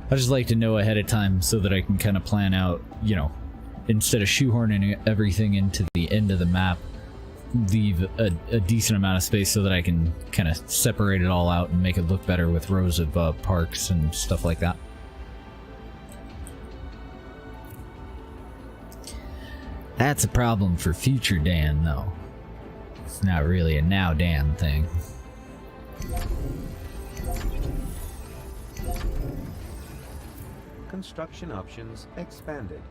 I just like to know ahead of time so that I can kind of plan out, you know, instead of shoehorning everything into the end of the map, leave a decent amount of space so that I can kind of separate it all out and make it look better with rows of parks and stuff like that. That's a problem for future Dan, though. It's not really a now Dan thing. Construction options expanded.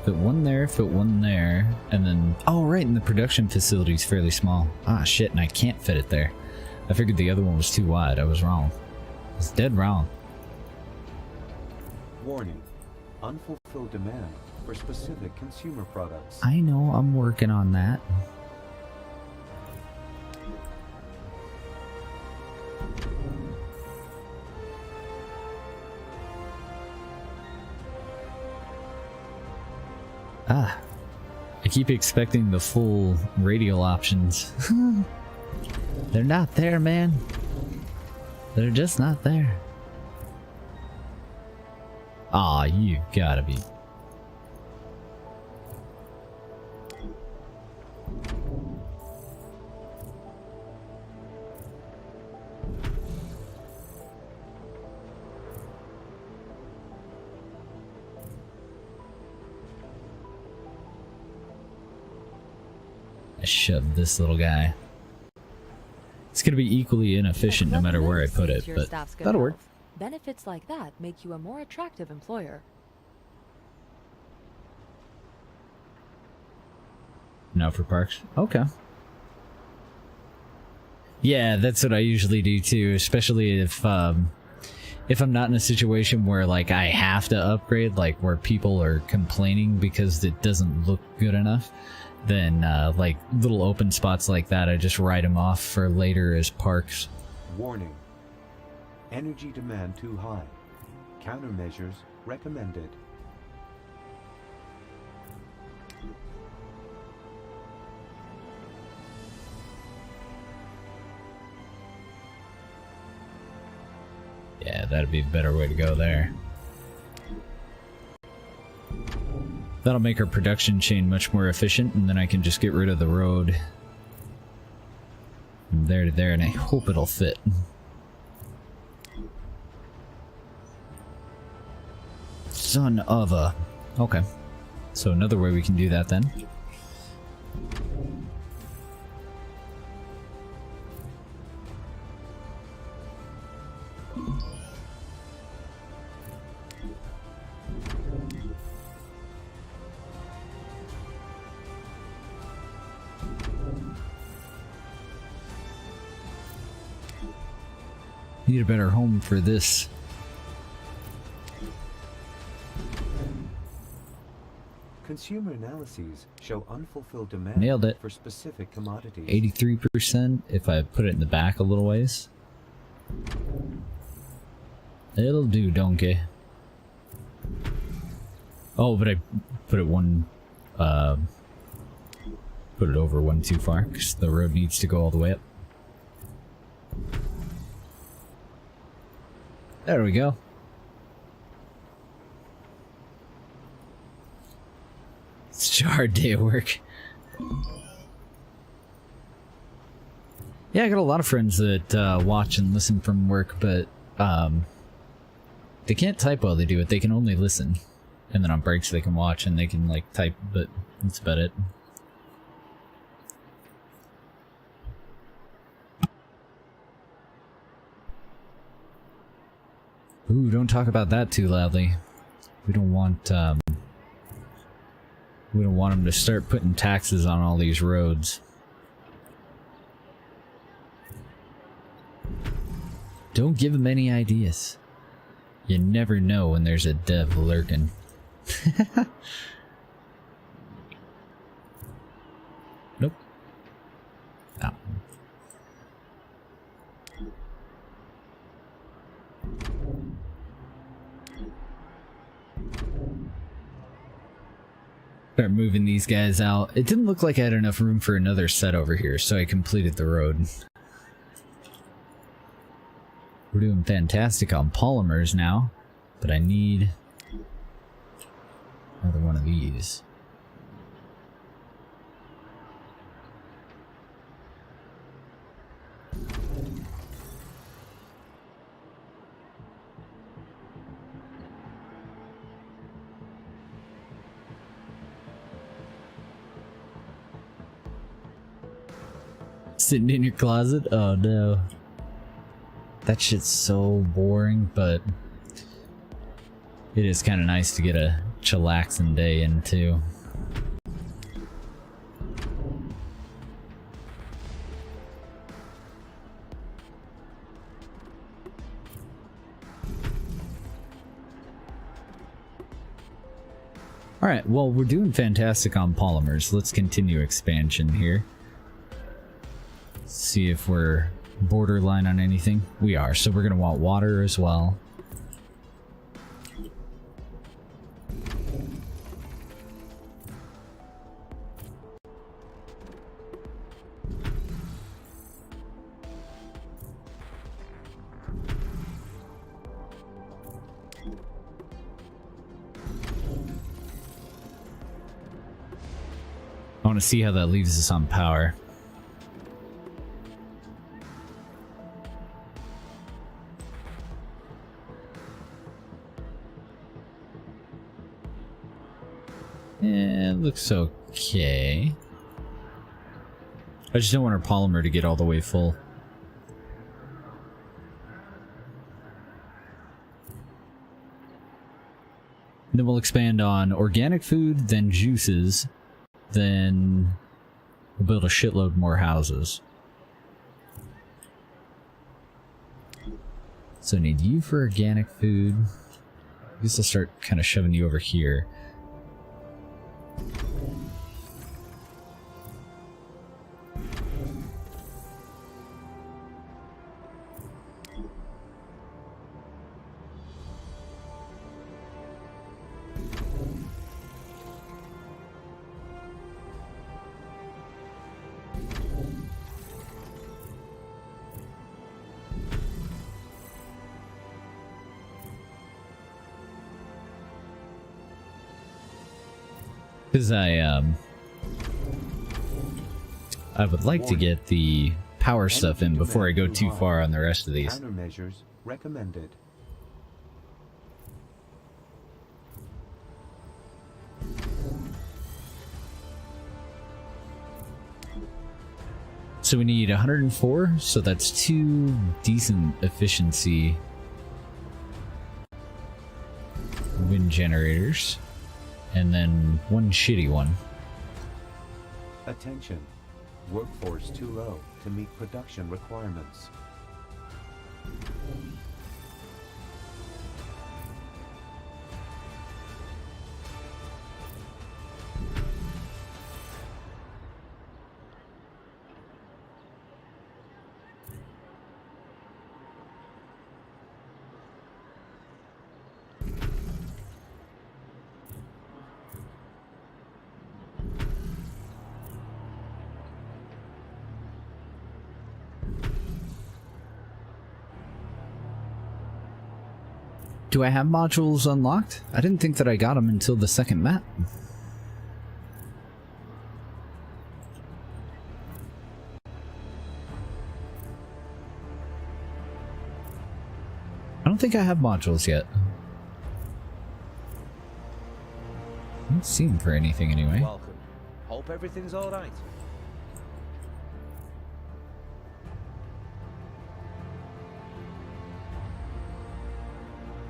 Fit one there, fit one there, and then... Oh, right, and the production facility is fairly small. Ah, shit, and I can't fit it there. I figured the other one was too wide. I was wrong. I was dead wrong. Warning. Unfulfilled demand for specific consumer products. I know, I'm working on that. Ah, I keep expecting the full radial options. They're not there, man. They're just not there. Aw, you gotta be. I shoved this little guy. It's gonna be equally inefficient no matter where I put it, but that'll work. Benefits like that make you a more attractive employer. Now for parks? Okay. Yeah, that's what I usually do too, especially if I'm not in a situation where like I have to upgrade, like where people are complaining because it doesn't look good enough. Then like little open spots like that, I just write them off for later as parks. Warning. Energy demand too high. Countermeasures recommended. Yeah, that'd be a better way to go there. That'll make our production chain much more efficient, and then I can just get rid of the road from there to there, and I hope it'll fit. Son of a... Okay. So another way we can do that then. Need a better home for this. Consumer analyses show unfulfilled demand Nailed it. for specific commodities. 83% if I put it in the back a little ways. It'll do, donkey. Oh, but I put it put it over one too far, because the road needs to go all the way up. There we go. It's such a hard day at work. Yeah, I got a lot of friends that watch and listen from work, but they can't type while they do it. They can only listen. And then on breaks they can watch and they can like type, but that's about it. Ooh, don't talk about that too loudly. We don't want them to start putting taxes on all these roads. Don't give them any ideas. You never know when there's a dev lurking. Nope. Oh. Start moving these guys out. It didn't look like I had enough room for another set over here, so I completed the road. We're doing fantastic on polymers now, but I need another one of these. Sitting in your closet? Oh no. That shit's so boring, but it is kind of nice to get a chillaxing day into. Alright, well, we're doing fantastic on polymers. Let's continue expansion here. See if we're borderline on anything. We are, so we're going to want water as well. I want to see how that leaves us on power. Yeah, it looks okay. I just don't want our polymer to get all the way full. Then we'll expand on organic food, then juices, then we'll build a shitload more houses. So I need you for organic food. I guess I'll start kind of shoving you over here. Because I would like to get the power stuff in before I go too far on the rest of these. Countermeasures recommended. So we need 104, so that's 2 decent efficiency wind generators. And then 1 shitty one. Attention. Workforce too low to meet production requirements. Do I have modules unlocked? I didn't think that I got them until the second map. I don't think I have modules yet. I don't see them for anything anyway. Welcome. Hope everything's all right.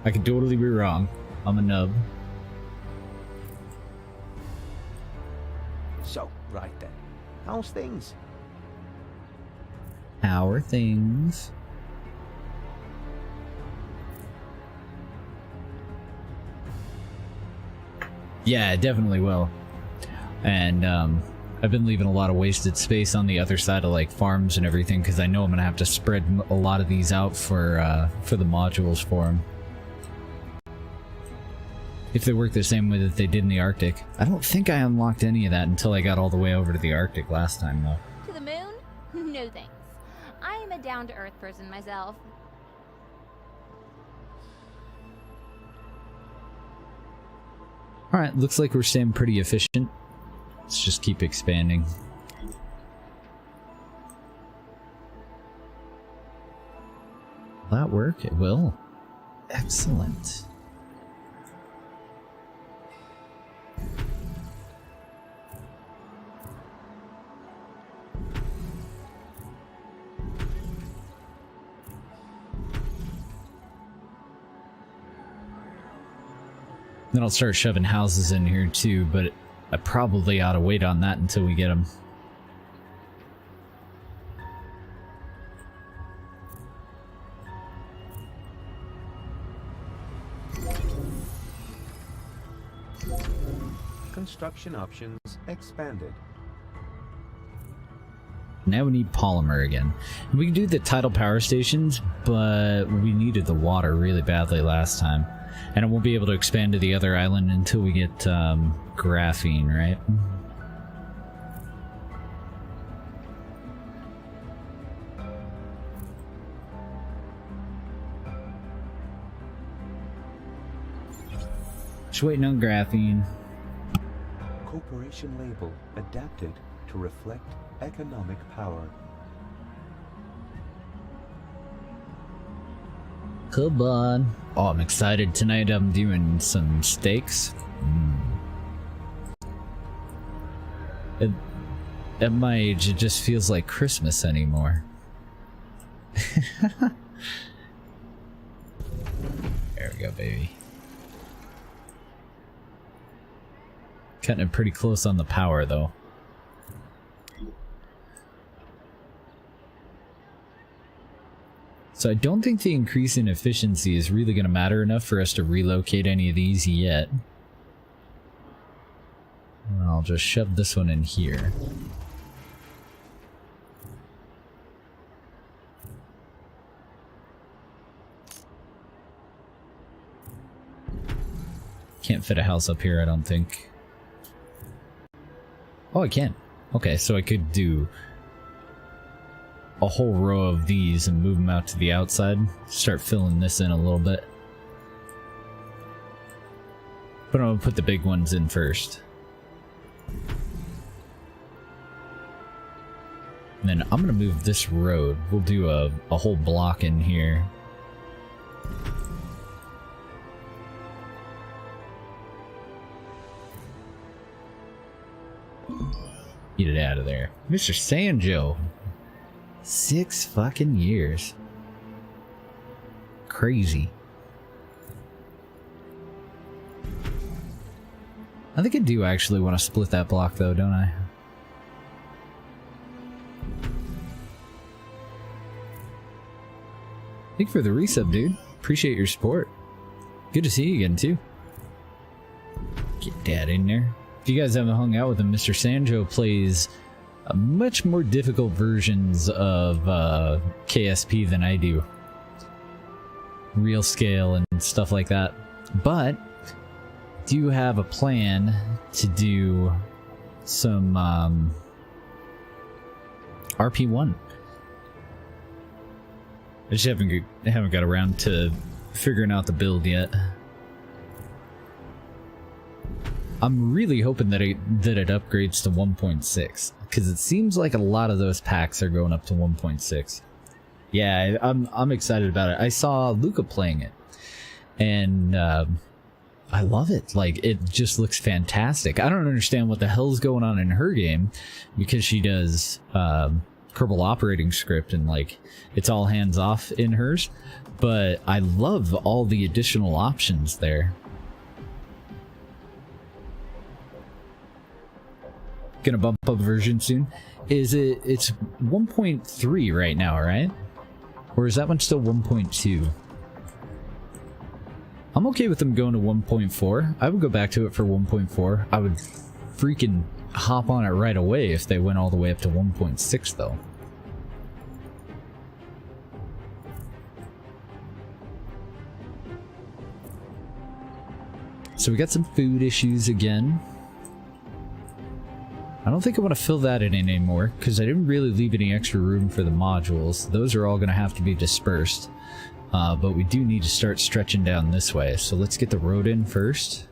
I could totally be wrong. I'm a nub. So, right then. How's things? How are things? Yeah, it definitely will. And I've been leaving a lot of wasted space on the other side of like farms and everything because I know I'm gonna have to spread a lot of these out for the modules for them. If they work the same way that they did in the Arctic. I don't think I unlocked any of that until I got all the way over to the Arctic last time, though. To the moon? No thanks. I am a down-to-earth person myself. Alright, looks like we're staying pretty efficient. Let's just keep expanding. Will that work? It will. Excellent. Then I'll start shoving houses in here too, but I probably ought to wait on that until we get them. Construction options expanded. Now we need polymer again. We can do the tidal power stations, but we needed the water really badly last time. And I won't be able to expand to the other island until we get graphene, right? Just waiting on graphene. Corporation label adapted to reflect economic power. Come on. Oh, I'm excited. Tonight I'm doing some steaks. At my age, it just feels like Christmas anymore. There we go, baby. Cutting it pretty close on the power, though. So I don't think the increase in efficiency is really going to matter enough for us to relocate any of these yet. I'll just shove this one in here. Can't fit a house up here, I don't think. Oh, I can. Okay, so I could do a whole row of these and move them out to the outside. Start filling this in a little bit. But I'm gonna put the big ones in first. And then I'm gonna move this road. We'll do a whole block in here. Get it out of there. Mr. Sanjo. 6 fucking years. Crazy. I think I do actually want to split that block though, don't I? Thank you for the resub, dude. Appreciate your support. Good to see you again, too. Get Dad in there. If you guys haven't hung out with him, Mr. Sanjo plays much more difficult versions of KSP than I do. Real scale and stuff like that. But do have a plan to do some RP1. I just haven't got around to figuring out the build yet. I'm really hoping that it upgrades to 1.6, because it seems like a lot of those packs are going up to 1.6. Yeah, I'm excited about it. I saw Luca playing it, and I love it. Like, it just looks fantastic. I don't understand what the hell's going on in her game, because she does Kerbal operating script, and like it's all hands off in hers. But I love all the additional options there. Gonna bump up a version soon. It's 1.3 right now, right? Or is that one still 1.2? I'm okay with them going to 1.4. I would go back to it for 1.4. I would freaking hop on it right away if they went all the way up to 1.6 though. So we got some food issues again. I don't think I want to fill that in anymore, because I didn't really leave any extra room for the modules. Those are all going to have to be dispersed. But we do need to start stretching down this way. So let's get the road in first.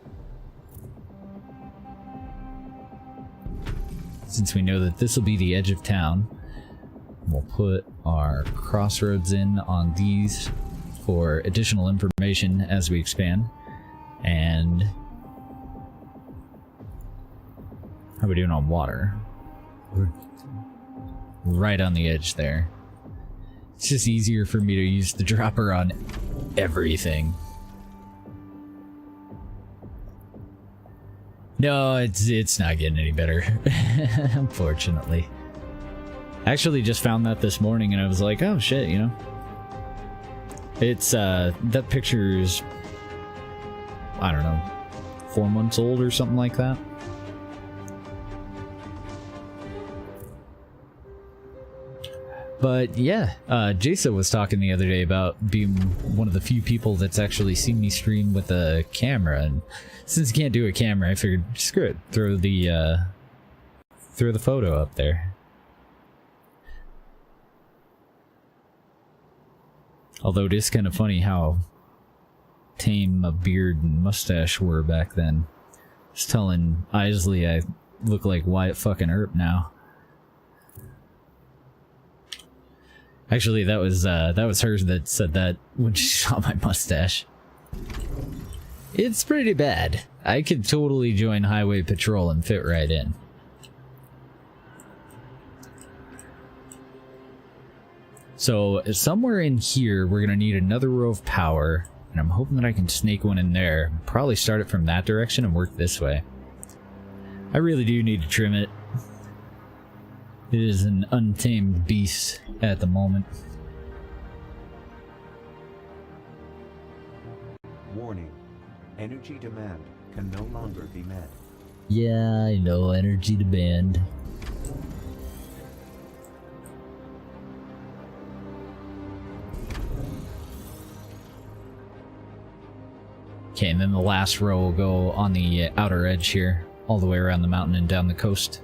Since we know that this will be the edge of town, we'll put our crossroads in on these for additional information as we expand. And how are we doing on water? We're right on the edge there. It's just easier for me to use the dropper on everything. No, it's not getting any better, unfortunately. I actually just found that this morning and I was like, oh shit, you know. It's, that picture is, I don't know, 4 months old or something like that. But yeah, Jasa was talking the other day about being one of the few people that's actually seen me stream with a camera, and since you can't do a camera, I figured, screw it, throw the photo up there. Although it is kind of funny how tame a beard and mustache were back then. Just telling Isley I look like Wyatt fucking Earp now. Actually, that was hers that said that when she saw my mustache. It's pretty bad. I could totally join Highway Patrol and fit right in. So, somewhere in here, we're gonna need another row of power, and I'm hoping that I can snake one in there. Probably start it from that direction and work this way. I really do need to trim it. It is an untamed beast at the moment. Warning. Energy demand can no longer be met. Yeah, I know, energy demand. Okay, and then the last row will go on the outer edge here, all the way around the mountain and down the coast.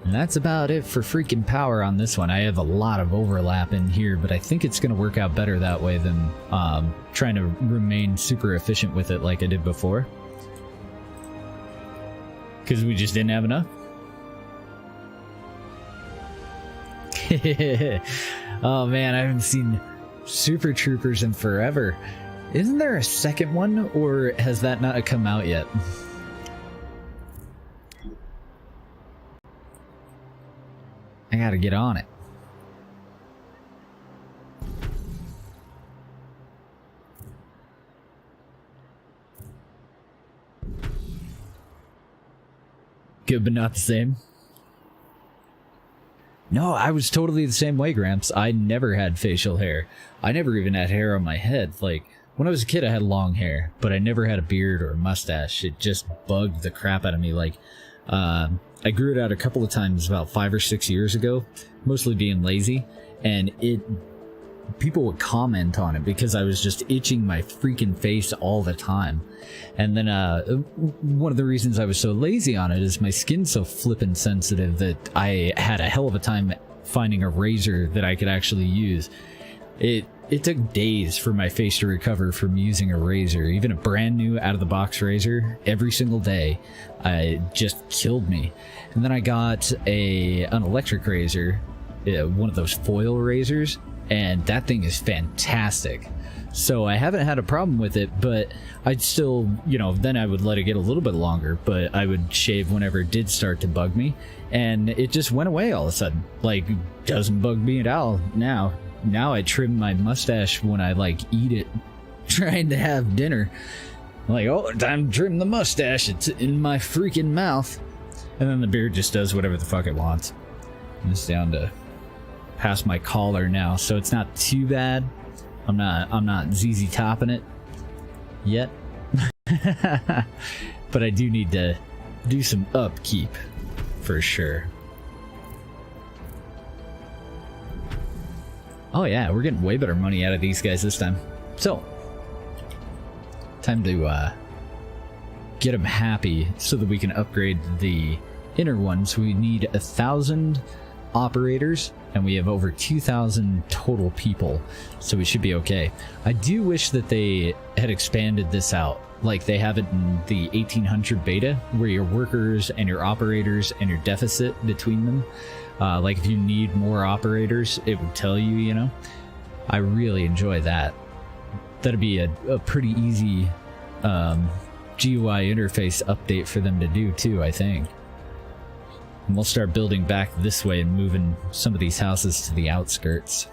And that's about it for freaking power on this one. I have a lot of overlap in here, but I think it's going to work out better that way than trying to remain super efficient with it like I did before. Because we just didn't have enough. Oh man, I haven't seen Super Troopers in forever. Isn't there a second one, or has that not come out yet? I gotta get on it. Good but not the same. No, I was totally the same way, Gramps. I never had facial hair. I never even had hair on my head. Like, when I was a kid, I had long hair, but I never had a beard or a mustache. It just bugged the crap out of me. Like, I grew it out a couple of times about 5 or 6 years ago, mostly being lazy, and people would comment on it because I was just itching my freaking face all the time. And then one of the reasons I was so lazy on it is my skin's so flippin' sensitive that I had a hell of a time finding a razor that I could actually use. It took days for my face to recover from using a razor, even a brand new out-of-the-box razor. Every single day, it just killed me. And then I got an electric razor, one of those foil razors, and that thing is fantastic. So I haven't had a problem with it, but I'd still, then I would let it get a little bit longer, but I would shave whenever it did start to bug me, and it just went away all of a sudden. Like, doesn't bug me at all now. Now I trim my mustache when I, eat it, trying to have dinner. I'm like, oh, time to trim the mustache. It's in my freaking mouth. And then the beard just does whatever the fuck it wants. I'm just down to past my collar now, so it's not too bad. I'm not ZZ topping it yet. But I do need to do some upkeep for sure. Oh yeah, we're getting way better money out of these guys this time. So, time to get them happy so that we can upgrade the inner ones. We need 1,000 operators, and we have over 2,000 total people, so we should be okay. I do wish that they had expanded this out like they have it in the 1800 beta, where your workers and your operators and your deficit between them, like if you need more operators, it would tell you, I really enjoy that. That'd be a pretty easy GUI interface update for them to do too, I think. And we'll start building back this way and moving some of these houses to the outskirts.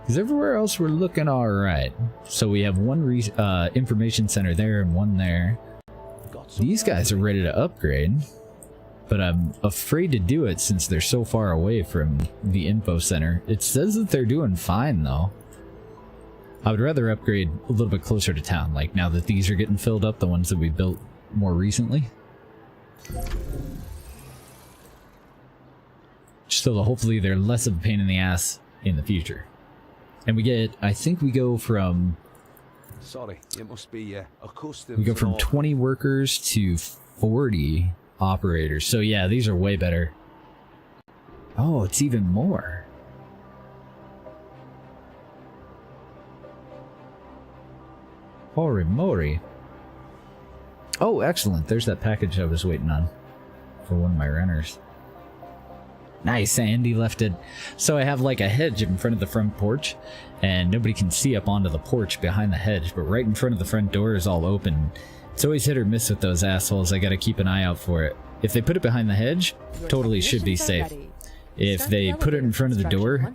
Because everywhere else we're looking alright. So we have one information center there and one there. These guys are ready to upgrade, but I'm afraid to do it since they're so far away from the info center. It says that they're doing fine though. I would rather upgrade a little bit closer to town, like now that these are getting filled up, the ones that we built more recently. So hopefully they're less of a pain in the ass in the future. And we get, I think we go from... Sorry, it must be a custom. We go from 20 workers to 40 operators. So yeah, these are way better. Oh, it's even more. Holy moly. Oh, excellent. There's that package I was waiting on for one of my renters. Nice, Andy left it. So I have like a hedge in front of the front porch, and nobody can see up onto the porch behind the hedge, but right in front of the front door is all open. It's always hit or miss with those assholes. I gotta keep an eye out for it. If they put it behind the hedge, totally should be safe. If they put it in front of the door,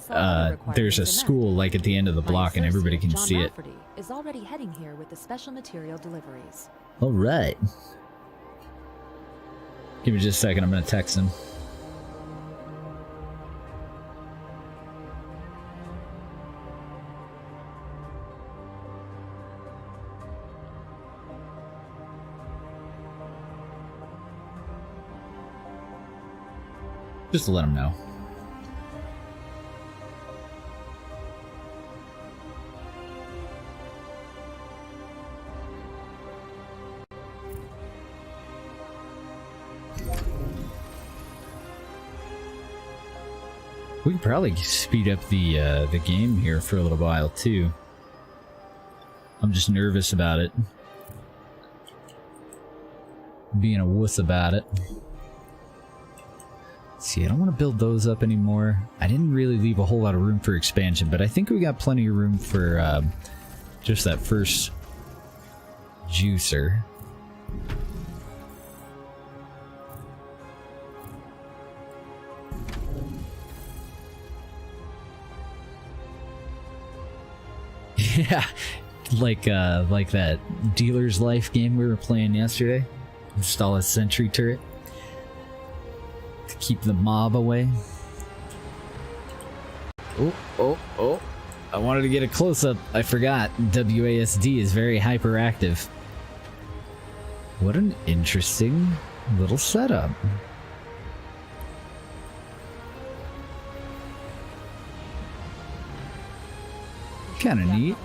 there's a school like at the end of the block and everybody can see it. Is already heading here with the special material deliveries. All right. Give me just a second, I'm gonna text him. Just to let him know. We could probably speed up the game here for a little while too. I'm just nervous about it. Being a wuss about it. See, I don't want to build those up anymore. I didn't really leave a whole lot of room for expansion, but I think we got plenty of room for just that first juicer. Yeah, like that Dealer's Life game we were playing yesterday. Install a sentry turret to keep the mob away. Oh. I wanted to get a close-up. I forgot. WASD is very hyperactive. What an interesting little setup. Kind of neat.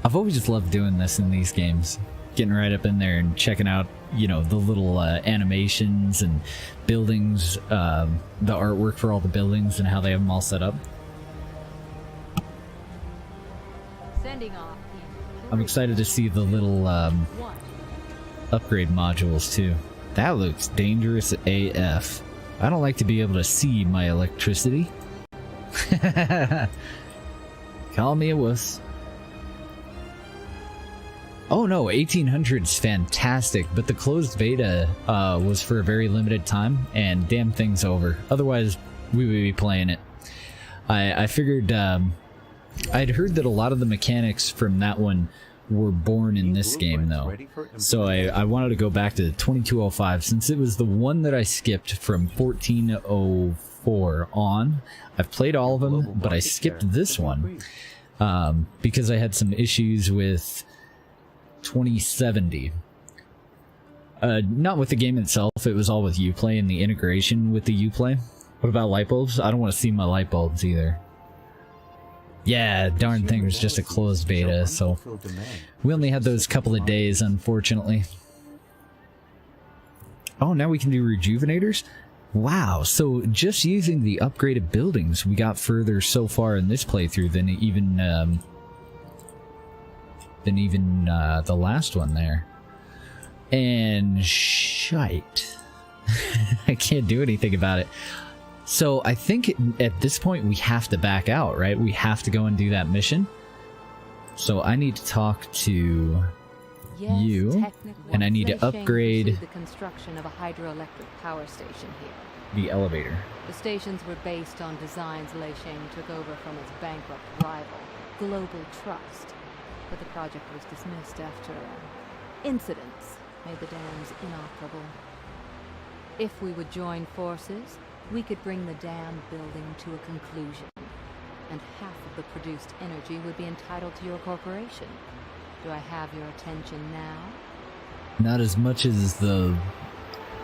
I've always just loved doing this in these games. Getting right up in there and checking out, you know, the little animations and buildings, the artwork for all the buildings and how they have them all set up. Sending off. I'm excited to see the little upgrade modules too. That looks dangerous AF. I don't like to be able to see my electricity. Call me a wuss. Oh no, 1800's fantastic, but the closed beta was for a very limited time, and damn thing's over. Otherwise, we would be playing it. I figured, I'd heard that a lot of the mechanics from that one were born in this game, though. So I wanted to go back to 2205, since it was the one that I skipped from 1404 on. I've played all of them, but I skipped this one, because I had some issues with 2070. Not with the game itself, it was all with Uplay and the integration with the Uplay. What about light bulbs? I don't want to see my light bulbs either. Yeah, darn thing was just a closed beta, so we only had those couple of days, unfortunately. Oh, now we can do rejuvenators? Wow, so just using the upgraded buildings, we got further so far in this playthrough than even the last one there. And shite. I can't do anything about it. So I think at this point we have to back out, right? We have to go and do that mission. So I need to talk to you, and I need to upgrade the construction of a hydroelectric power station here. The elevator. The stations were based on designs Lei Sheng took over from its bankrupt rival, Global Trust. But the project was dismissed after incidents made the dams inoperable. If we would join forces, we could bring the dam building to a conclusion, and half of the produced energy would be entitled to your corporation. Do I have your attention now? Not as much as the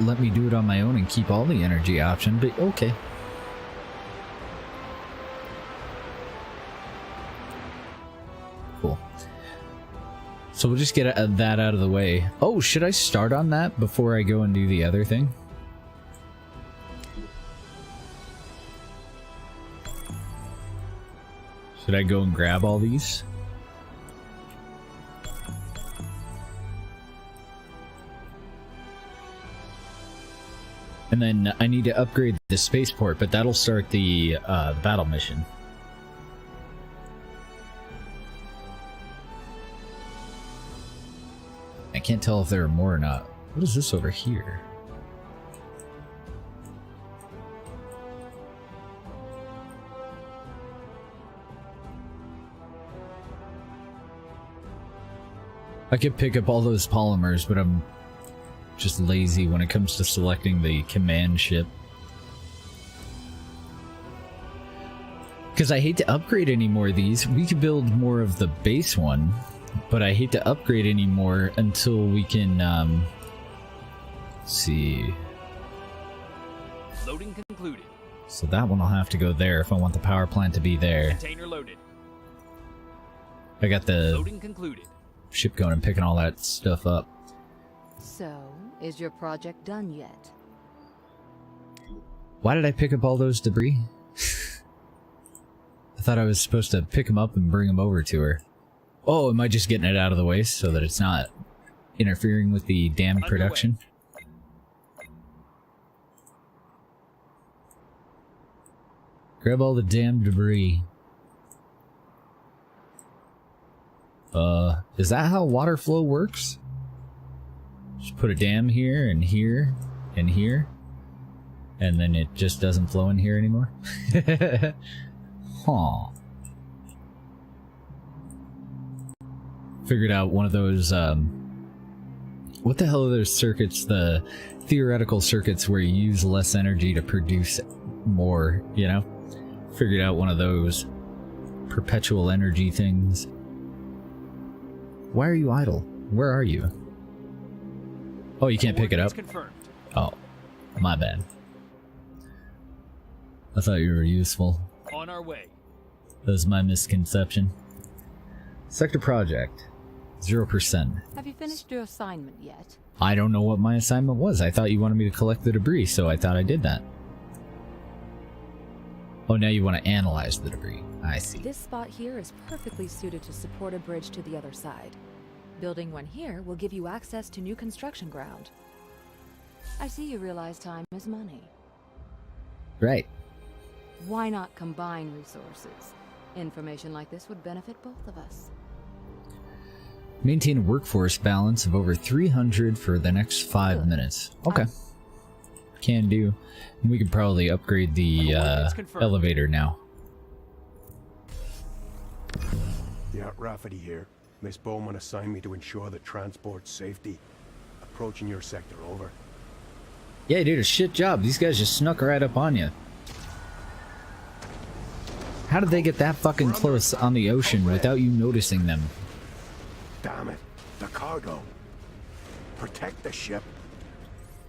let me do it on my own and keep all the energy option, but okay. Cool. So we'll just get that out of the way. Oh, should I start on that before I go and do the other thing? Should I go and grab all these? And then I need to upgrade the spaceport, but that'll start the battle mission. I can't tell if there are more or not. What is this over here? I could pick up all those polymers, but I'm just lazy when it comes to selecting the command ship. Because I hate to upgrade any more of these. We could build more of the base one, but I hate to upgrade any more until we can, let's see. Loading concluded. So that one will have to go there if I want the power plant to be there. Container loaded. I got the Loading concluded. Ship going and picking all that stuff up. So, is your project done yet? Why did I pick up all those debris? I thought I was supposed to pick them up and bring them over to her. Oh, am I just getting it out of the way so that it's not interfering with the dam production? Grab all the damn debris. Is that how water flow works? Just put a dam here and here and here, and then it just doesn't flow in here anymore? Huh. Figured out one of those What the hell are those circuits, the theoretical circuits where you use less energy to produce more, you know? Figured out one of those perpetual energy things. Why are you idle? Where are you? Oh, you can't pick it up? Confirmed. Oh, my bad. I thought you were useful. On our way. That was my misconception. Sector project. 0%. Have you finished your assignment yet? I don't know what my assignment was. I thought you wanted me to collect the debris, so I thought I did that. Oh, now you want to analyze the debris. I see. This spot here is perfectly suited to support a bridge to the other side. Building one here will give you access to new construction ground. I see you realize time is money. Right. Why not combine resources? Information like this would benefit both of us. Maintain a workforce balance of over 300 for the next 5 minutes. Okay. Can do. And we could probably upgrade the elevator now. Yeah, Rafferty here. Miss Bowman assigned me to ensure the transport's safety. Approaching your sector, over. Yeah, you did a shit job. These guys just snuck right up on you. How did they get that fucking close on the ocean without you noticing them? Damn it. The cargo. Protect the ship.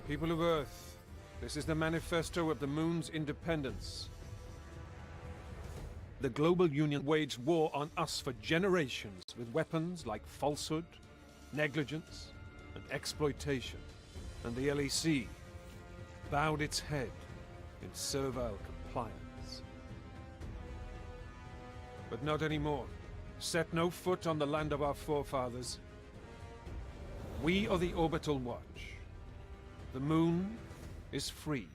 People of Earth, this is the manifesto of the Moon's independence. The global union waged war on us for generations with weapons like falsehood, negligence, and exploitation. And the LEC bowed its head in servile compliance. But not anymore. Set no foot on the land of our forefathers. We are the Orbital Watch. The Moon is free.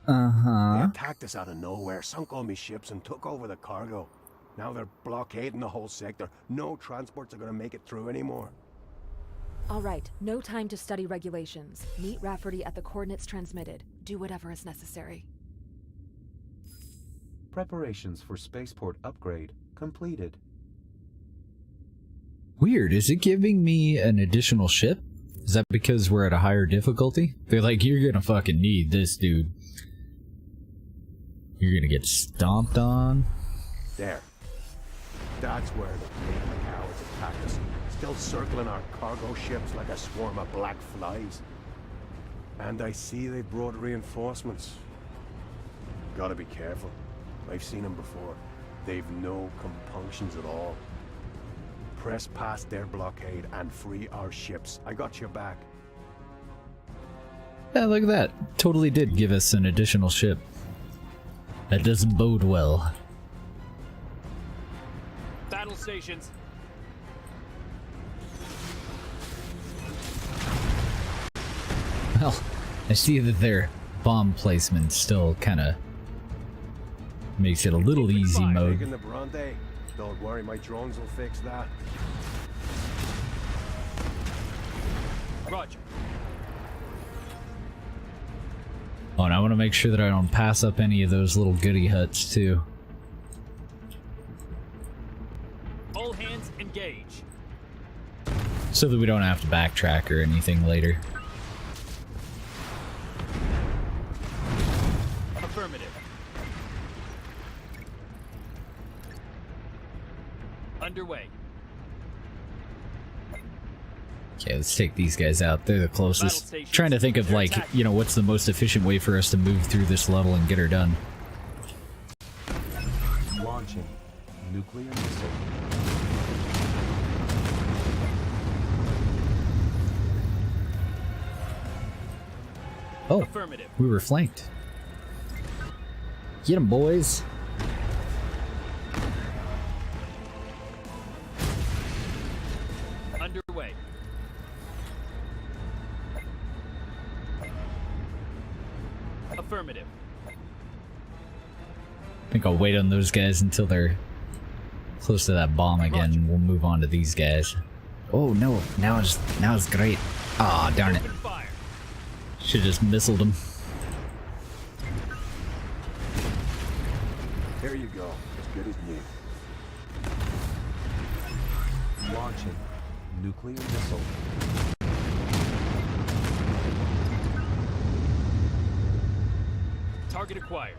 They attacked us out of nowhere, sunk all my ships, and took over the cargo. Now they're blockading the whole sector. No transports are gonna make it through anymore. All right, no time to study regulations. Meet Rafferty at the coordinates transmitted. Do whatever is necessary. Preparations for spaceport upgrade completed. Weird, is it giving me an additional ship? Is that because we're at a higher difficulty? They're like, you're gonna fucking need this, dude. You're gonna get stomped on. There. That's where the bleeding cowards attacked us. Still circling our cargo ships like a swarm of black flies. And I see they brought reinforcements. Gotta be careful. I've seen them before. They've no compunctions at all. Press past their blockade and free our ships. I got your back. Yeah, look at that. Totally did give us an additional ship. That doesn't bode well. Battle stations. Well, I see that their bomb placement still kind of makes it a little easy mode. Taking the Bronte. Don't worry, my drones will fix that. Roger. Oh, and I want to make sure that I don't pass up any of those little goody huts, too. All hands engage. So that we don't have to backtrack or anything later. Affirmative. Underway. Okay, let's take these guys out. They're the closest. Trying to think of, like, you know, what's the most efficient way for us to move through this level and get her done. Launching nuclear missile. Oh, we were flanked. Get them, boys. Underway. Affirmative. I think I'll wait on those guys until they're close to that bomb again, and we'll move on to these guys. Oh no, now it's great. Ah, darn it. Should've just missiled him. Here you go. As good as new. Launching Nuclear missile. Target acquired.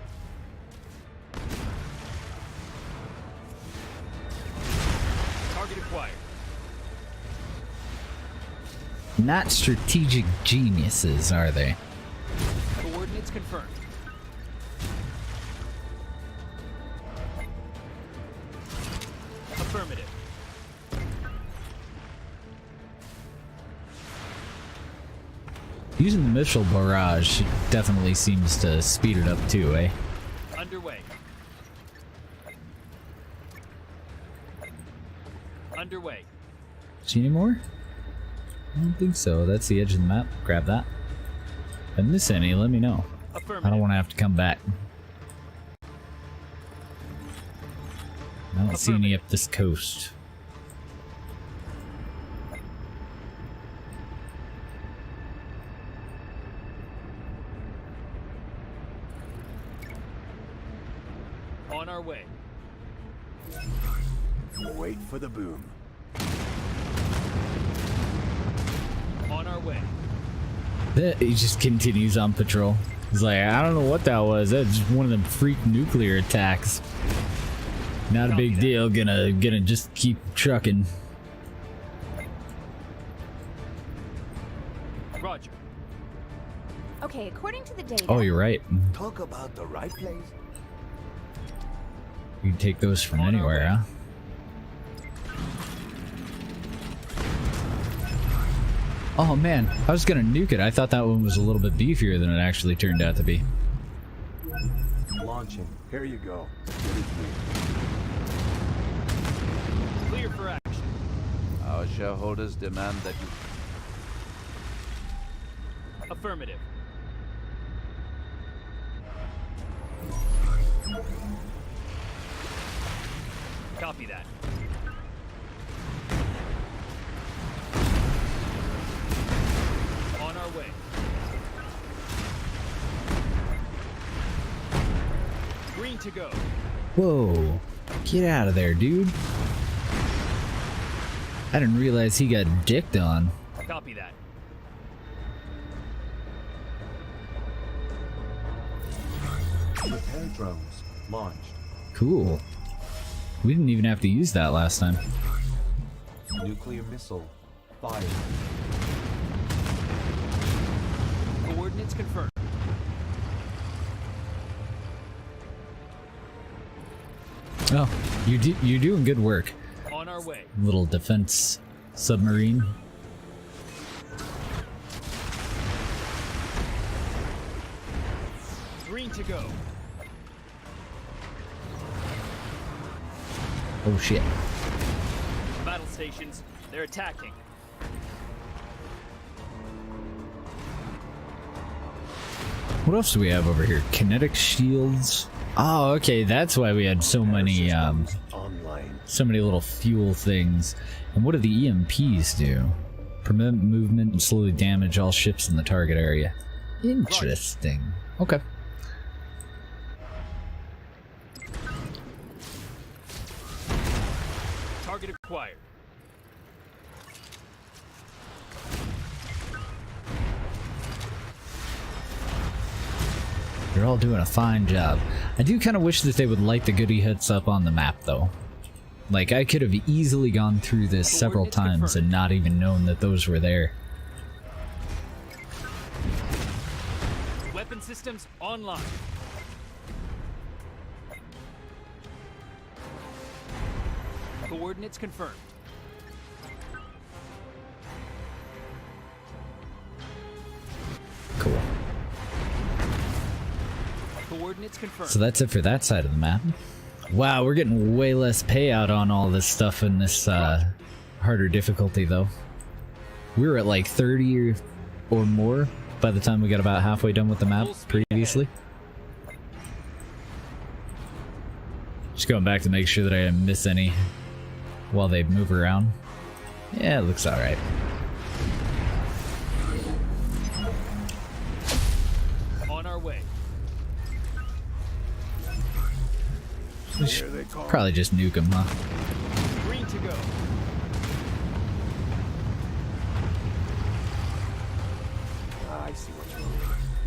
Target acquired. Not strategic geniuses, are they? Coordinates confirmed. Affirmative. Using the missile barrage definitely seems to speed it up too, eh? Underway. Underway. See any more? I don't think so. That's the edge of the map. Grab that. If I miss any, let me know. I don't want to have to come back. I don't see any up this coast. On our way. Wait for the boom. On our way. He just continues on patrol. He's like, I don't know what that was. That's just one of them freak nuclear attacks. Not a big deal. Gonna just keep trucking. Roger. Okay, according to the data. Oh, you're right. Talk about the right place. You can take those from anywhere, huh? Oh man, I was gonna nuke it. I thought that one was a little bit beefier than it actually turned out to be. Launching. Here you go. Clear for action. Our shareholders demand that you... Affirmative. Copy that. On our way. Green to go. Whoa, get out of there, dude. I didn't realize he got dicked on. Copy that. Repair drones launched. Cool. We didn't even have to use that last time. Nuclear missile fired. Coordinates confirmed. Oh, you're doing good work. On our way. Little defense submarine. Green to go. Oh shit. Battle stations. They're attacking. What else do we have over here? Kinetic shields. Oh, okay, that's why we had so many so many little fuel things. And what do the EMPs do? Prevent movement and slowly damage all ships in the target area. Interesting. Okay. Target acquired. You're all doing a fine job. I do kind of wish that they would light the goodie hits up on the map, though. Like, I could have easily gone through this several times and not even known that those were there. Weapon systems online. Coordinates confirmed. Cool. Coordinates confirmed. So that's it for that side of the map. Wow, we're getting way less payout on all this stuff in this harder difficulty, though. We were at like 30 or more by the time we got about halfway done with the map previously. Just going back to make sure that I didn't miss any while they move around. Yeah, it looks alright. On our way. We should probably just nuke them, huh? Green to go.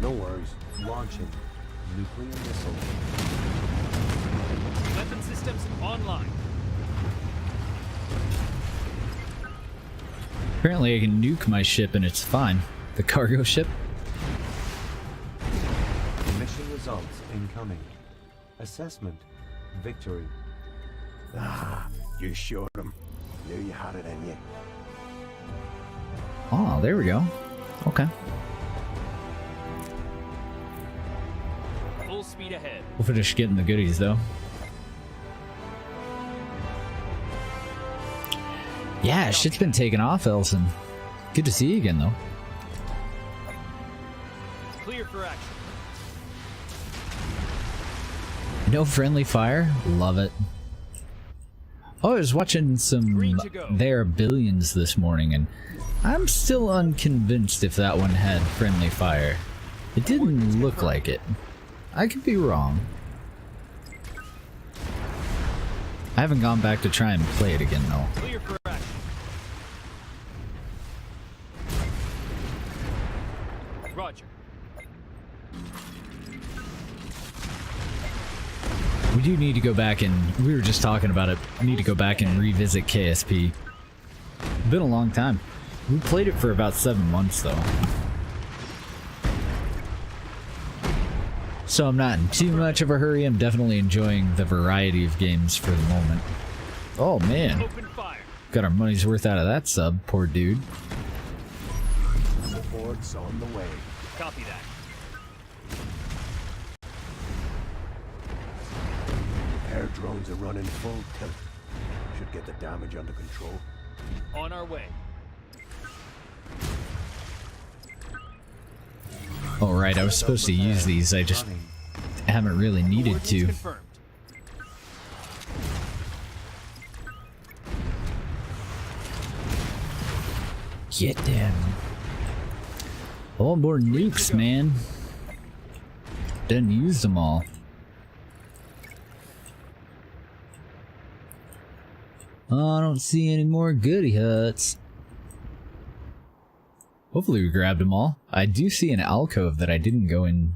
No worries. Launching nuclear missile. Weapon systems online. Apparently I can nuke my ship and it's fine. The cargo ship? Mission results incoming. Assessment. Victory. Ah, you showed him. Knew you had it in you. Oh, there we go. Okay. Full speed ahead. We'll finish getting the goodies though. Yeah, shit's been taken off, Elson. Good to see you again though. Clear for action. No friendly fire? Love it. Oh, I was watching some There Are Billions this morning, and I'm still unconvinced if that one had friendly fire. It didn't look like it. I could be wrong. I haven't gone back to try and play it again, though. Clear for action. Roger. We do need to go back and, we were just talking about it, we need to go back and revisit KSP. Been a long time. We played it for about 7 months though. So I'm not in too much of a hurry. I'm definitely enjoying the variety of games for the moment. Oh man. Got our money's worth out of that sub, poor dude. Support's on the way. Copy that. Air drones are running full tilt. Should get the damage under control. On our way. Oh right, I was supposed to use these, I just haven't really needed to. Get them. Oh, more nukes, man. Didn't use them all. Oh, I don't see any more goody huts. Hopefully we grabbed them all. I do see an alcove that I didn't go in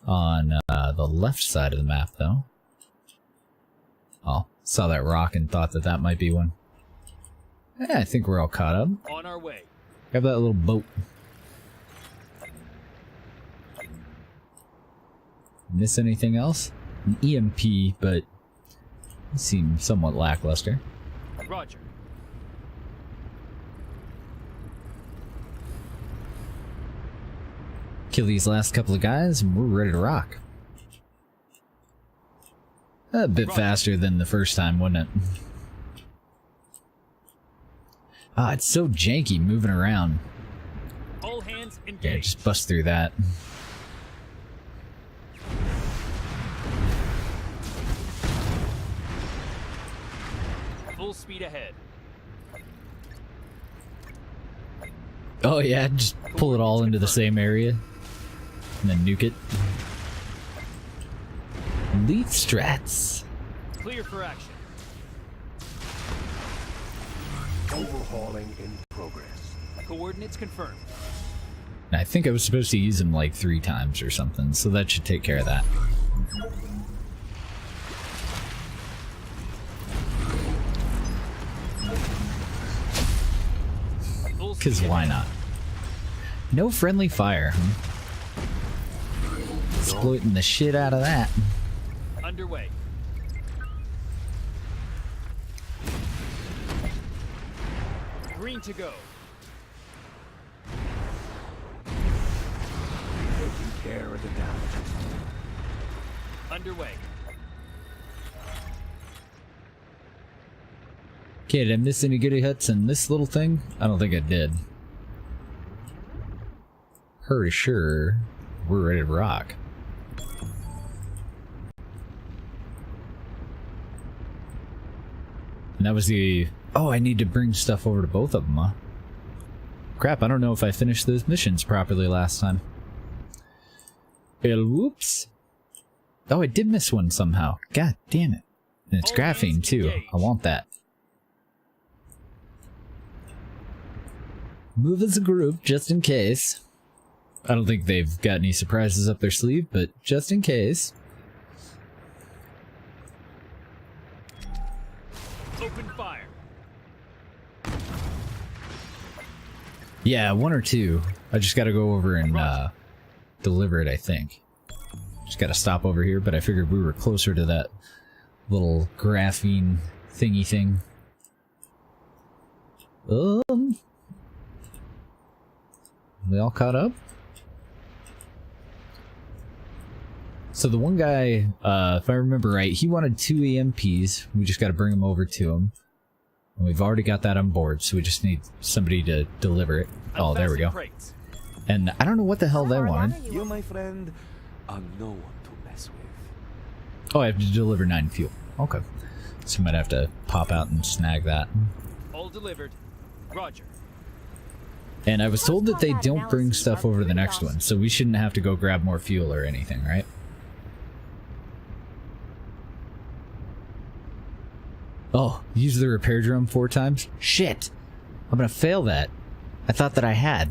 on the left side of the map, though. Oh, saw that rock and thought that that might be one. Yeah, I think we're all caught up. On our way. Grab that little boat. Miss anything else? An EMP, but it seems somewhat lackluster. Roger. Kill these last couple of guys and we're ready to rock. A bit faster than the first time, wasn't it? Ah, it's so janky moving around. All hands engaged. Yeah, just bust through that. Full speed ahead. Oh yeah, just pull it all into the same area. And then nuke it. Leaf strats. Clear for action. Overhauling in progress. Coordinates confirmed. I think I was supposed to use them like 3 times or something, so that should take care of that. Because why not? No friendly fire. Exploiting the shit out of that. Underway. Green to go. Taking care of the damage. Underway. Okay, did I miss any goody huts in this little thing? I don't think I did. Hurry, sure. We're ready to rock. And that was the... Oh, I need to bring stuff over to both of them, huh? Crap, I don't know if I finished those missions properly last time. Well, whoops. Oh, I did miss one somehow. God damn it. And it's graphene, too. I want that. Move as a group, just in case. I don't think they've got any surprises up their sleeve, but just in case. Open fire. Yeah, 1 or 2. I just gotta go over and deliver it, I think. Just gotta stop over here, but I figured we were closer to that little graphene thingy thing. We all caught up? So the one guy, if I remember right, he wanted 2 EMPs. We just gotta bring them over to him. And we've already got that on board, so we just need somebody to deliver it. Oh, there we go. And I don't know what the hell they wanted. You, my friend, are no one to mess with. Oh, I have to deliver 9 fuel. Okay. So I might have to pop out and snag that. All delivered. Roger. And I was told that they don't bring stuff over to the next one, so we shouldn't have to go grab more fuel or anything, right? Oh, use the repair drum 4 times? Shit! I'm gonna fail that. I thought that I had.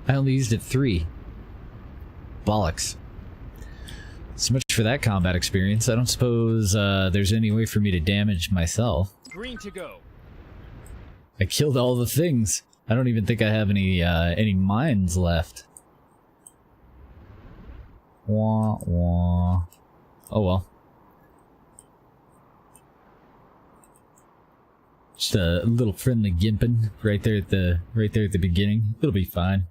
I only used it 3. Bollocks. So much for that combat experience. I don't suppose there's any way for me to damage myself. Green to go. I killed all the things. I don't even think I have any mines left. Wah wah. Oh well. Just a little friendly gimping right there at the beginning. It'll be fine.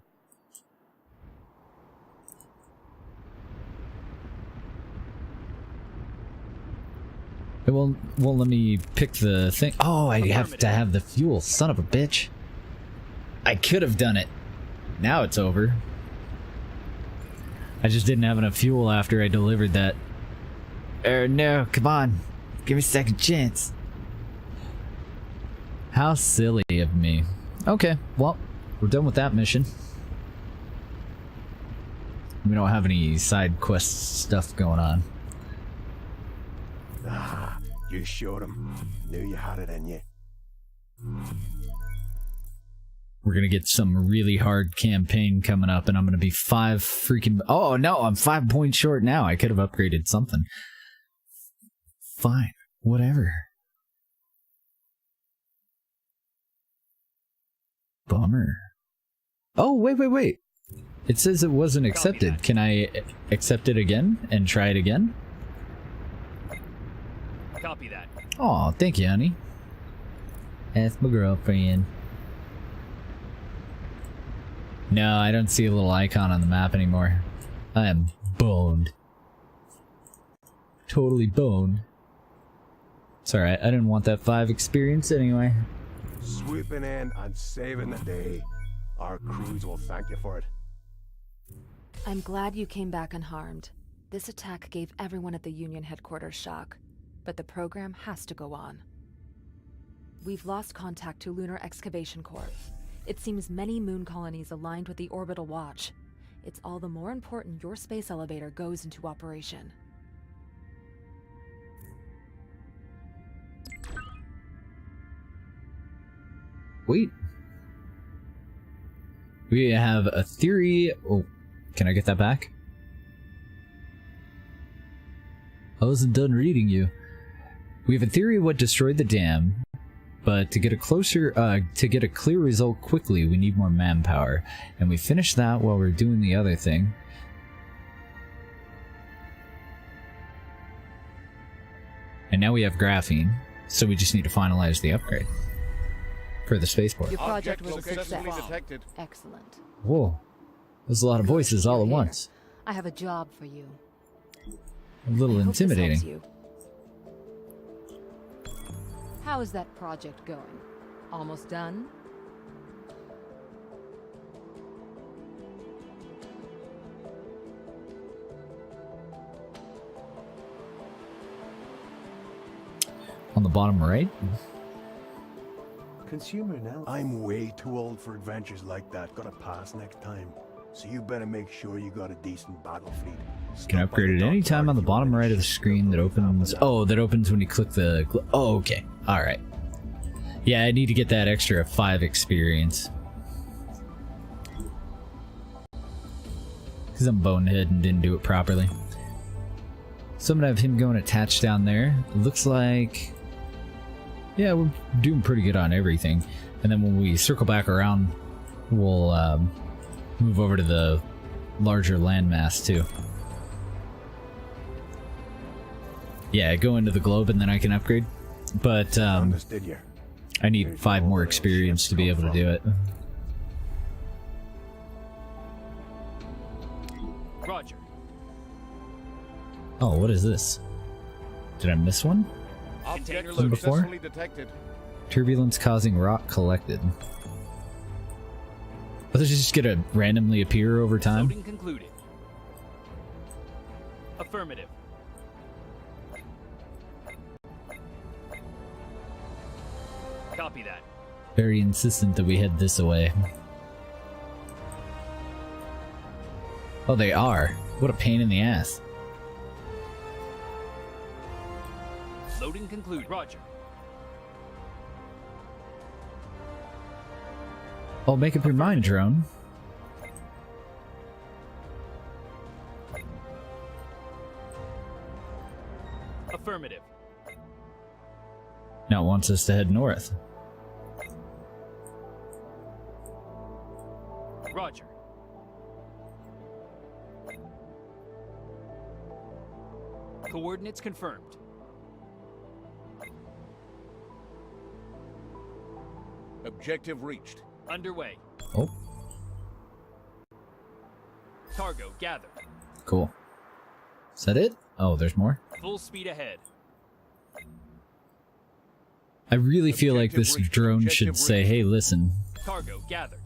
It won't let me pick the thing. Oh, I have to have the fuel. Son of a bitch. I could have done it. Now it's over. I just didn't have enough fuel after I delivered that. No, come on. Give me a second chance. How silly of me. Okay, well, we're done with that mission. We don't have any side quest stuff going on. Ah, you showed him. Knew you had it in you. We're gonna get some really hard campaign coming up, and I'm gonna be 5 freaking... Oh, no, I'm 5 points short now. I could have upgraded something. Fine, whatever. Bummer. Oh, wait. It says it wasn't accepted. Can I accept it again and try it again? Copy that. Aw, thank you, honey. That's my girlfriend. No, I don't see a little icon on the map anymore. I am boned. Totally boned. It's alright, I didn't want that 5 experience anyway. Swooping in and saving the day. Our crews will thank you for it. I'm glad you came back unharmed. This attack gave everyone at the Union headquarters shock, but the program has to go on. We've lost contact to Lunar Excavation Corps. It seems many moon colonies aligned with the Orbital Watch. It's all the more important your space elevator goes into operation. Wait. We have a theory... Oh, can I get that back? I wasn't done reading you. We have a theory of what destroyed the dam, but to get a clear result quickly, we need more manpower. And we finished that while we're doing the other thing. And now we have graphene, so we just need to finalize the upgrade for the spaceport. Your project was a success. Detected. Excellent. Whoa. There's a lot of voices all at once. I have a job for you. A little intimidating. How is that project going? Almost done? On the bottom right? Consumer now. I'm way too old for adventures like that. Gotta pass next time. So you better make sure you got a decent battle fleet. Can upgrade at any time on the bottom right of the screen that opens... Oh, that opens when you click the... Oh, okay. Alright. Yeah, I need to get that extra 5 experience. Because I'm bonehead and didn't do it properly. So I'm gonna have him going attached down there. Looks like... yeah, we're doing pretty good on everything. And then when we circle back around, we'll move over to the larger landmass too. Yeah, go into the globe and then I can upgrade. But I need 5 more experience to be able to do it. Roger. Oh, what is this? Did I miss one? Container One before? Successfully detected. Turbulence causing rock collected. Are those just gonna randomly appear over time? Loading concluded. Affirmative. Copy that. Very insistent that we head this way. Oh, they are. What a pain in the ass. Loading conclude. Roger. Oh, make up your mind, drone. Affirmative. Now it wants us to head north. Roger. Coordinates confirmed. Objective reached. Underway. Oh. Cargo gathered. Cool. Is that it? Oh, there's more? Full speed ahead. I really feel like this drone should say, hey, listen. Cargo gathered.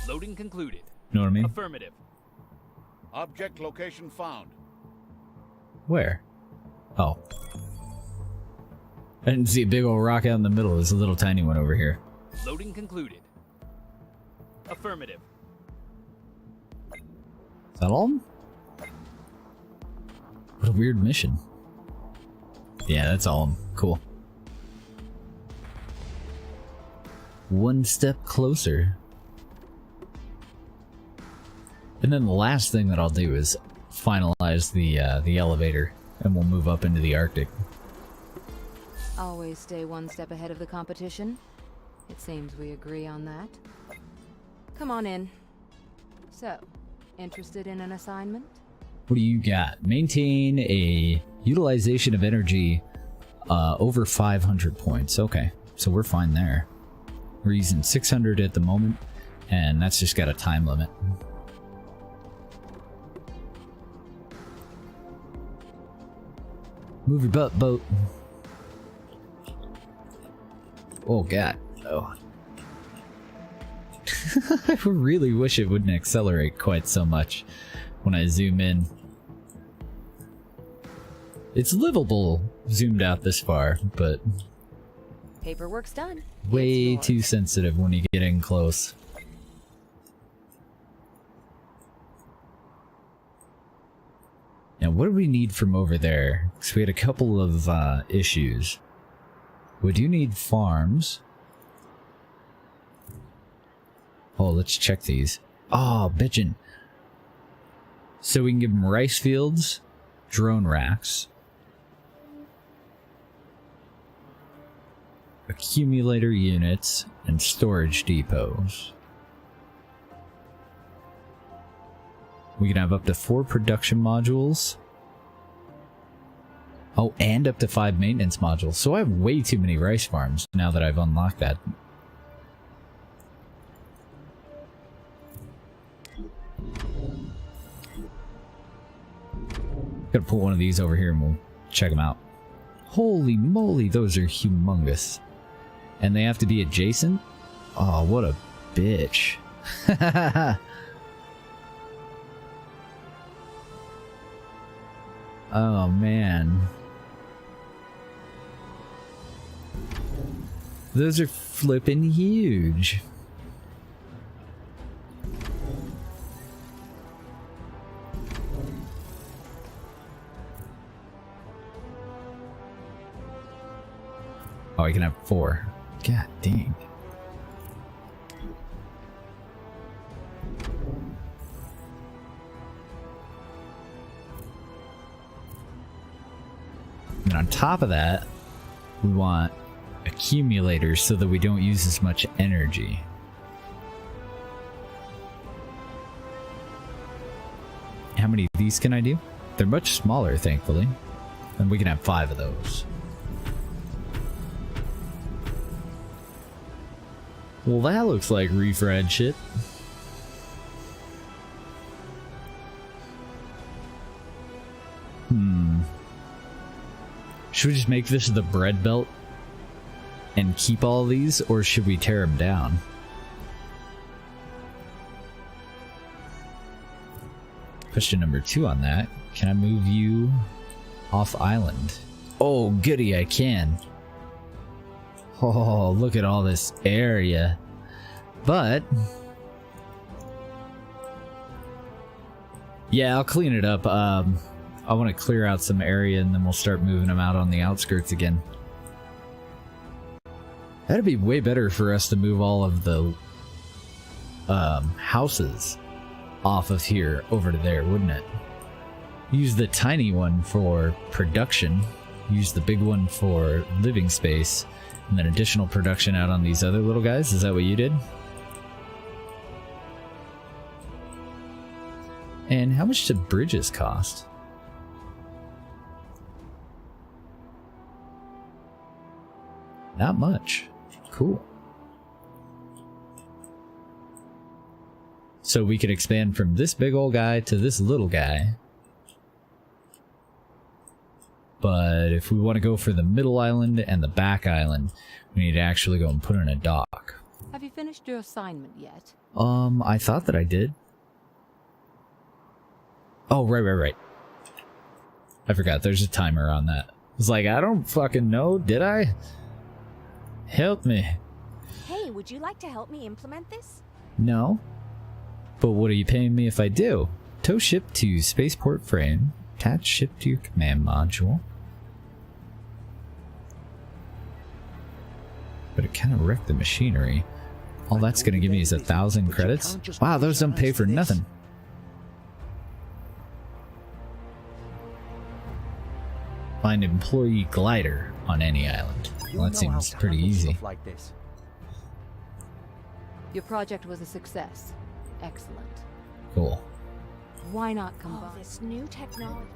Loading concluded. Know what I mean? Affirmative. Object location found. Where? Oh. I didn't see a big old rock out in the middle. There's a little tiny one over here. Loading concluded. Affirmative. Is that all? What a weird mission. Yeah, that's all. Cool. One step closer. And then the last thing that I'll do is finalize the elevator, and we'll move up into the Arctic. Always stay one step ahead of the competition. It seems we agree on that. Come on in. So, interested in an assignment? What do you got? Maintain a utilization of energy over 500 points. Okay, so we're fine there. We're using 600 at the moment, and that's just got a time limit. Move your butt, boat. Oh god. Oh. I really wish it wouldn't accelerate quite so much when I zoom in. It's livable zoomed out this far, but Paperwork's done. way too sensitive when you get in close. Now, what do we need from over there? Because we had a couple of issues. We do need farms. Oh, let's check these. Oh, bitchin'. So we can give them rice fields, drone racks, accumulator units, and storage depots. We can have up to 4 production modules. Oh, and up to 5 maintenance modules. So I have way too many rice farms now that I've unlocked that. Gotta put one of these over here and we'll check them out. Holy moly, those are humongous. And they have to be adjacent? Oh, what a bitch. Oh, man. Those are flippin' huge. Oh, I can have 4. God dang. then on top of that, we want accumulators so that we don't use as much energy. How many of these can I do? They're much smaller, thankfully. And we can have 5 of those. Well, that looks like refried shit. Should we just make this the bread belt and keep all these, or should we tear them down? Question number 2 on that. Can I move you off island? Oh, goody, I can. Oh, look at all this area. But yeah, I'll clean it up. I want to clear out some area and then we'll start moving them out on the outskirts again. That'd be way better for us to move all of the houses off of here over to there, wouldn't it? Use the tiny one for production, use the big one for living space, and then additional production out on these other little guys. Is that what you did? And how much do bridges cost? Not much. Cool. So we could expand from this big old guy to this little guy. But if we want to go for the middle island and the back island, we need to actually go and put in a dock. Have you finished your assignment yet? I thought that I did. Oh, right. I forgot, there's a timer on that. I was like, I don't fucking know, did I? Help me. Hey, would you like to help me implement this? No. But what are you paying me if I do? Tow ship to spaceport frame. Attach ship to your command module. But it kind of wrecked the machinery. All that's going to give me is 1,000 credits? Wow, those don't pay for nothing. Find employee glider on any island. Well, that seems pretty easy. Your project was a success. Excellent. Cool. Why not combine this new technology?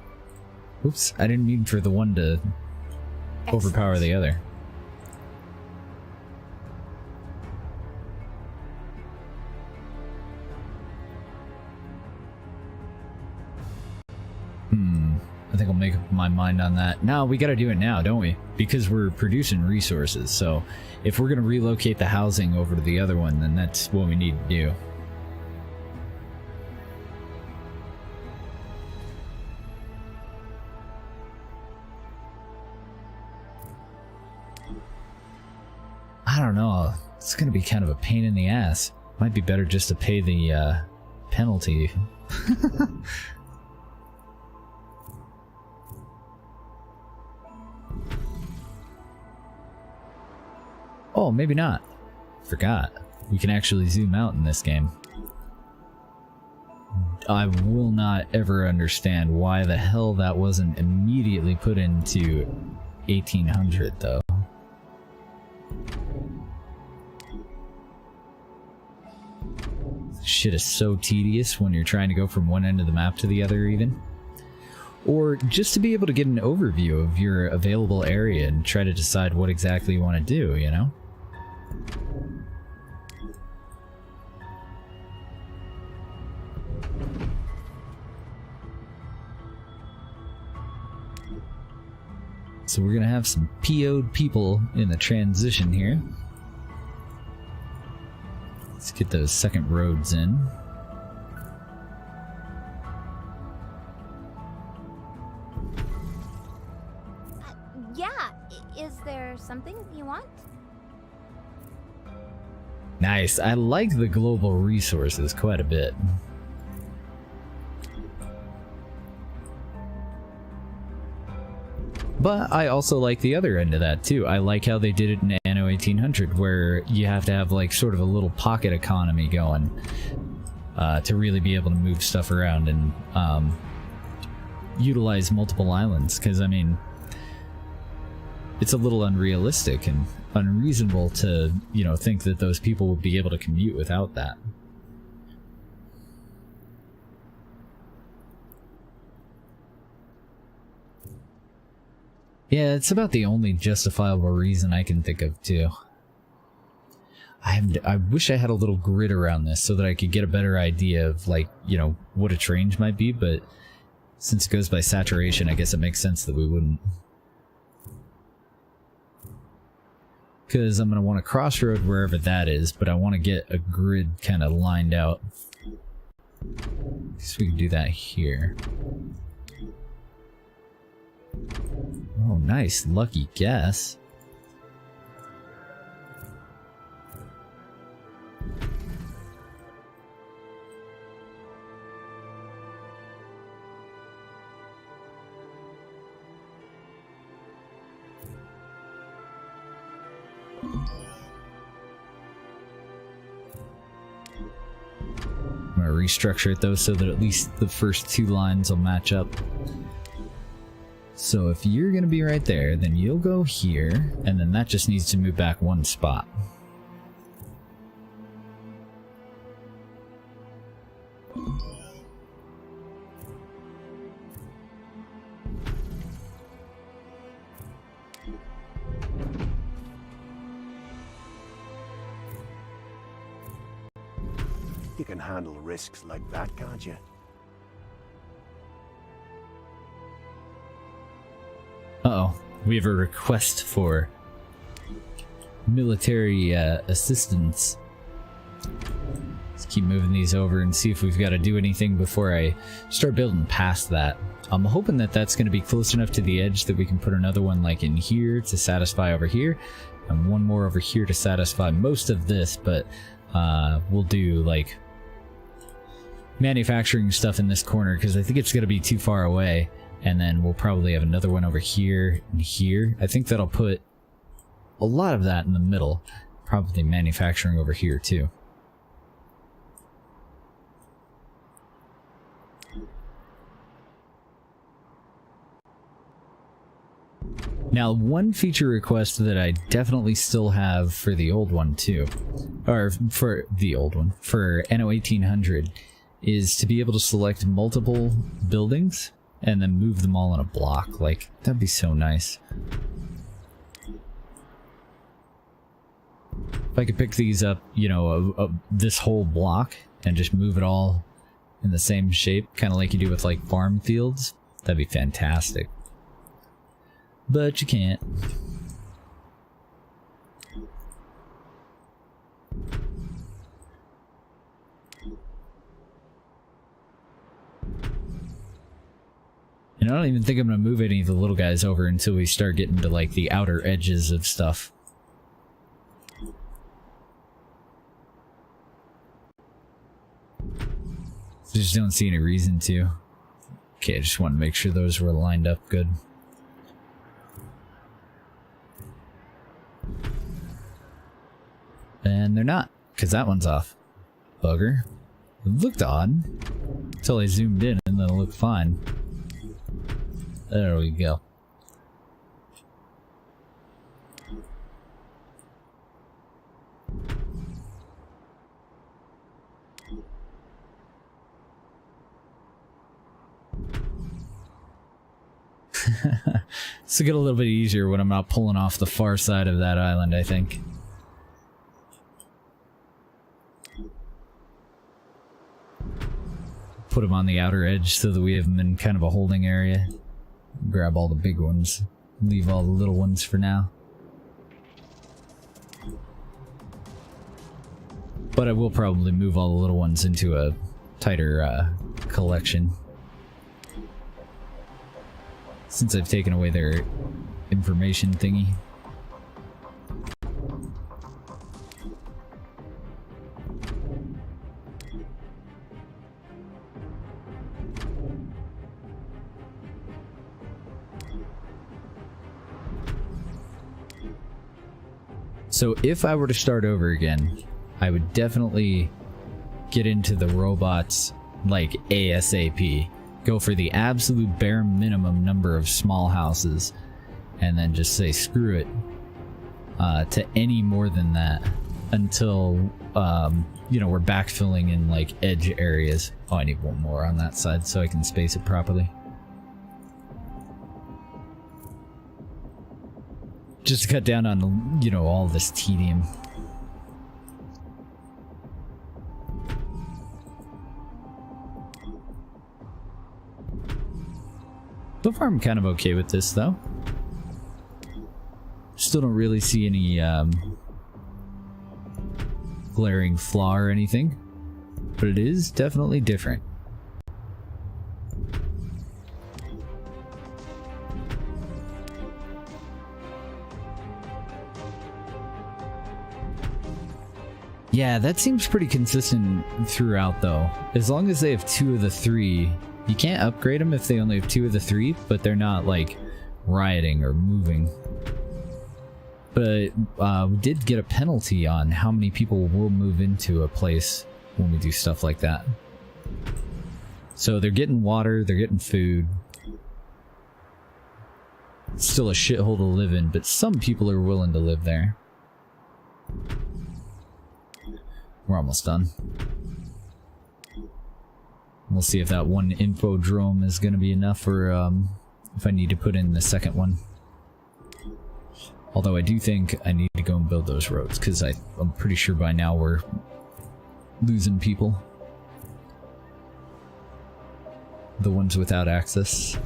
Oops, I didn't mean for the one to overpower the other. I think I'll make up my mind on that. No, we gotta do it now, don't we? Because we're producing resources, so if we're gonna relocate the housing over to the other one, then that's what we need to do. I don't know, it's gonna be kind of a pain in the ass. Might be better just to pay the penalty. Oh, maybe not. Forgot. We can actually zoom out in this game. I will not ever understand why the hell that wasn't immediately put into 1800, though. Shit is so tedious when you're trying to go from one end of the map to the other, even. Or just to be able to get an overview of your available area and try to decide what exactly you want to do, you know? So we're gonna have some PO'd people in the transition here. Let's get those second roads in. Yeah, is there something you want? Nice. I like the global resources quite a bit. But I also like the other end of that too. I like how they did it in Anno 1800, where you have to have like sort of a little pocket economy going to really be able to move stuff around and utilize multiple islands. Because I mean, it's a little unrealistic and unreasonable to, you know, think that those people would be able to commute without that. Yeah, it's about the only justifiable reason I can think of, too. I wish I had a little grid around this so that I could get a better idea of, like, you know, what a range might be, but since it goes by saturation, I guess it makes sense that we wouldn't. Because I'm going to want a crossroad wherever that is, but I want to get a grid kind of lined out. So we can do that here. Oh, nice. Lucky guess. I'm going to restructure it though so that at least the first two lines will match up. So if you're going to be right there, then you'll go here, and then that just needs to move back one spot. You can handle risks like that, can't you? Uh-oh, we have a request for military assistance. Let's keep moving these over and see if we've got to do anything before I start building past that. I'm hoping that that's going to be close enough to the edge that we can put another one like in here to satisfy over here, and one more over here to satisfy most of this, but we'll do like manufacturing stuff in this corner because I think it's going to be too far away. And then we'll probably have another one over here and here. I think that'll put a lot of that in the middle. Probably manufacturing over here too. Now, one feature request that I definitely still have for the old one too, or for the old one, for Anno 1800, is to be able to select multiple buildings and then move them all in a block. Like, that'd be so nice. If I could pick these up, you know, this whole block and just move it all in the same shape, kind of like you do with like farm fields, that'd be fantastic. But you can't. And I don't even think I'm going to move any of the little guys over until we start getting to, like, the outer edges of stuff. I just don't see any reason to. Okay, I just want to make sure those were lined up good. And they're not, because that one's off. Bugger. It looked odd until I zoomed in, and then it looked fine. There we go. This will get a little bit easier when I'm not pulling off the far side of that island, I think. Put them on the outer edge so that we have them in kind of a holding area. Grab all the big ones. Leave all the little ones for now. But I will probably move all the little ones into a tighter collection. Since I've taken away their information thingy. So if I were to start over again, I would definitely get into the robots like ASAP. Go for the absolute bare minimum number of small houses and then just say screw it to any more than that until you know, we're backfilling in like edge areas. Oh, I need one more on that side so I can space it properly. Just to cut down on, you know, all this tedium. So far I'm kind of okay with this though. Still don't really see any glaring flaw or anything, but it is definitely different. Yeah, that seems pretty consistent throughout though. As long as they have 2 of the 3, you can't upgrade them if they only have 2 of the 3, but they're not like rioting or moving. But we did get a penalty on how many people will move into a place when we do stuff like that. So they're getting water, they're getting food. It's still a shithole to live in, but some people are willing to live there. We're almost done. We'll see if that one infodrome is going to be enough, or if I need to put in the second one. Although I do think I need to go and build those roads, because I'm pretty sure by now we're losing people. The ones without access.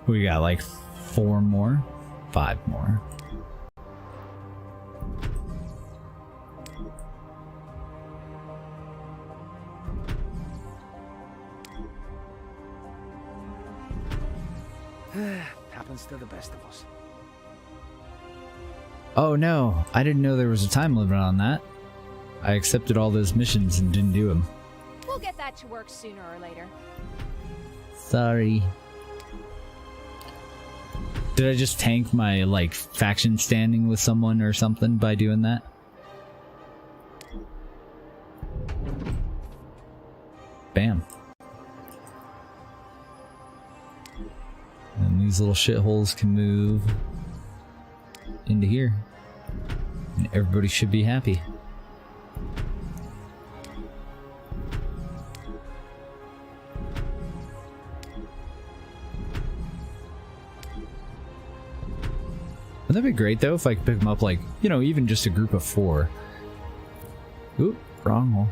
We got like 4 more, 5 more. Happens to the best of us. Oh no, I didn't know there was a time limit on that. I accepted all those missions and didn't do them. We'll get that to work sooner or later. Sorry. Did I just tank my, like, faction standing with someone or something by doing that? Bam. And these little shitholes can move into here. And everybody should be happy. Wouldn't that be great though if I could pick them up, like, you know, even just a group of 4. Oop, wrong hole.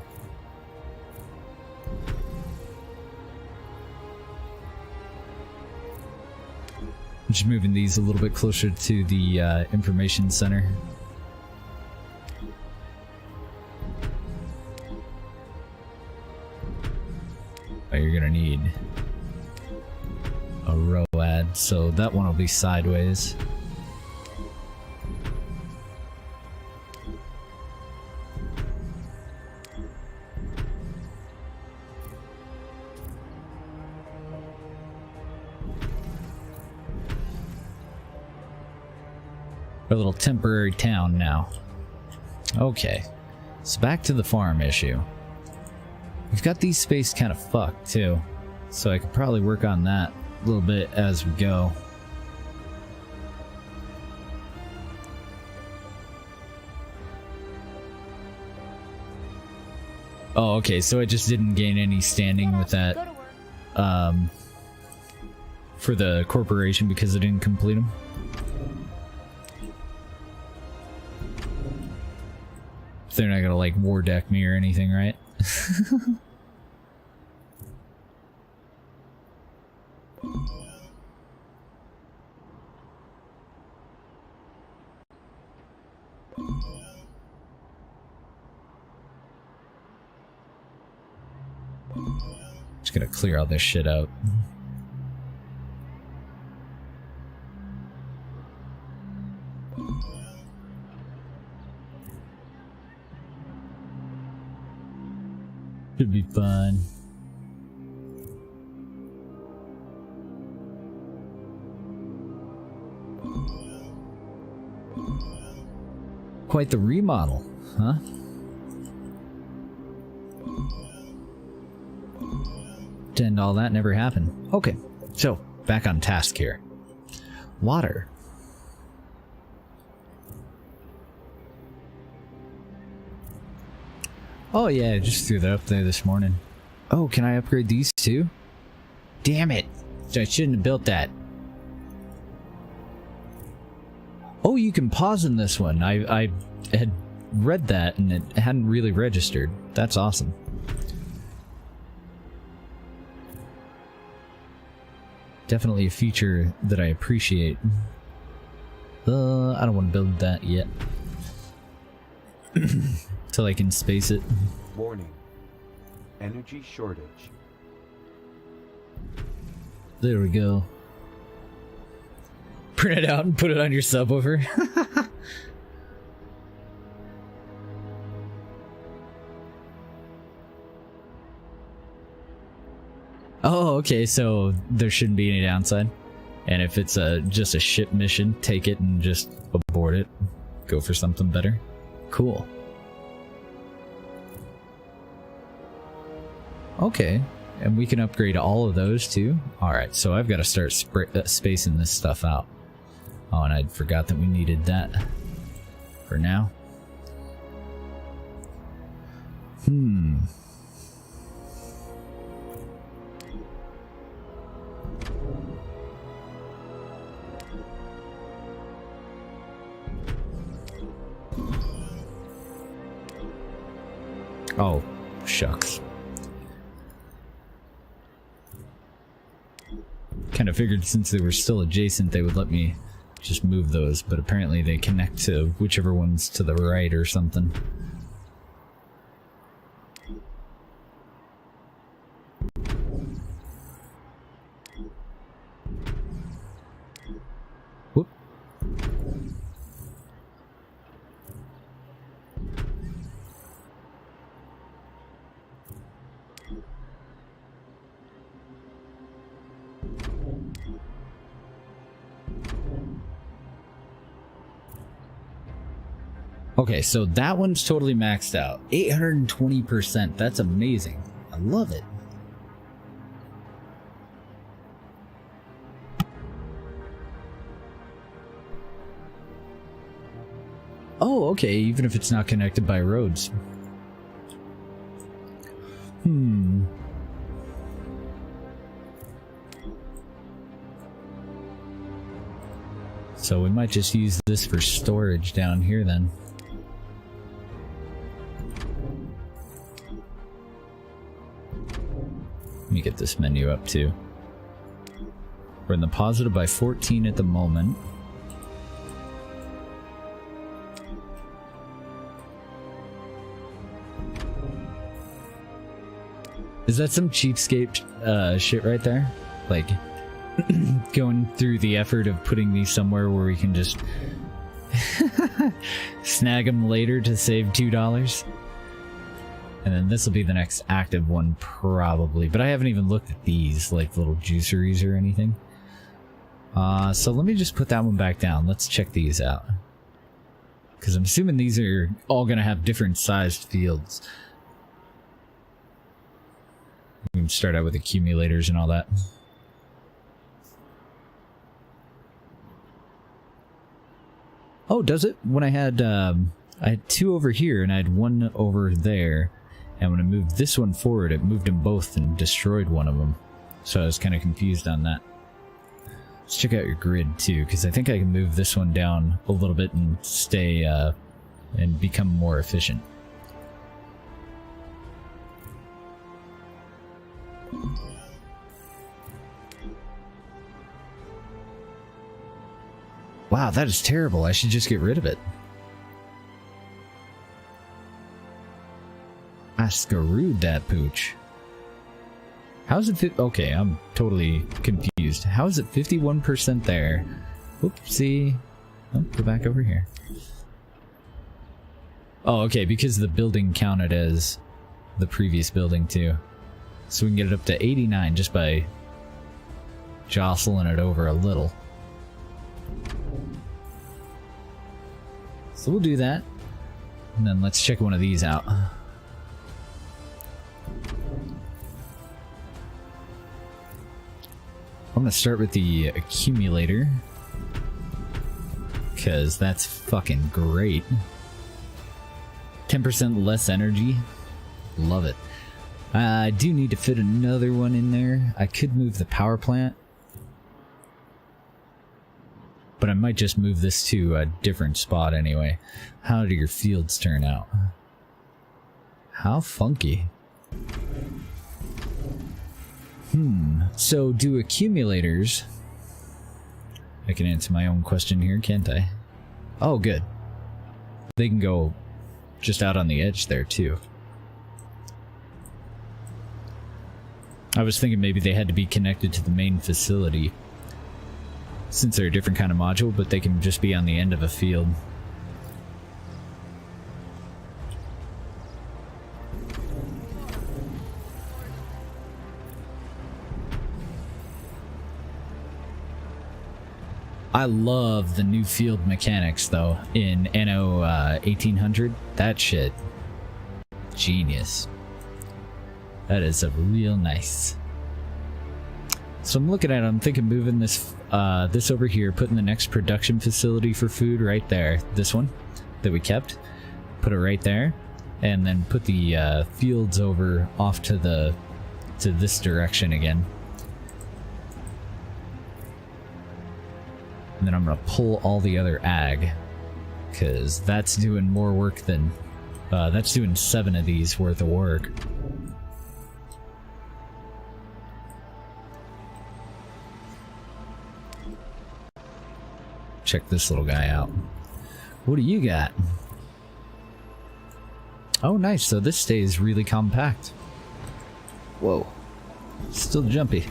Just moving these a little bit closer to the information center. Oh, you're gonna need a ROAD, so that one will be sideways. A little temporary town now. Okay, so back to the farm issue. We've got these space kind of fucked too, so I could probably work on that a little bit as we go. Oh, okay, so I just didn't gain any standing with that for the corporation because I didn't complete them. They're not gonna, like, war deck me or anything, right? Just Just gonna clear all this shit out. Should be fun. Quite the remodel, huh? Pretend all that never happened. Okay, so back on task here. Water. Oh yeah, I just threw that up there this morning. Oh, can I upgrade these too? Damn it! I shouldn't have built that. Oh, you can pause in this one. I had read that and it hadn't really registered. That's awesome. Definitely a feature that I appreciate. I don't want to build that yet. Till I can space it. Warning. Energy shortage. There we go. Print it out and put it on your subwoofer. Oh, okay, so there shouldn't be any downside. And if it's just a ship mission, take it and just abort it. Go for something better. Cool. Okay, and we can upgrade all of those too. Alright, so I've got to start spacing this stuff out. Oh, and I forgot that we needed that for now. Oh, shucks. Kind of figured since they were still adjacent they would let me just move those, but apparently they connect to whichever one's to the right or something. Whoop. Okay, so that one's totally maxed out. 820%. That's amazing. I love it. Oh, okay, even if it's not connected by roads. So we might just use this for storage down here then. Let me get this menu up too. We're in the positive by 14 at the moment. Is that some cheapskate shit right there? Like, going through the effort of putting these somewhere where we can just snag them later to save $2? And then this will be the next active one, probably. But I haven't even looked at these, like little juiceries or anything. So let me just put that one back down. Let's check these out. Because I'm assuming these are all going to have different sized fields. We can start out with accumulators and all that. Oh, does it? When I had two over here and I had one over there. And when I moved this one forward, it moved them both and destroyed one of them. So I was kind of confused on that. Let's check out your grid too, because I think I can move this one down a little bit and stay and become more efficient. Wow, that is terrible. I should just get rid of it. I screwed that pooch. How's it okay, I'm totally confused. How is it 51% there? Whoopsie. Oh, go back over here. Oh, okay, because the building counted as the previous building too. So we can get it up to 89 just by jostling it over a little. So we'll do that. And then let's check one of these out. I'm gonna start with the accumulator, because that's fucking great. 10% less energy. Love it. I do need to fit another one in there. I could move the power plant, but I might just move this to a different spot anyway. How do your fields turn out? How funky. So do accumulators... I can answer my own question here, can't I? Oh, good. They can go just out on the edge there, too. I was thinking maybe they had to be connected to the main facility, since they're a different kind of module, but they can just be on the end of a field. I love the new field mechanics, though, in Anno 1800. That shit. Genius. That is a real nice. So I'm looking at it, I'm thinking moving this this over here, putting the next production facility for food right there. This one that we kept. Put it right there. And then put the fields over off to this direction again. And then I'm gonna pull all the other ag, because that's doing more work than that's doing 7 of these worth of work. Check this little guy out. What do you got? Oh, nice. So this stays really compact. Whoa. Still jumpy.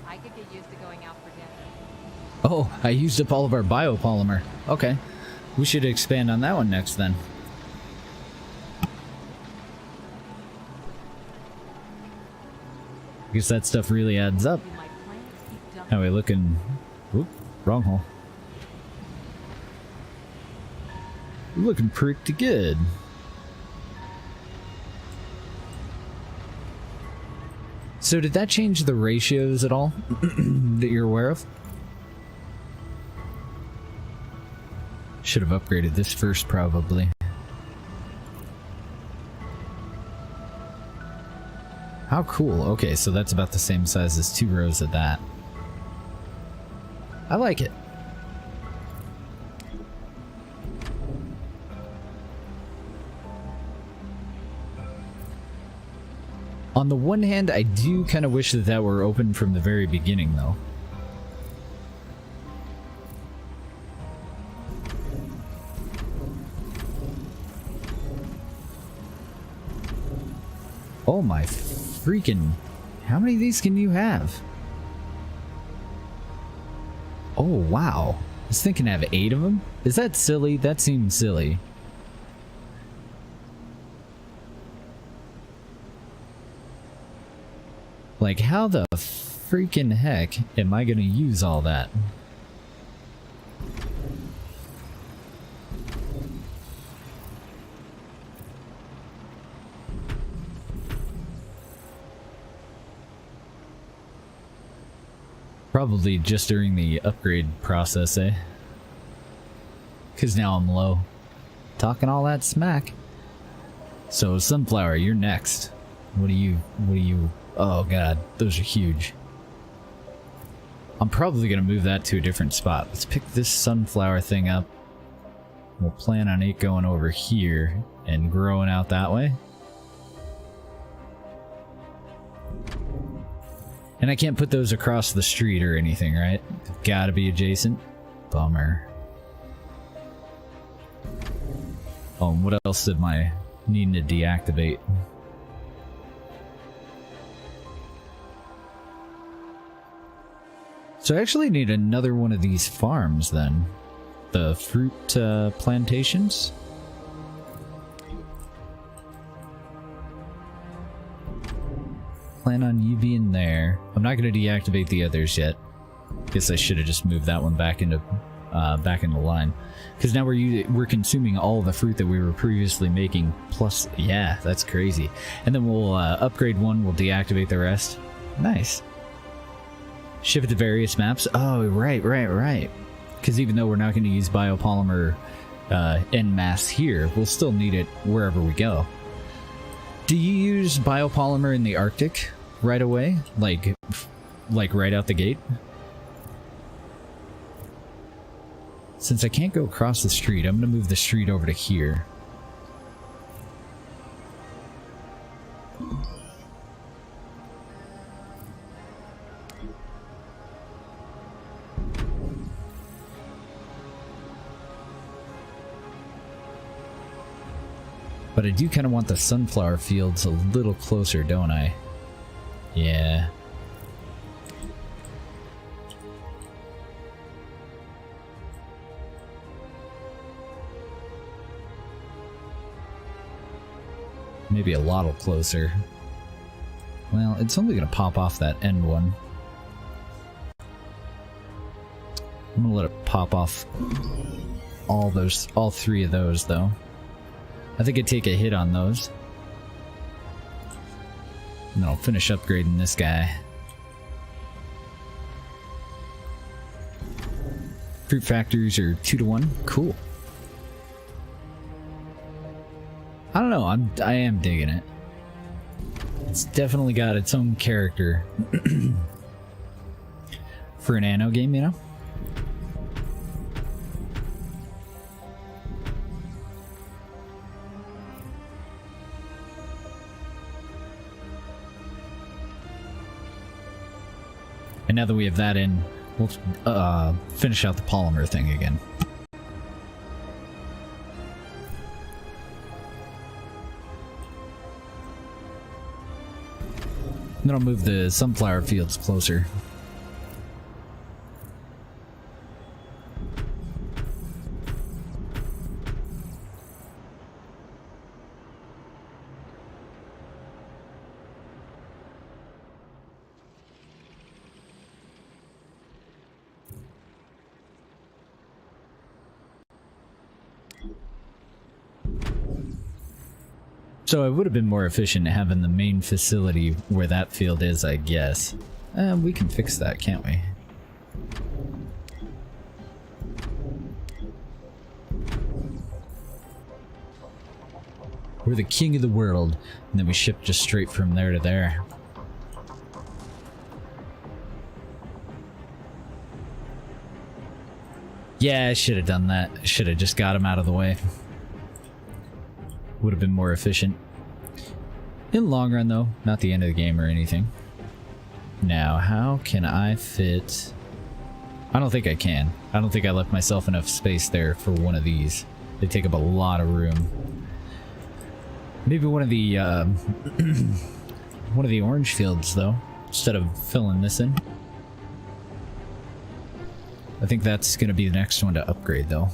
I could get used to going out for dinner. Oh, I used up all of our biopolymer. Okay. We should expand on that one next then. I guess that stuff really adds up. How are we looking? Oop, wrong hole. We're looking pretty good. So did that change the ratios at all that you're aware of? Should have upgraded this first, probably. How cool. Okay, so that's about the same size as 2 rows of that. I like it. On the one hand, I do kind of wish that that were open from the very beginning, though. Oh my freaking... How many of these can you have? Oh, wow. I was thinking I have 8 of them. Is that silly? That seems silly. Like, how the freaking heck am I gonna use all that? Probably just during the upgrade process, eh? Because now I'm low. Talking all that smack. So, Sunflower, you're next. What do you... Oh god, those are huge. I'm probably gonna move that to a different spot. Let's pick this sunflower thing up. We'll plan on it going over here and growing out that way. And I can't put those across the street or anything, right? Gotta be adjacent. Bummer. Oh, and what else am I needing to deactivate? So I actually need another one of these farms then. The fruit plantations. Plan on you being there. I'm not going to deactivate the others yet. Guess I should have just moved that one back into line, because now we're consuming all the fruit that we were previously making. Plus, yeah, that's crazy. And then we'll upgrade one. We'll deactivate the rest. Nice. Ship it to various maps. Oh, right. Because even though we're not going to use biopolymer en masse here, we'll still need it wherever we go. Do you use biopolymer in the Arctic right away? Like right out the gate? Since I can't go across the street, I'm going to move the street over to here. But I do kind of want the sunflower fields a little closer, don't I? Yeah. Maybe a lot closer. Well, it's only going to pop off that end one. I'm going to let it pop off all three of those, though. I think I'd take a hit on those. And then I'll finish upgrading this guy. Fruit factors are 2 to 1. Cool. I don't know, I am digging it. It's definitely got its own character. For an Anno game, you know? And now that we have that in, we'll finish out the polymer thing again. And then I'll move the sunflower fields closer. So it would have been more efficient having the main facility where that field is, I guess. We can fix that, can't we? We're the king of the world, and then we ship just straight from there to there. Yeah, I should have done that. Should have just got him out of the way. Would have been more efficient. In the long run, though, not the end of the game or anything. Now, how can I fit... I don't think I can. I don't think I left myself enough space there for one of these. They take up a lot of room. Maybe one of the one of the orange fields, though, instead of filling this in. I think that's going to be the next one to upgrade, though.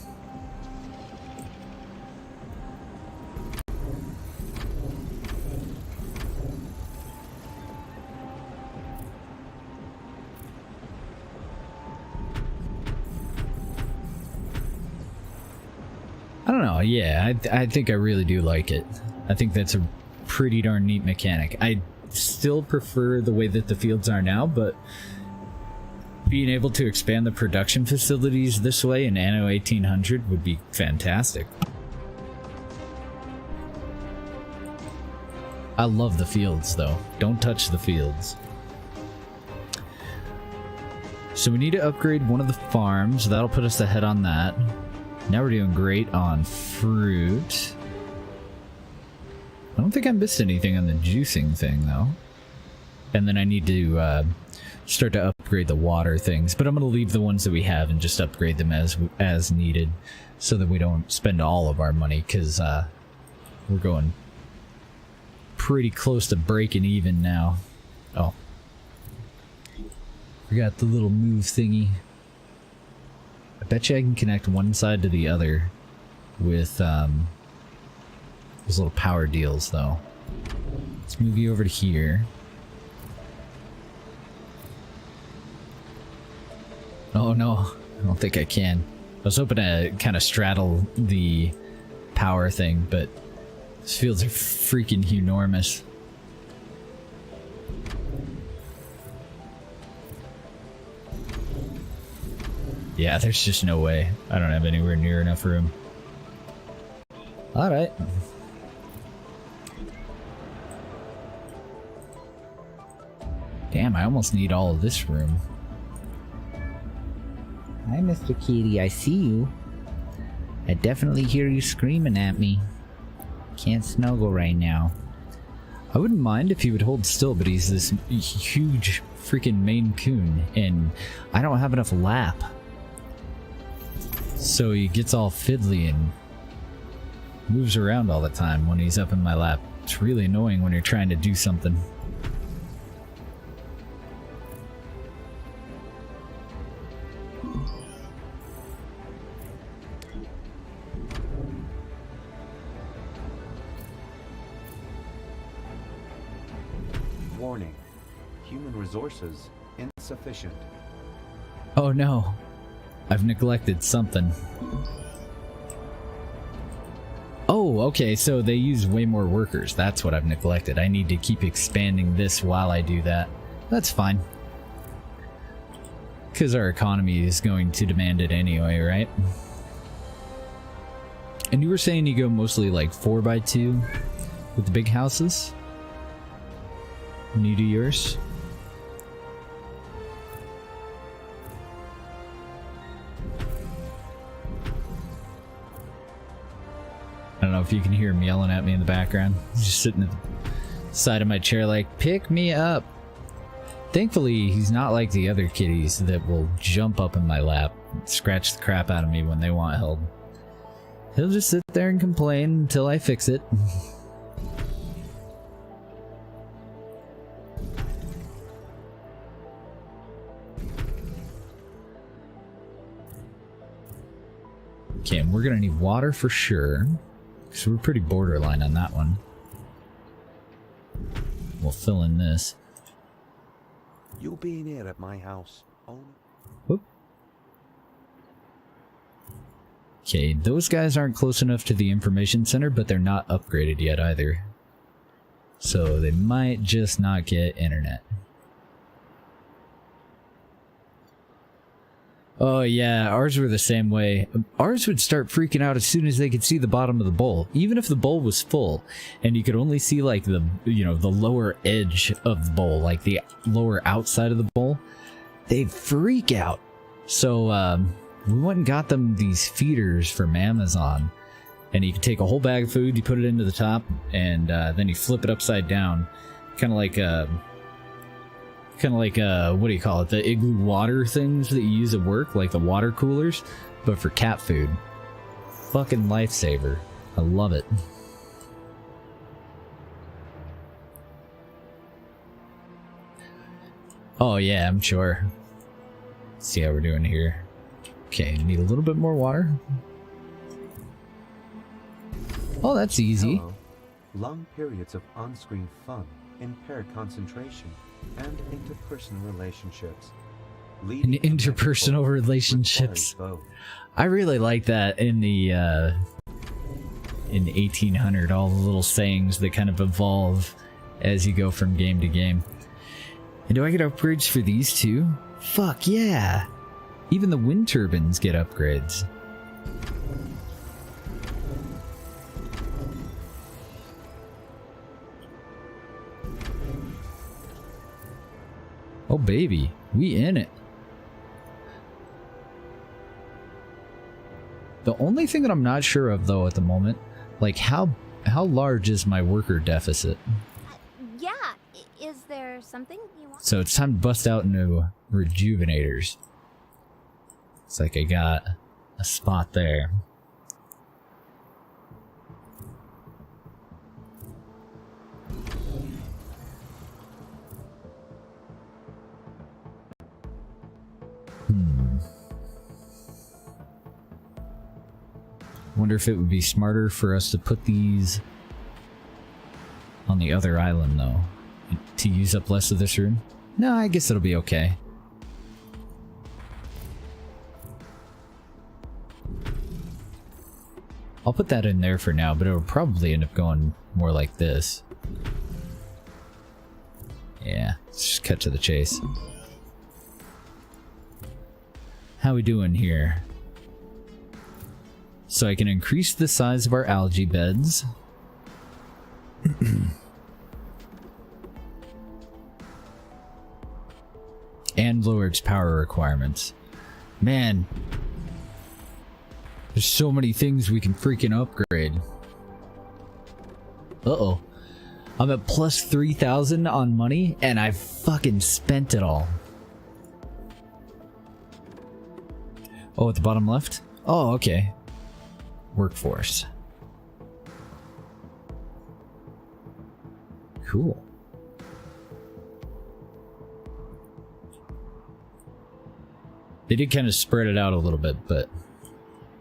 I don't know, yeah, I think I really do like it. I think that's a pretty darn neat mechanic. I still prefer the way that the fields are now, but being able to expand the production facilities this way in Anno 1800 would be fantastic. I love the fields, though. Don't touch the fields. So we need to upgrade one of the farms. That'll put us ahead on that. Now we're doing great on fruit. I don't think I missed anything on the juicing thing, though. And then I need to start to upgrade the water things. But I'm going to leave the ones that we have and just upgrade them as needed, so that we don't spend all of our money, because we're going pretty close to breaking even now. Oh. Forgot the little move thingy. I bet you I can connect one side to the other with those little power deals, though. Let's move you over to here. Oh no, I don't think I can. I was hoping to kind of straddle the power thing, but these fields are freaking enormous. Yeah, there's just no way. I don't have anywhere near enough room. Alright. Damn, I almost need all of this room. Hi, Mr. Kitty, I see you. I definitely hear you screaming at me. Can't snuggle right now. I wouldn't mind if he would hold still, but he's this huge freaking Maine Coon, and I don't have enough lap. So he gets all fiddly and moves around all the time when he's up in my lap. It's really annoying when you're trying to do something. Warning. Human resources insufficient. Oh no. I've neglected something. Oh, okay, so they use way more workers. That's what I've neglected. I need to keep expanding this while I do that. That's fine. Because our economy is going to demand it anyway, right? And you were saying you go mostly like 4x2 with the big houses? When you do yours? I don't know if you can hear him yelling at me in the background. He's just sitting at the side of my chair like, pick me up. Thankfully, he's not like the other kitties that will jump up in my lap and scratch the crap out of me when they want help. He'll just sit there and complain until I fix it. Okay, and we're gonna need water for sure. So we're pretty borderline on that one. We'll fill in this. You being here at my house. Whoop. Okay, those guys aren't close enough to the information center, but they're not upgraded yet either. So they might just not get internet. Oh yeah, ours were the same way. Ours would start freaking out as soon as they could see the bottom of the bowl. Even if the bowl was full and you could only see like the, you know, the lower edge of the bowl, like the lower outside of the bowl, they'd freak out. So we went and got them these feeders from Amazon, and you could take a whole bag of food, you put it into the top, and then you flip it upside down, kind of like what do you call it, the igloo water things that you use at work, like the water coolers, but for cat food. Fucking lifesaver. I love it. Oh yeah, I'm sure. Let's see how we're doing here. Okay, need a little bit more water. Oh, that's easy. Hello. Long periods of on-screen fun, impaired concentration, and interpersonal relationships. In interpersonal relationships. I really like that in the in 1800, all the little sayings that kind of evolve as you go from game to game. And do I get upgrades for these too? Fuck yeah! Even the wind turbines get upgrades. Oh baby, we in it. The only thing that I'm not sure of though at the moment, like how large is my worker deficit? Yeah, is there something something you want? So it's time to bust out into rejuvenators. It's like I got a spot there. Wonder if it would be smarter for us to put these on the other island, though, to use up less of this room. No, I guess it'll be okay. I'll put that in there for now, but it'll probably end up going more like this. Yeah, let's just cut to the chase. How we doing here? So I can increase the size of our algae beds. And lower its power requirements. Man, there's so many things we can freaking upgrade. Uh-oh. I'm at plus 3,000 on money, and I've fucking spent it all. Oh, at the bottom left? Oh, okay. Workforce. Cool. They did kind of spread it out a little bit, but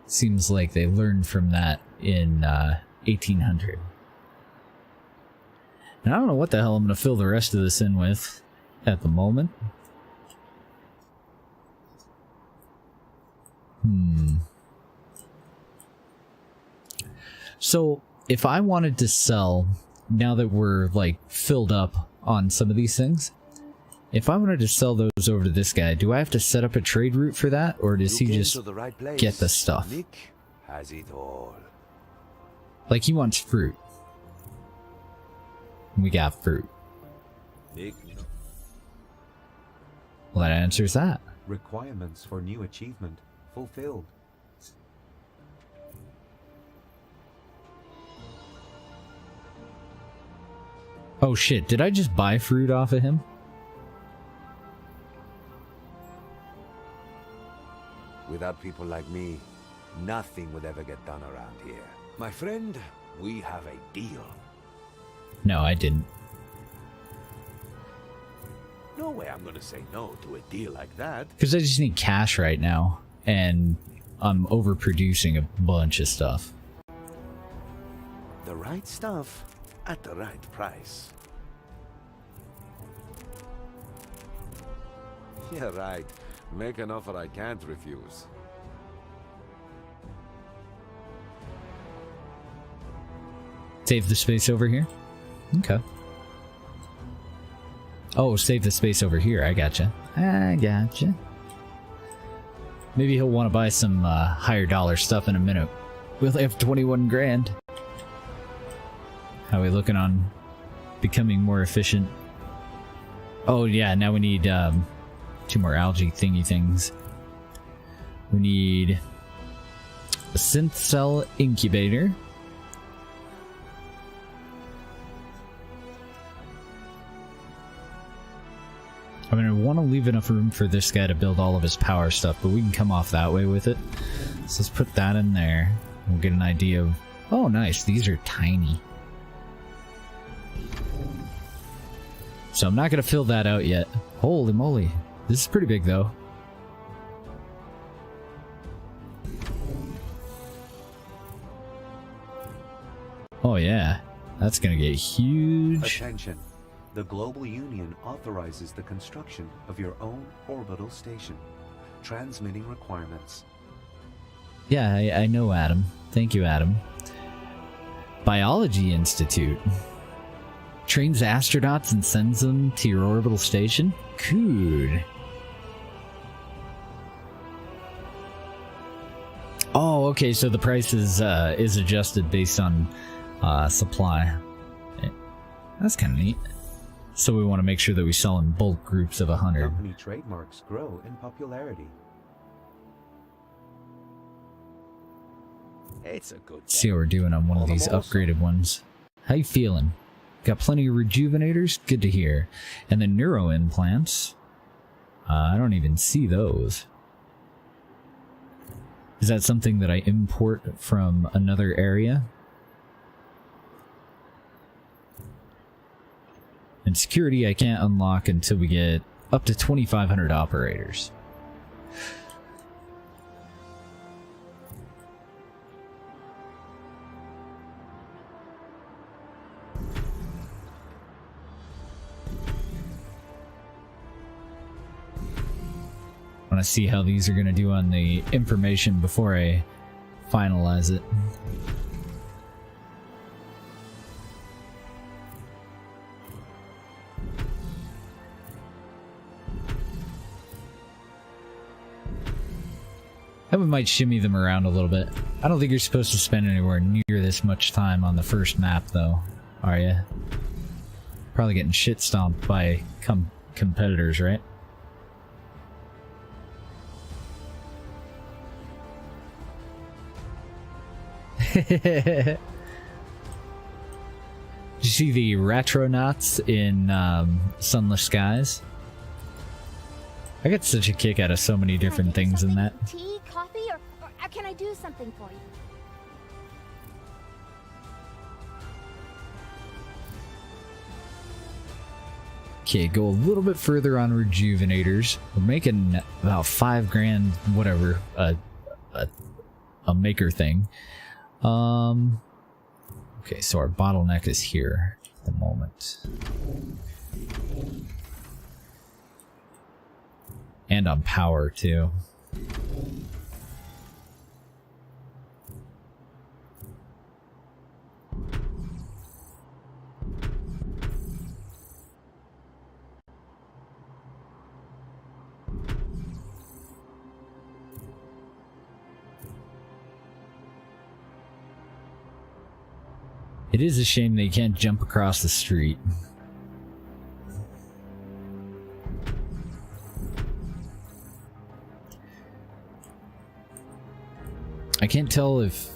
seems like they learned from that in 1800. And I don't know what the hell I'm going to fill the rest of this in with at the moment. So, if I wanted to sell, now that we're, like, filled up on some of these things, if I wanted to sell those over to this guy, do I have to set up a trade route for that, or does he just get the stuff? Nick has it all. Like, he wants fruit. We got fruit. Nick. Well, that answers that. Requirements for new achievement fulfilled. Oh shit, did I just buy fruit off of him? Without people like me, nothing would ever get done around here. My friend, we have a deal. No, I didn't. No way I'm gonna say no to a deal like that. Because I just need cash right now, and I'm overproducing a bunch of stuff. The right stuff at the right price. Yeah, right. Make an offer I can't refuse. Save the space over here? Okay. Oh, save the space over here. I gotcha. I gotcha. Maybe he'll want to buy some higher dollar stuff in a minute. We'll have 21 grand. How are we looking on becoming more efficient? Oh yeah, now we need 2 more algae thingy things. We need a synth cell incubator. I mean, I want to leave enough room for this guy to build all of his power stuff, but we can come off that way with it. So let's put that in there. We'll get an idea of... Oh, nice. These are tiny. So I'm not going to fill that out yet. Holy moly. This is pretty big, though. Oh, yeah. That's going to get huge. Attention. The Global Union authorizes the construction of your own orbital station. Transmitting requirements. Yeah, I know, Adam. Thank you, Adam. Biology Institute. Trains astronauts and sends them to your orbital station? Cool. Oh, okay, so the price is adjusted based on supply. That's kind of neat. So we want to make sure that we sell in bulk groups of 100. Company trademarks grow in popularity. It's a good. See how we're doing on one of these upgraded ones. How you feeling? Got plenty of rejuvenators. Good to hear. And the neuro implants. I don't even see those. Is that something that I import from another area? And security I can't unlock until we get up to 2,500 operators. I want to see how these are going to do on the information before I finalize it. And we might shimmy them around a little bit. I don't think you're supposed to spend anywhere near this much time on the first map, though, are you? Probably getting shit stomped by competitors, right? Did you see the retronauts in Sunless Skies? I get such a kick out of so many different things in that. Tea, coffee, or can I do something for you? Okay, go a little bit further on rejuvenators. We're making about 5 grand, whatever, a maker thing. Okay, so our bottleneck is here at the moment. And on power, too. It is a shame they can't jump across the street. I can't tell if...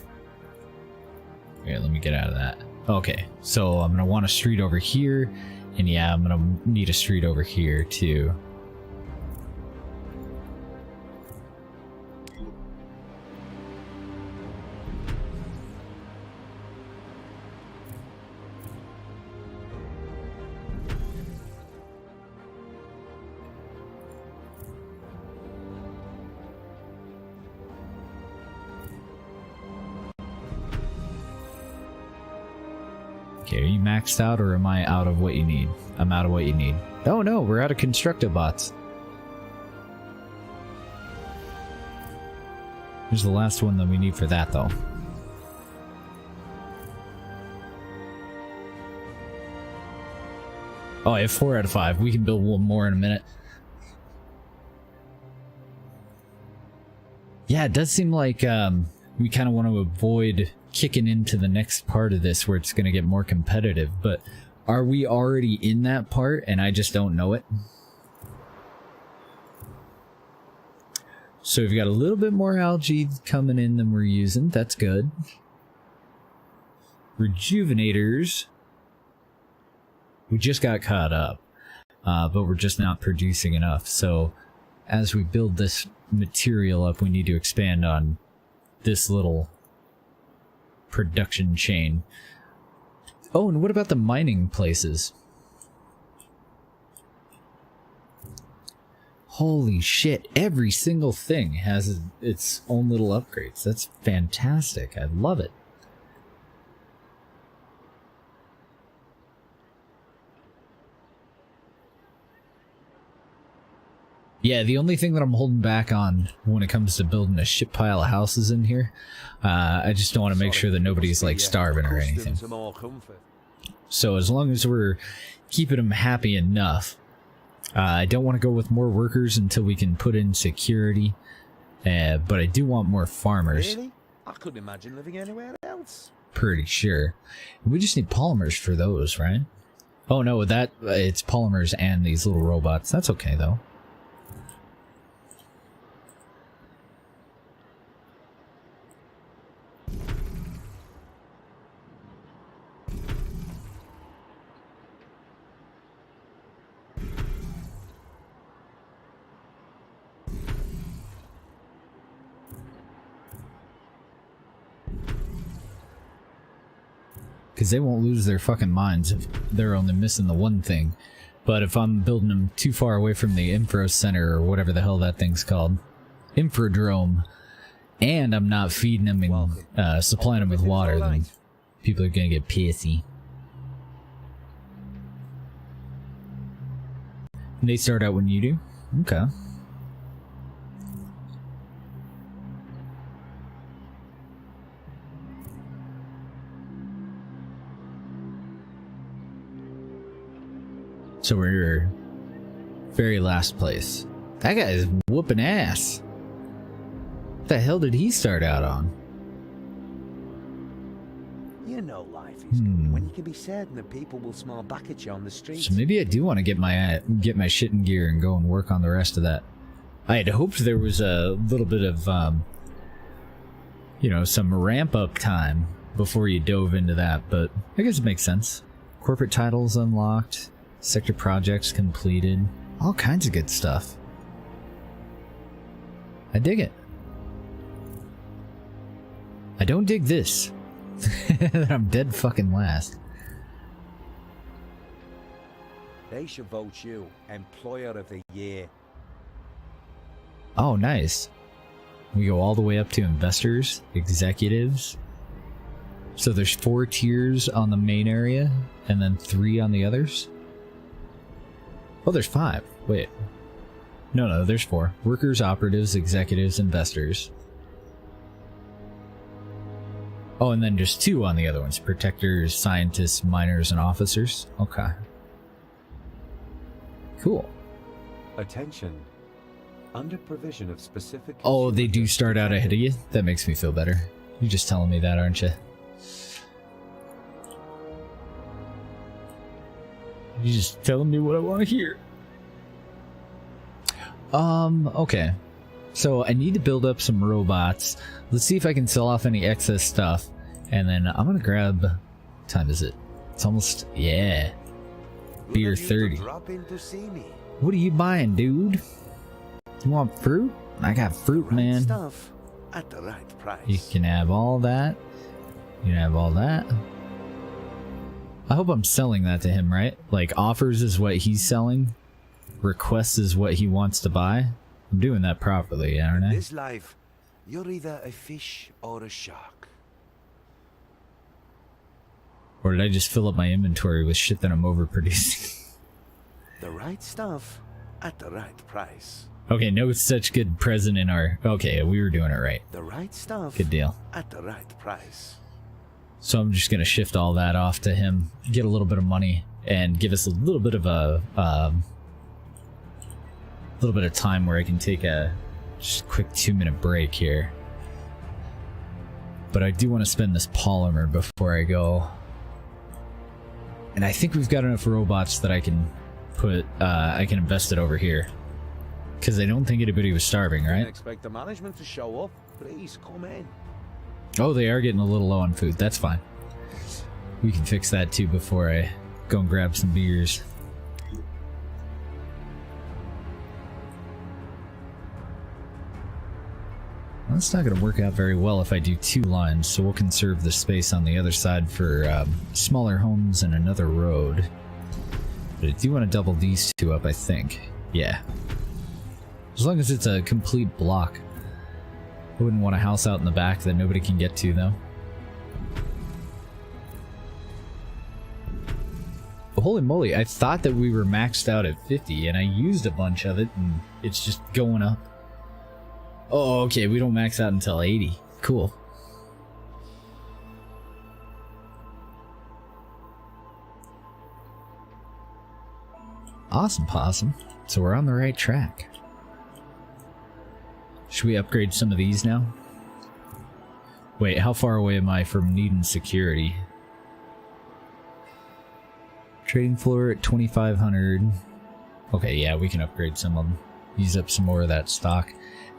Here, let me get out of that. Okay, so I'm gonna want a street over here, and yeah, I'm gonna need a street over here too. Okay, are you maxed out or am I out of what you need? I'm out of what you need. Oh no, we're out of Constructobots. Here's the last one that we need for that though. Oh, I have 4 out of 5. We can build one more in a minute. Yeah, it does seem like we kind of want to avoid kicking into the next part of this where it's going to get more competitive, but are we already in that part and I just don't know it? So we've got a little bit more algae coming in than we're using. That's good. Rejuvenators. We just got caught up, but we're just not producing enough. So as we build this material up, we need to expand on this little production chain. Oh, and what about the mining places? Holy shit, every single thing has its own little upgrades. That's fantastic. I love it. Yeah, the only thing that I'm holding back on when it comes to building a shit pile of houses in here, I just don't want to make sure that nobody's like starving or anything. So as long as we're keeping them happy enough, I don't want to go with more workers until we can put in security, but I do want more farmers. Really? I couldn't imagine living anywhere else. Pretty sure. We just need polymers for those, right? Oh no, that it's polymers and these little robots. That's okay though. because they won't lose their fucking minds if they're only missing the one thing. But if I'm building them too far away from the infra center, or whatever the hell that thing's called, infradrome, and I'm not feeding them and supplying them with water, then people are gonna get pissy. And they start out when you do? Okay. So we're very last place. That guy is whooping ass. What the hell did he start out on? You know life is good when you can be certain that people will smile back at you on the street. So maybe I do want to get my shit in gear and go and work on the rest of that. I had hoped there was a little bit of, you know, some ramp up time before you dove into that, but I guess it makes sense. Corporate titles unlocked. Sector projects completed. All kinds of good stuff. I dig it. I don't dig this. That I'm dead fucking last. They should vote you Employer of the Year. Oh, nice. We go all the way up to investors, executives. So there's 4 tiers on the main area, and then 3 on the others? Oh, there's 5. Wait. No, there's 4. Workers, operatives, executives, investors. Oh, and then just 2 on the other ones. Protectors, scientists, miners, and officers. Okay. Cool. Attention. Under provision of specific... Oh, they do start out ahead of you? That makes me feel better. You're just telling me that, aren't you? You're just telling me what I want to hear. Okay. So I need to build up some robots. Let's see if I can sell off any excess stuff. And then I'm gonna grab... What time is it? It's almost... Yeah. Beer 30. What are you buying, dude? You want fruit? I got fruit, man. Stuff at the right price. You can have all that. You can have all that. I hope I'm selling that to him, right? Like, offers is what he's selling. Requests is what he wants to buy. I'm doing that properly, aren't I? In this life, you're either a fish or a shark. Or did I just fill up my inventory with shit that I'm overproducing? The right stuff at the right price. Okay, no such good present in our... Okay, we were doing it right. The right stuff good deal. At the right price. So I'm just gonna shift all that off to him, get a little bit of money, and give us a little bit of a little bit of time where I can take a just quick 2-minute break here. But I do want to spend this polymer before I go. And I think we've got enough robots that I can put I can invest it over here. Because I don't think anybody was starving, right? Didn't expect the management to show up. Please come in. Oh, they are getting a little low on food. That's fine. We can fix that too before I go and grab some beers. Well, that's not going to work out very well if I do 2 lines, so we'll conserve the space on the other side for smaller homes and another road. But I do want to double these 2 up, I think. Yeah. As long as it's a complete block. I wouldn't want a house out in the back that nobody can get to, though. Holy moly, I thought that we were maxed out at 50, and I used a bunch of it, and it's just going up. Oh, okay, we don't max out until 80. Cool. Awesome, Possum. So we're on the right track. Should we upgrade some of these now? Wait, how far away am I from needing security? Trading floor at 2,500. Okay, yeah, we can upgrade some of them. Use up some more of that stock.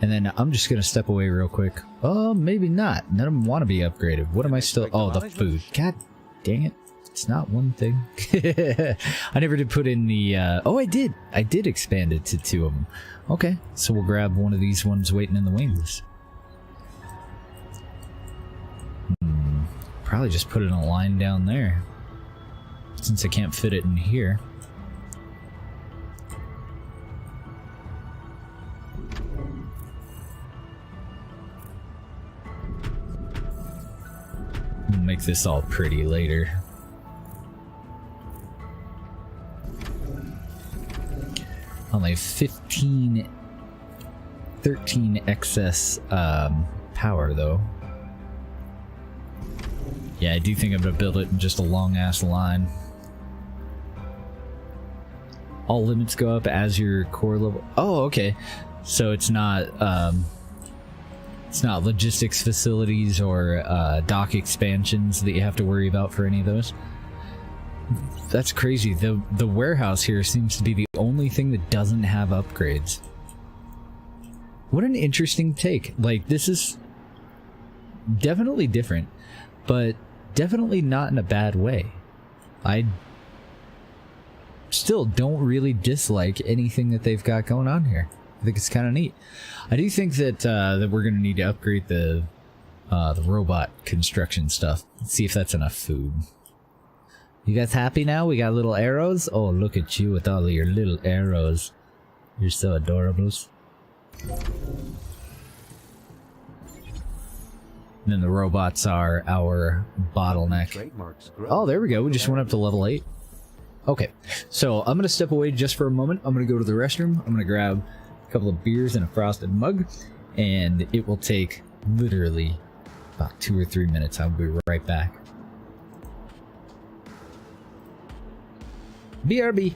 And then I'm just going to step away real quick. Oh, maybe not. None of them want to be upgraded. What am I still... Oh, the food. God dang it. It's not one thing. I never did put in the... Oh, I did. I did expand it to 2 of them. Okay, so we'll grab one of these ones waiting in the wings. probably just put it in a line down there, since I can't fit it in here. We'll make this all pretty later. Only have 13 excess power though. Yeah, I do think I'm gonna build it in just a long ass line. All limits go up as your core level. Oh, okay. So it's not logistics facilities or dock expansions that you have to worry about for any of those. That's crazy. The warehouse here seems to be the only thing that doesn't have upgrades. What an interesting take. Like, this is definitely different, but definitely not in a bad way. I still don't really dislike anything that they've got going on here. I think it's kind of neat. I do think that that we're going to need to upgrade the robot construction stuff. Let's see if that's enough food. You guys happy now? We got little arrows? Oh, look at you with all of your little arrows. You're so adorables. And then the robots are our bottleneck. Oh, there we go. We just went up to level 8. Okay, so I'm going to step away just for a moment. I'm going to go to the restroom. I'm going to grab a couple of beers and a frosted mug. And it will take literally about 2 or 3 minutes. I'll be right back. BRB.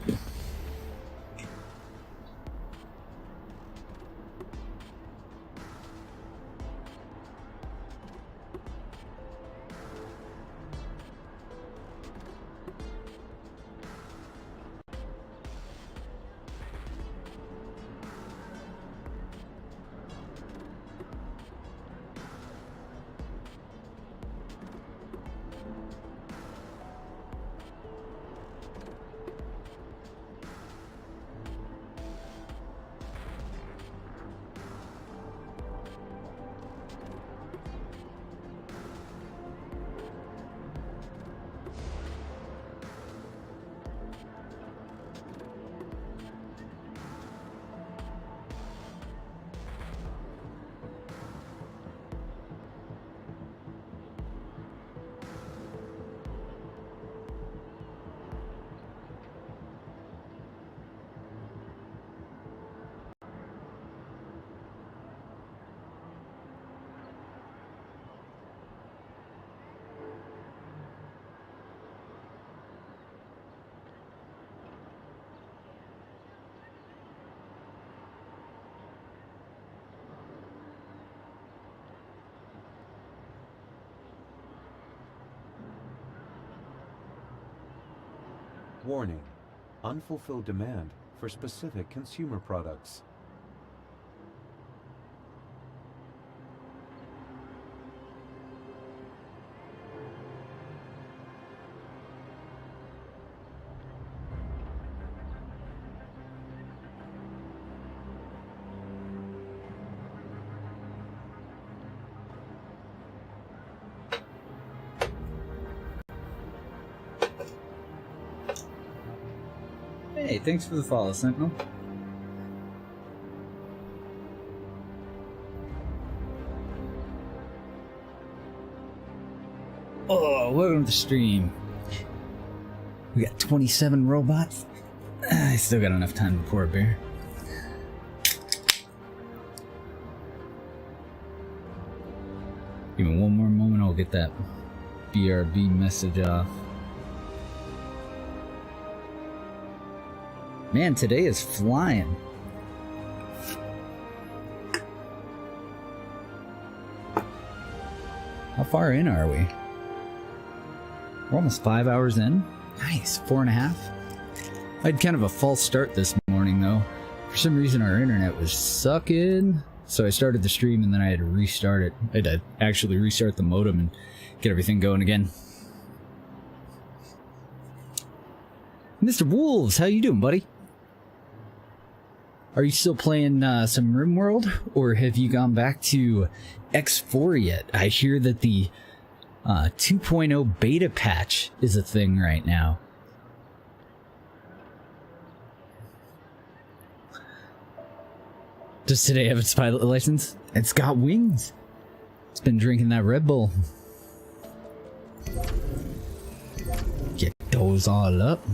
Warning: unfulfilled demand for specific consumer products. Hey, thanks for the follow, Sentinel. Oh, welcome to the stream. We got 27 robots. I still got enough time to pour a beer. Give me one more moment, I'll get that BRB message off. Man, today is flying. How far in are we? We're almost 5 hours in. Nice, 4.5. I had kind of a false start this morning though. For some reason our internet was sucking. So I started the stream and then I had to restart it. I had to actually restart the modem and get everything going again. Mr. Wolves, how you doing, buddy? Are you still playing some RimWorld, or have you gone back to X4 yet? I hear that the 2.0 beta patch is a thing right now. Does today have its pilot license? It's got wings. It's been drinking that Red Bull. Get those all up.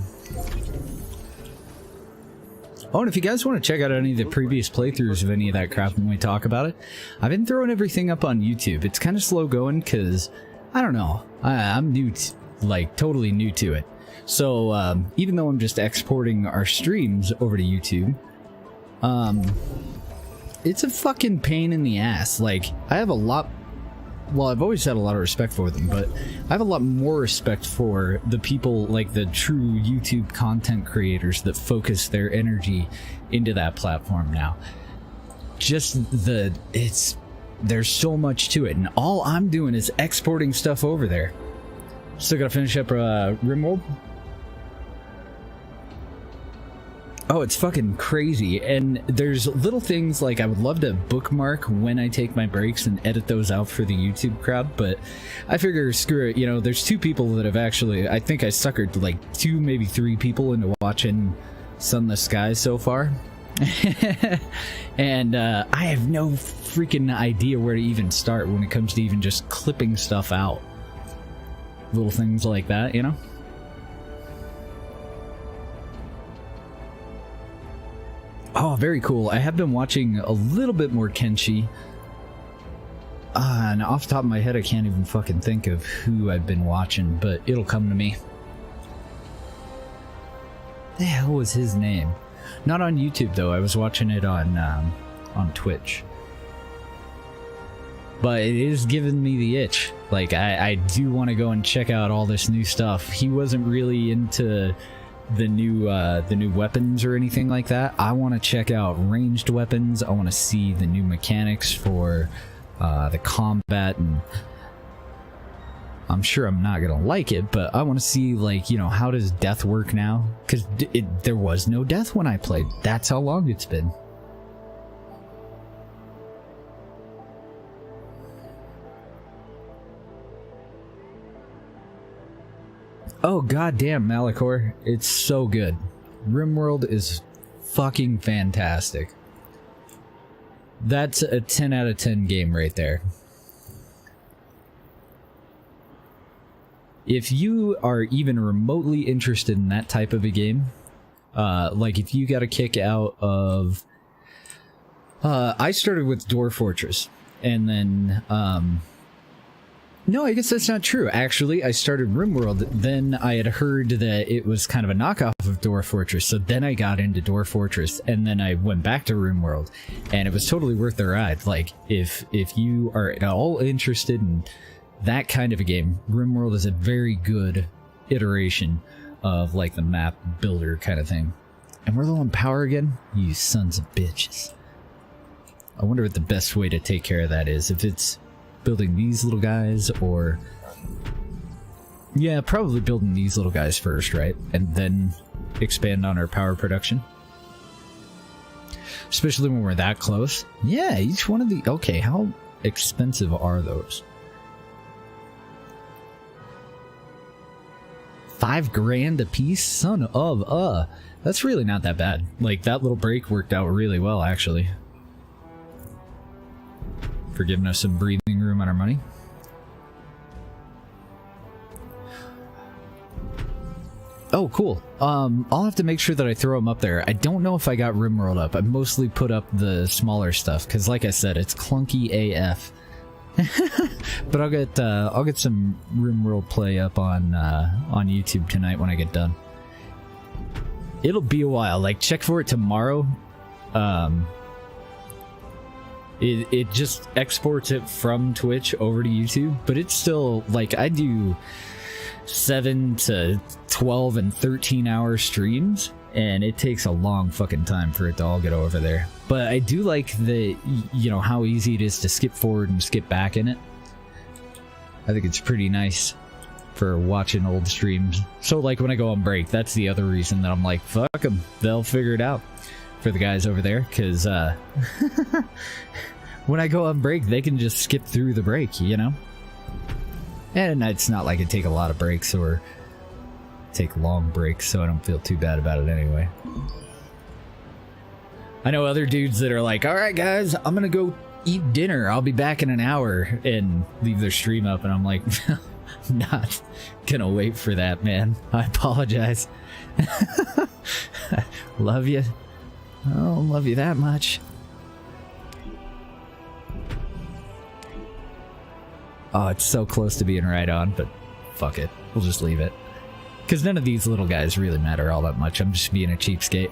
Oh, and if you guys want to check out any of the previous playthroughs of any of that crap when we talk about it, I've been throwing everything up on YouTube. It's kind of slow going because, I don't know, I'm new to, like, totally new to it. So, even though I'm just exporting our streams over to YouTube, it's a fucking pain in the ass. Like, I have a lot... Well, I've always had a lot of respect for them, but I have a lot more respect for the people, like the true YouTube content creators that focus their energy into that platform now. Just there's so much to it, and all I'm doing is exporting stuff over there. Still gotta finish up RimWorld. Oh, it's fucking crazy. And there's little things like I would love to bookmark when I take my breaks and edit those out for the YouTube crowd, but I figure, screw it, you know, there's 2 people that have actually, I think I suckered like 2, maybe 3 people into watching Sunless Skies so far. And I have no freaking idea where to even start when it comes to even just clipping stuff out. Little things like that, you know? Oh, very cool. I have been watching a little bit more Kenshi. And off the top of my head, I can't even fucking think of who I've been watching, but it'll come to me. The hell was his name? Not on YouTube, though. I was watching it on Twitch. But it is giving me the itch. Like, I do want to go and check out all this new stuff. He wasn't really into the new weapons or anything like that. I want to check out ranged weapons. I want to see the new mechanics for the combat, and I'm sure I'm not gonna like it, but I want to see, like, you know, how does death work now? Because there was no death when I played. That's how long it's been. Oh, goddamn, Malachor. It's so good. RimWorld is fucking fantastic. That's a 10 out of 10 game right there. If you are even remotely interested in that type of a game, like if you got a kick out of... I started with Dwarf Fortress, and then... No, I guess that's not true. Actually, I started RimWorld, then I had heard that it was kind of a knockoff of Dwarf Fortress, so then I got into Dwarf Fortress, and then I went back to RimWorld, and it was totally worth the ride. Like, if you are at all interested in that kind of a game, RimWorld is a very good iteration of, like, the map builder kind of thing. And we're low on power again? You sons of bitches. I wonder what the best way to take care of that is, if it's building these little guys, or... Yeah, probably building these little guys first, right? And then expand on our power production. Especially when we're that close. Yeah, each one of the... Okay, how expensive are those? $5,000 a piece? Son of that's really not that bad. Like, that little break worked out really well, actually. For giving us some breathing room on our money. Oh, cool. I'll have to make sure that I throw them up there. I don't know if I got RimWorld up. I mostly put up the smaller stuff, because like I said, it's clunky AF. But I'll get some RimWorld play up on YouTube tonight when I get done. It'll be a while. Like, check for it tomorrow. It just exports it from Twitch over to YouTube, but it's still, like, I do 7 to 12 and 13 hour streams, and it takes a long fucking time for it to all get over there. But I do like the, you know, how easy it is to skip forward and skip back in it. I think it's pretty nice for watching old streams. So, like, when I go on break, that's the other reason that I'm like, fuck them, they'll figure it out for the guys over there, because when I go on break, they can just skip through the break, you know? And it's not like I take a lot of breaks or take long breaks, so I don't feel too bad about it anyway. I know other dudes that are like, alright guys, I'm gonna go eat dinner, I'll be back in an hour, and leave their stream up, and I'm like, I'm not gonna wait for that, man. I apologize. Love you. I don't love you that much. Oh, it's so close to being right on, but fuck it. We'll just leave it. Because none of these little guys really matter all that much. I'm just being a cheapskate.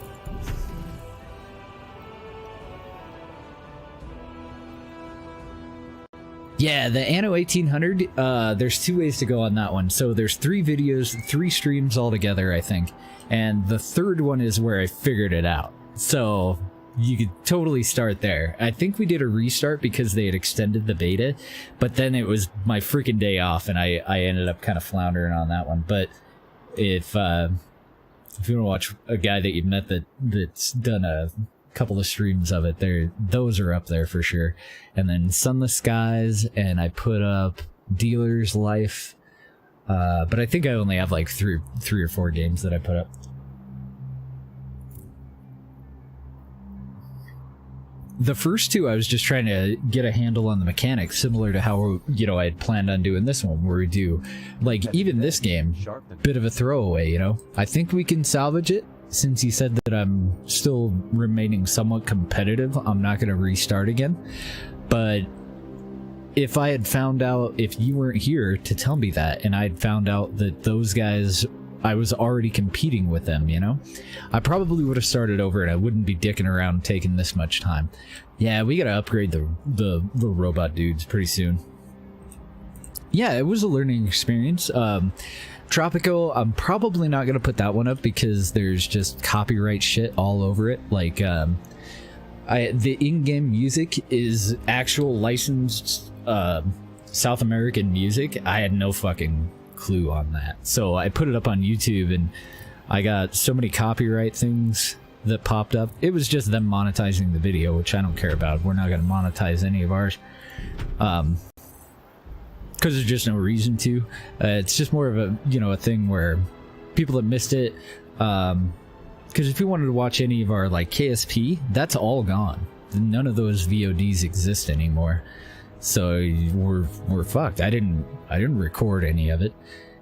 Yeah, the Anno 1800, there's 2 ways to go on that one. So there's 3 videos, 3 streams altogether, I think. And the third one is where I figured it out. So you could totally start there. I think we did a restart because they had extended the beta, but then it was my freaking day off and I ended up kind of floundering on that one. But if you want to watch a guy that you met that's done a couple of streams of it, those are up there for sure. And then Sunless Skies, and I put up Dealer's Life, but I think I only have like three or 4 games that I put up. The first 2, I was just trying to get a handle on the mechanics, similar to how, you know, I had planned on doing this one, where we do, like, even this game, bit of a throwaway, you know? I think we can salvage it. Since you said that I'm still remaining somewhat competitive, I'm not going to restart again. But if I had found out, if you weren't here to tell me that, and I'd found out that those guys, I was already competing with them, you know, I probably would have started over and I wouldn't be dicking around taking this much time. Yeah, we got to upgrade the robot dudes pretty soon. Yeah, it was a learning experience. Tropico, I'm probably not going to put that one up because there's just copyright shit all over it. Like, the in-game music is actual licensed South American music. I had no fucking clue on that. So I put it up on YouTube and I got so many copyright things that popped up. It was just them monetizing the video, which I don't care about. We're not going to monetize any of ours. Because there's just no reason to. It's just more of a, you know, a thing where people that missed it, because if you wanted to watch any of our, like, KSP, that's all gone. None of those VODs exist anymore. So we're fucked. I didn't record any of it.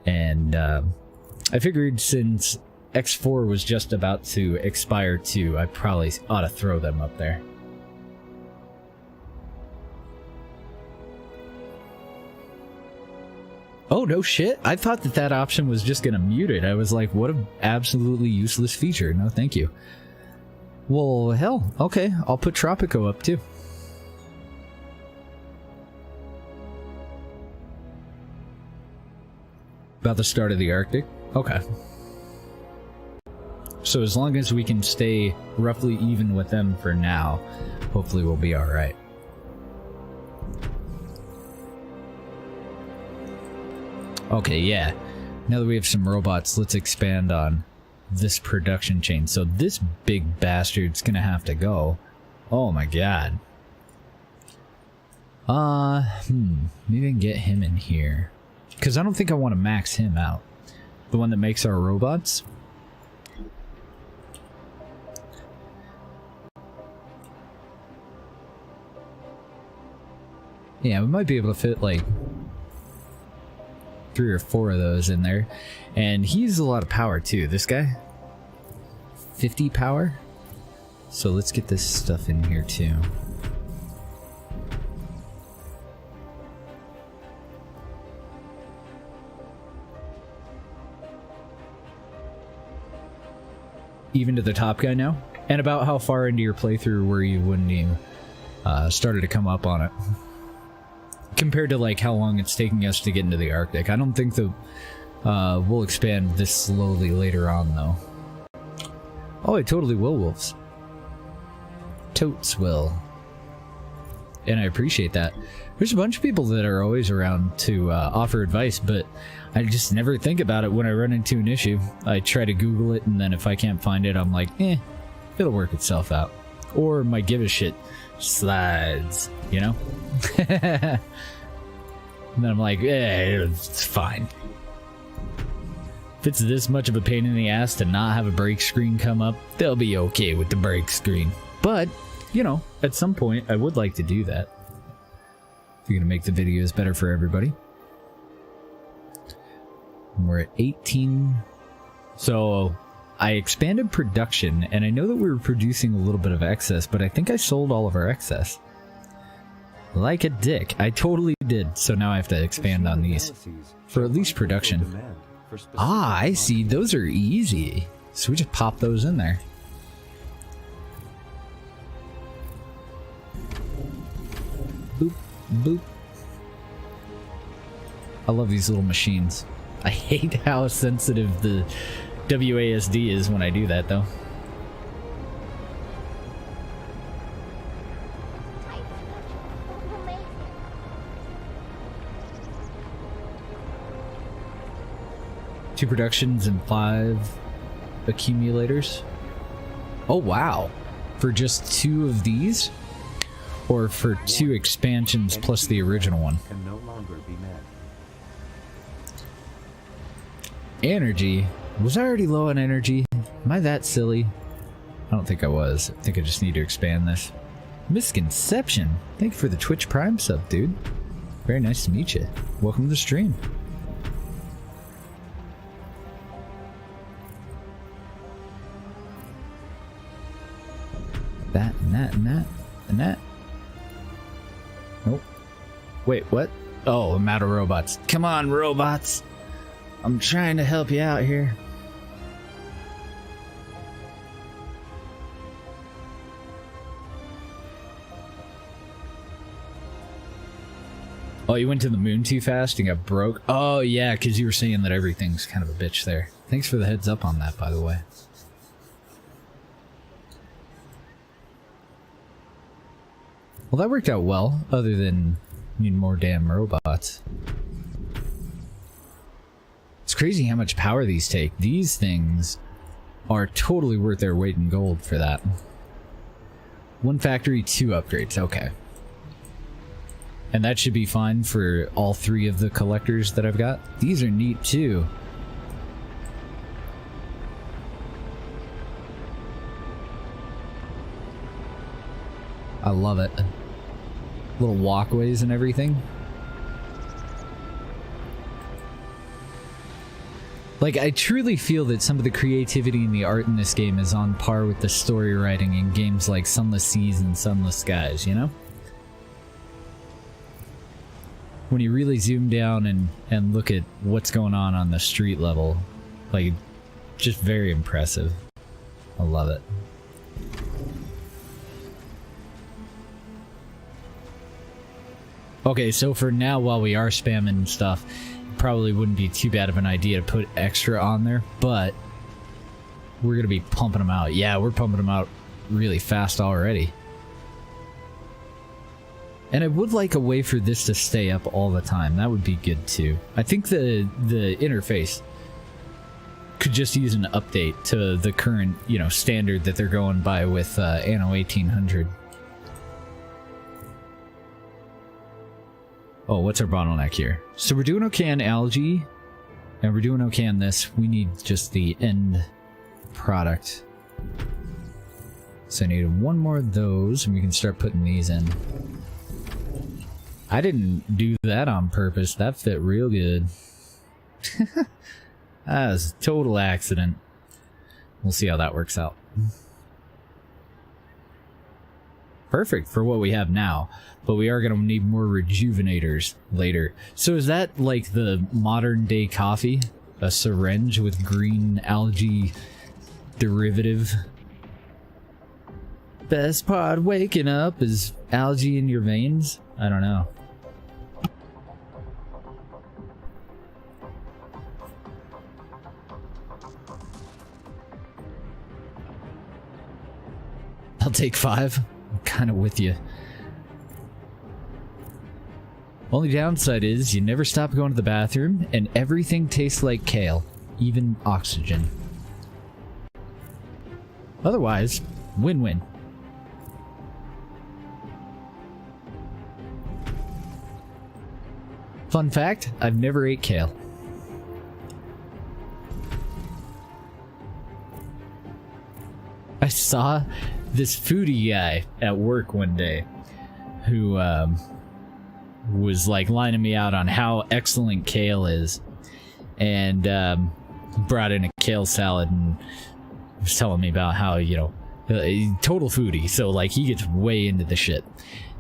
And I figured since X4 was just about to expire too, I probably ought to throw them up there. Oh, no shit. I thought that option was just going to mute it. I was like, what an absolutely useless feature. No, thank you. Well, hell, okay. I'll put Tropico up, too. About the start of the Arctic? Okay. So as long as we can stay roughly even with them for now, hopefully we'll be alright. Okay, yeah. Now that we have some robots, let's expand on this production chain. So this big bastard's gonna have to go. Oh my god. Maybe I can get him in here. Because I don't think I want to max him out. The one that makes our robots. Yeah, we might be able to fit like 3 or 4 of those in there. And he uses a lot of power too. This guy, 50 power. So let's get this stuff in here too. Even to the top guy now? And about how far into your playthrough were you when you started to come up on it? Compared to like how long it's taking us to get into the Arctic. I don't think that we'll expand this slowly later on though. Oh, I totally will, Wolves. Totes will. And I appreciate that. There's a bunch of people that are always around to offer advice, but I just never think about it when I run into an issue. I try to Google it, and then if I can't find it, I'm like, it'll work itself out. Or my give a shit slides, you know? And then I'm like, it's fine. If it's this much of a pain in the ass to not have a break screen come up, they'll be okay with the break screen. But, you know, at some point, I would like to do that. If you're going to make the videos better for everybody. We're at 18. So, I expanded production, and I know that we were producing a little bit of excess, but I think I sold all of our excess. Like a dick. I totally did. So now I have to expand on these. For at least production. Ah, I see. Those are easy. So we just pop those in there. Boop, boop. I love these little machines. I hate how sensitive the WASD is when I do that, though. Two productions and 5 accumulators. Oh, wow. For just 2 of these? Or for 2 expansions plus the original one? Can no longer be met. Energy? Was I already low on energy? Am I that silly? I don't think I was. I think I just need to expand this. Misconception. Thank you for the Twitch Prime sub, dude. Very nice to meet you. Welcome to the stream. That and that and that and that. Nope. Wait, what? Oh, I'm out of robots. Come on, robots. I'm trying to help you out here. Oh, you went to the moon too fast and got broke? Oh, yeah, because you were saying that everything's kind of a bitch there. Thanks for the heads up on that, by the way. Well, that worked out well, other than need more damn robots. It's crazy how much power these take. These things are totally worth their weight in gold for that. 1 factory, 2 upgrades. Okay. And that should be fine for all 3 of the collectors that I've got. These are neat too. I love it. Little walkways and everything. Like, I truly feel that some of the creativity and the art in this game is on par with the story writing in games like Sunless Seas and Sunless Skies, you know? When you really zoom down and look at what's going on the street level, like, just very impressive. I love it. Okay, so for now, while we are spamming stuff, probably wouldn't be too bad of an idea to put extra on there, but we're going to be pumping them out. Yeah, we're pumping them out really fast already. And I would like a way for this to stay up all the time. That would be good too. I think the interface could just use an update to the current, you know, standard that they're going by with Anno 1800. Oh, what's our bottleneck here? So we're doing okay on algae, and we're doing okay on this. We need just the end product. So I need 1 more of those, and we can start putting these in. I didn't do that on purpose. That fit real good. That was a total accident. We'll see how that works out. Perfect for what we have now, but we are going to need more rejuvenators later. So is that like the modern day coffee? A syringe with green algae derivative? Best part waking up is algae in your veins? I don't know. I'll take 5. I'm kind of with you. Only downside is you never stop going to the bathroom and everything tastes like kale, even oxygen. Otherwise, win-win. Fun fact, I've never ate kale. I saw this foodie guy at work one day who was like lining me out on how excellent kale is, and brought in a kale salad and was telling me about how, you know, total foodie, so like he gets way into the shit,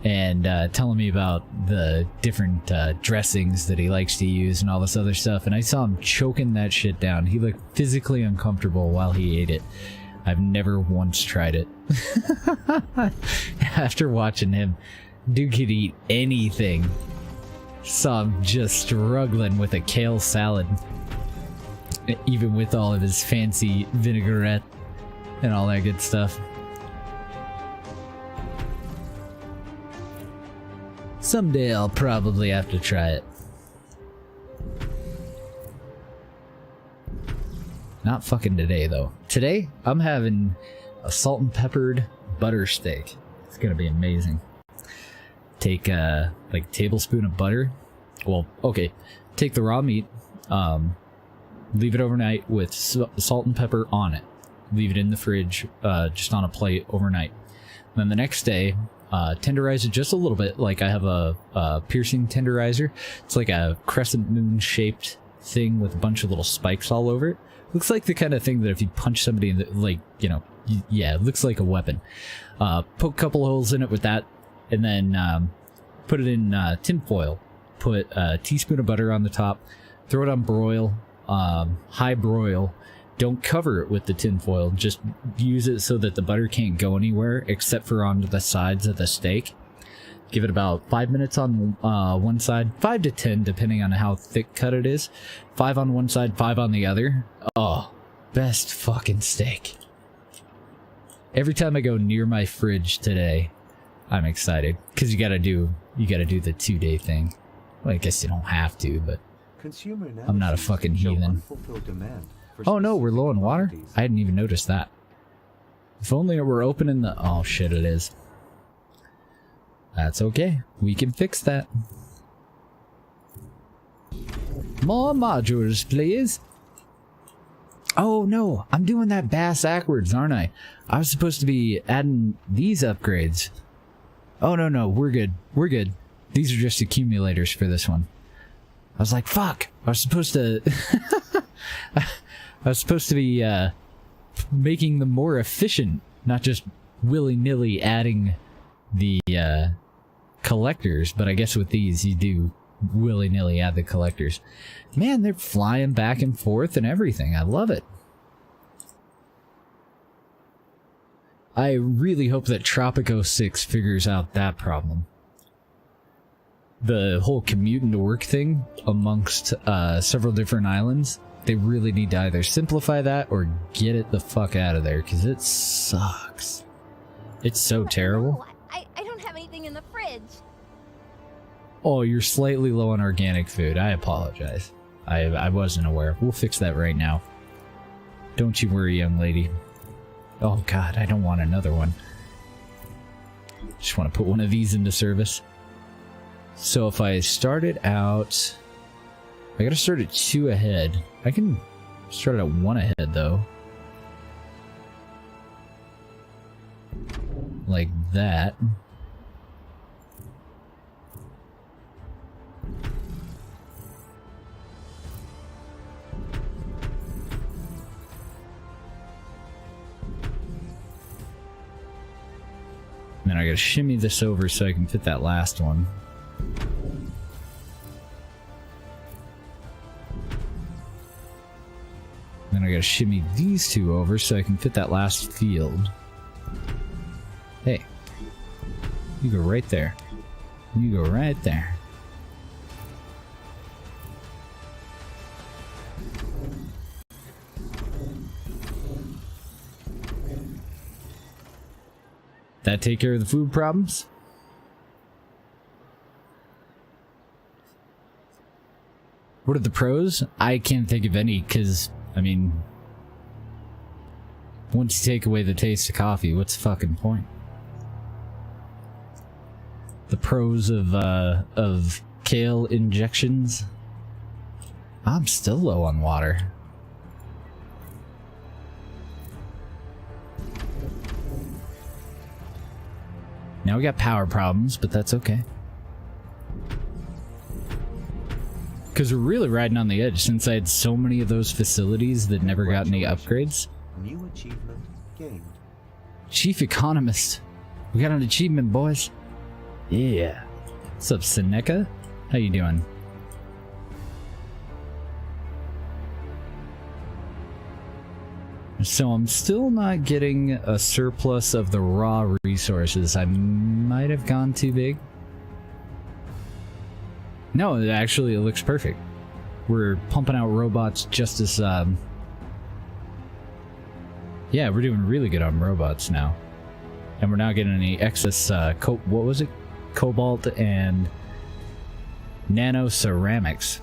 and telling me about the different dressings that he likes to use and all this other stuff, and I saw him choking that shit down. He looked physically uncomfortable while he ate it. I've never once tried it. After watching him, dude could eat anything. Saw him just struggling with a kale salad, even with all of his fancy vinaigrette and all that good stuff. Someday I'll probably have to try it. Not fucking today, though. Today, I'm having a salt and peppered butter steak. It's gonna be amazing. Take like a tablespoon of butter. Well, okay. Take the raw meat, leave it overnight with salt and pepper on it. Leave it in the fridge, just on a plate overnight. Then the next day, tenderize it just a little bit. Like I have a piercing tenderizer. It's like a crescent moon shaped thing with a bunch of little spikes all over it. Looks like the kind of thing that if you punch somebody in the, like, you know, yeah, it looks like a weapon. Poke a couple holes in it with that, and then put it in tin foil. Put a teaspoon of butter on the top. Throw it on broil, high broil. Don't cover it with the tin foil. Just use it so that the butter can't go anywhere except for onto the sides of the steak. Give it about 5 minutes on one side, 5 to 10 depending on how thick cut it is. 5 on one side, 5 on the other. Oh, best fucking steak. Every time I go near my fridge today, I'm excited because you gotta do the 2-day thing. Well, I guess you don't have to, but I'm not a fucking heathen. Oh no, we're low on water? I hadn't even noticed that. If only it were opening the... Oh shit, it is. That's okay. We can fix that. More modules, please. Oh no, I'm doing that bass backwards, aren't I? I was supposed to be adding these upgrades. Oh no, we're good. We're good. These are just accumulators for this one. I was like, fuck. I was supposed to... I was supposed to be making them more efficient, not just willy-nilly adding the collectors, but I guess with these you do willy-nilly add the collectors. Man, they're flying back and forth and everything. I love it. I really hope that Tropico 6 figures out that problem. The whole commute into work thing amongst several different islands, they really need to either simplify that or get it the fuck out of there, because it sucks. It's so terrible. I don't have anything in the fridge. Oh, you're slightly low on organic food. I apologize. I wasn't aware. We'll fix that right now. Don't you worry, young lady. Oh god, I don't want another one. Just want to put one of these into service. So if I started out... I gotta start at 2 ahead. I can start at 1 ahead, though. Like that. And then I gotta shimmy this over so I can fit that last one. Then I gotta shimmy these two over so I can fit that last field. Hey. You go right there. You go right there. That take care of the food problems? What are the pros? I can't think of any, because, I mean, once you take away the taste of coffee, what's the fucking point? The pros of kale injections. I'm still low on water. Now we got power problems, but that's okay. Because we're really riding on the edge since I had so many of those facilities that never got any upgrades. New achievement gained. Chief Economist. We got an achievement, boys. Yeah. What's up, Seneca? How you doing? So I'm still not getting a surplus of the raw resources. I might have gone too big. No, actually it looks perfect. We're pumping out robots just as yeah, we're doing really good on robots now. And we're not getting any excess what was it? Cobalt and nano ceramics.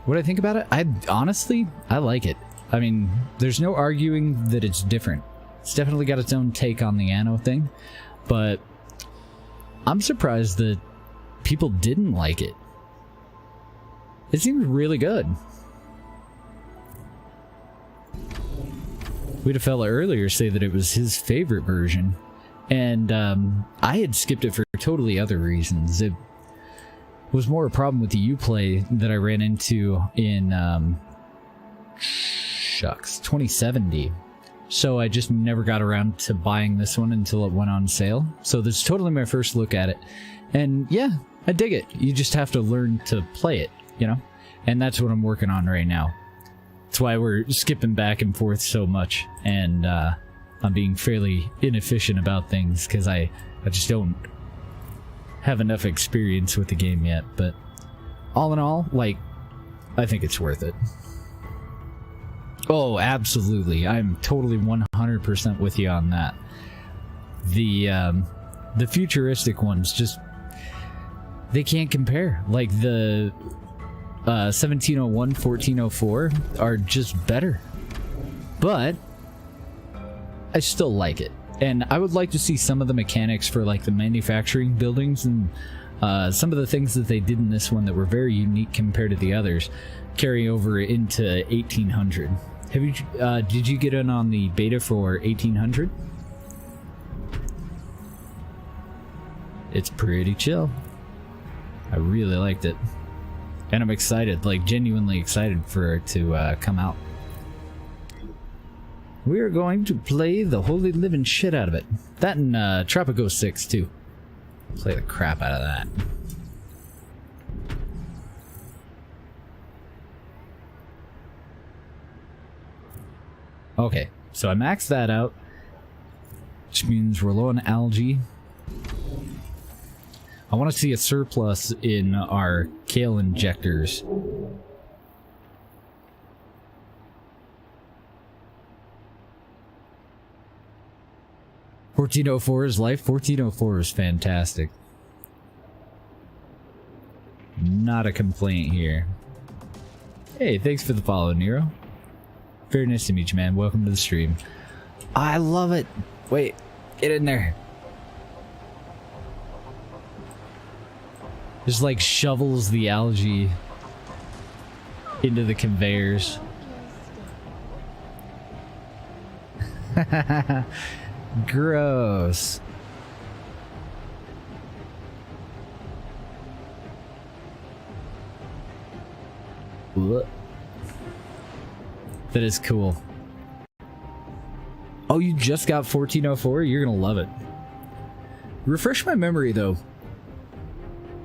What do I think about it? Honestly, I like it. I mean, there's no arguing that it's different. It's definitely got its own take on the Anno thing, but I'm surprised that people didn't like it. It seems really good. We had a fella earlier say that it was his favorite version, and I had skipped it for totally other reasons. It was more a problem with the Uplay that I ran into in 2070. So I just never got around to buying this one until it went on sale. So this is totally my first look at it. And yeah, I dig it. You just have to learn to play it, you know? And that's what I'm working on right now. That's why we're skipping back and forth so much. And I'm being fairly inefficient about things because I just don't have enough experience with the game yet. But all in all, like, I think it's worth it. Oh, absolutely. I'm totally 100% with you on that. The futuristic ones just, they can't compare. Like the 1701, 1404 are just better. But I still like it. And I would like to see some of the mechanics for like the manufacturing buildings and some of the things that they did in this one that were very unique compared to the others carry over into 1800. Have you did you get in on the beta for 1800? It's pretty chill. I really liked it. And I'm excited, like genuinely excited for it to come out. We're going to play the holy living shit out of it. That and Tropico 6 too. Play the crap out of that. Okay, so I maxed that out, which means we're low on algae. I want to see a surplus in our kale injectors. $1404 is life. $1404 is fantastic. Not a complaint here. Hey, thanks for the follow, Nero. Very nice to meet you, man. Welcome to the stream. I love it. Wait, get in there. Just like shovels the algae into the conveyors. Gross. What? That is cool. Oh, you just got 1404? You're gonna love it. Refresh my memory though.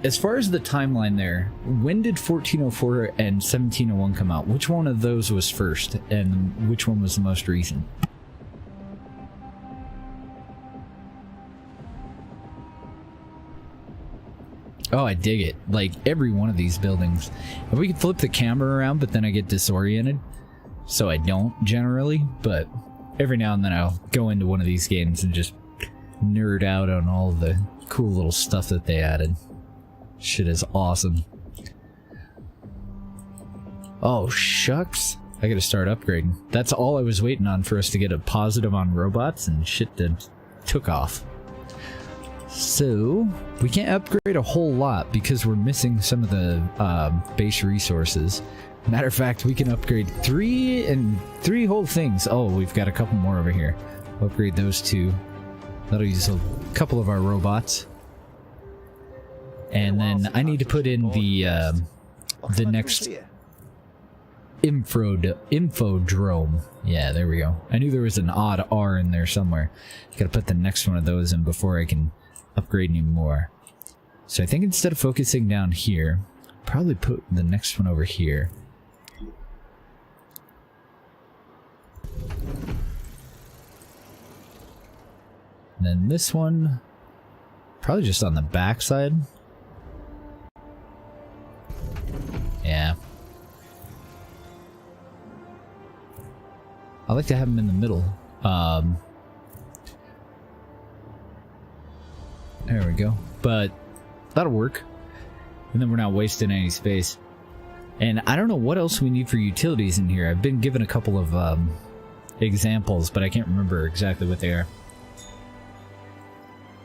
As far as the timeline there, when did 1404 and 1701 come out? Which one of those was first, and which one was the most recent? Oh, I dig it. Like, every one of these buildings. If we could flip the camera around, but then I get disoriented. So I don't, generally. But every now and then I'll go into one of these games and just nerd out on all the cool little stuff that they added. Shit is awesome. Oh, shucks. I gotta start upgrading. That's all I was waiting on for us to get a positive on robots, and shit then took off. So, we can't upgrade a whole lot because we're missing some of the base resources. Matter of fact, we can upgrade three whole things. Oh, we've got a couple more over here. We'll upgrade those two. That'll use a couple of our robots. And then I need to put in the next infodrome. Yeah, there we go. I knew there was an odd R in there somewhere. Gotta put the next one of those in before I can upgrade any more. So I think instead of focusing down here, probably put the next one over here. And then this one, probably just on the back side. Yeah. I like to have them in the middle. There we go. But that'll work. And then we're not wasting any space. And I don't know what else we need for utilities in here. I've been given a couple of examples, but I can't remember exactly what they are.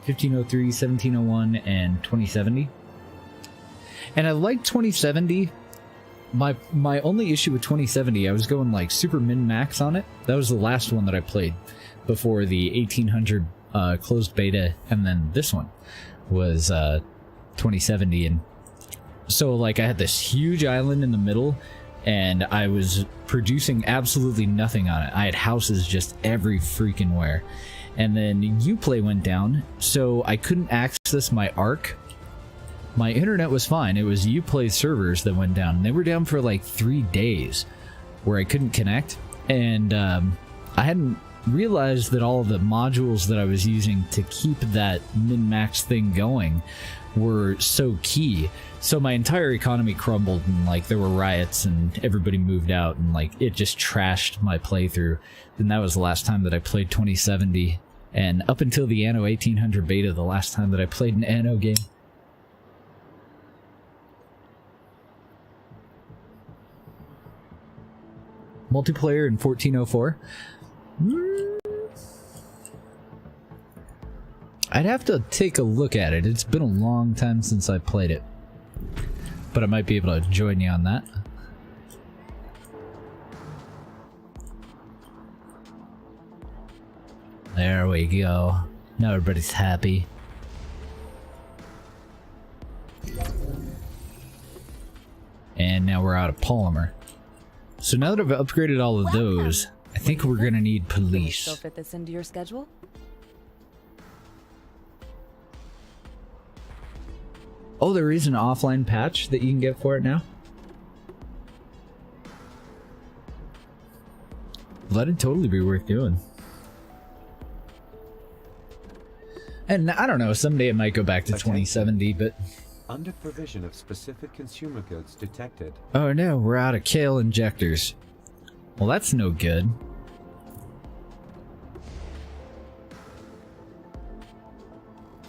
1503, 1701, and 2070. And I like 2070. My only issue with 2070, I was going like super min-max on it. That was the last one that I played before the 1800 closed beta, and then this one was 2070. And so like I had this huge island in the middle, and I was producing absolutely nothing on it. I had houses just every freaking where. And then Uplay went down, so I couldn't access my Arc. My internet was fine. It was Uplay servers that went down. They were down for like 3 days where I couldn't connect. And I hadn't realized that all of the modules that I was using to keep that min-max thing going were so key. So my entire economy crumbled, and like there were riots and everybody moved out, and like it just trashed my playthrough. And that was the last time that I played 2070. And up until the Anno 1800 beta, the last time that I played an Anno game. Multiplayer in 1404? I'd have to take a look at it. It's been a long time since I played it. But I might be able to join you on that. There we go. Now everybody's happy. And now we're out of polymer. So now that I've upgraded all of those, I think we're gonna need police. Still fit this into your schedule? Oh, there is an offline patch that you can get for it now? That'd totally be worth doing. And I don't know, someday it might go back to 2070, but... Under provision of specific consumer goods detected. Oh no, we're out of kale injectors. Well, that's no good.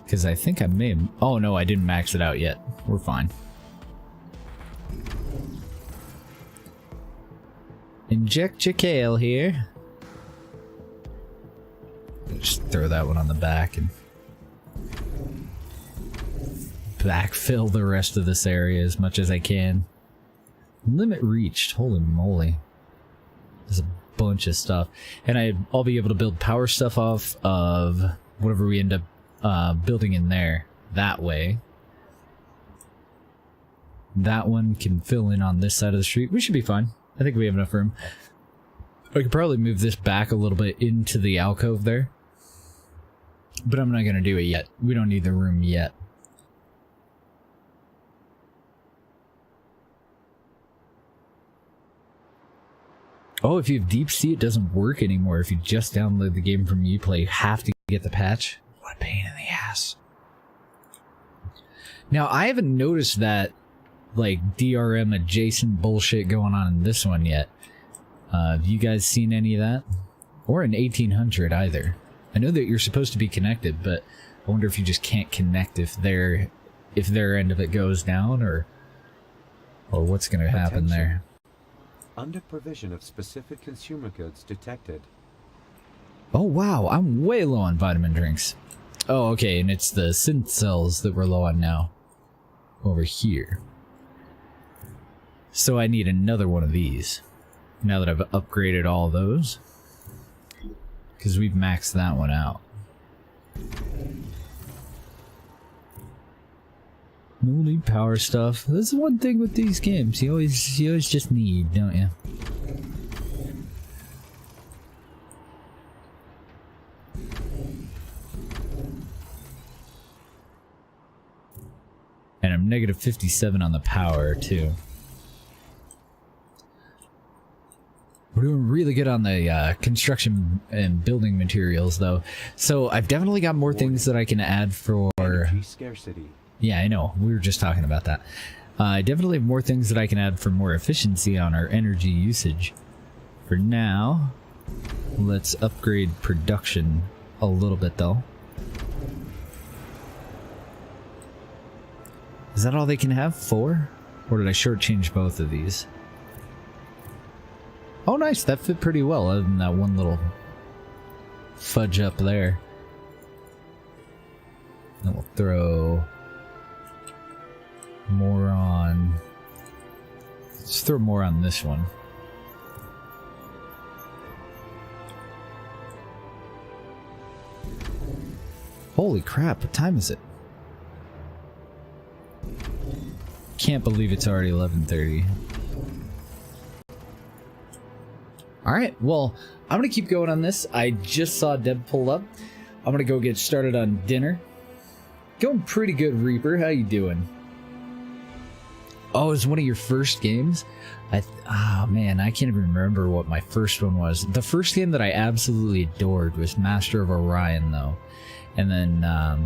Because I think I may have... Oh no, I didn't max it out yet. We're fine. Inject your kale here. Just throw that one on the back and backfill the rest of this area as much as I can. Limit reached. Holy moly. There's a bunch of stuff. And I'll be able to build power stuff off of whatever we end up building in there. That way. That one can fill in on this side of the street. We should be fine. I think we have enough room. I could probably move this back a little bit into the alcove there. But I'm not going to do it yet. We don't need the room yet. Oh, if you have Deep Sea, it doesn't work anymore. If you just download the game from Uplay, you have to get the patch. What a pain in the ass. Now, I haven't noticed that, like, DRM adjacent bullshit going on in this one yet. Have you guys seen any of that? Or in 1800 either. I know that you're supposed to be connected, but I wonder if you just can't connect if their end of it goes down, or what's going to happen there. Under provision of specific consumer goods detected. Oh wow, I'm way low on vitamin drinks. Oh, okay, and it's the synth cells that we're low on now. Over here. So I need another one of these. Now that I've upgraded all those. Because we've maxed that one out. No need power stuff. That's the one thing with these games. You always just need, don't you? And I'm negative 57 on the power, too. We're doing really good on the construction and building materials, though. So I've definitely got more things that I can add for... Energy scarcity. Yeah, I know. We were just talking about that. I definitely have more things that I can add for more efficiency on our energy usage. For now, let's upgrade production a little bit, though. Is that all they can have? 4? Or did I shortchange both of these? Oh, nice. That fit pretty well, other than that one little fudge up there. Then we'll throw more on... Let's throw more on this one. Holy crap, what time is it? Can't believe it's already 11:30. Alright, well, I'm gonna keep going on this. I just saw Deb pull up. I'm gonna go get started on dinner. Going pretty good, Reaper. How you doing? Oh, it's one of your first games? Oh man, I can't even remember what my first one was. The first game that I absolutely adored was Master of Orion, though. And then, I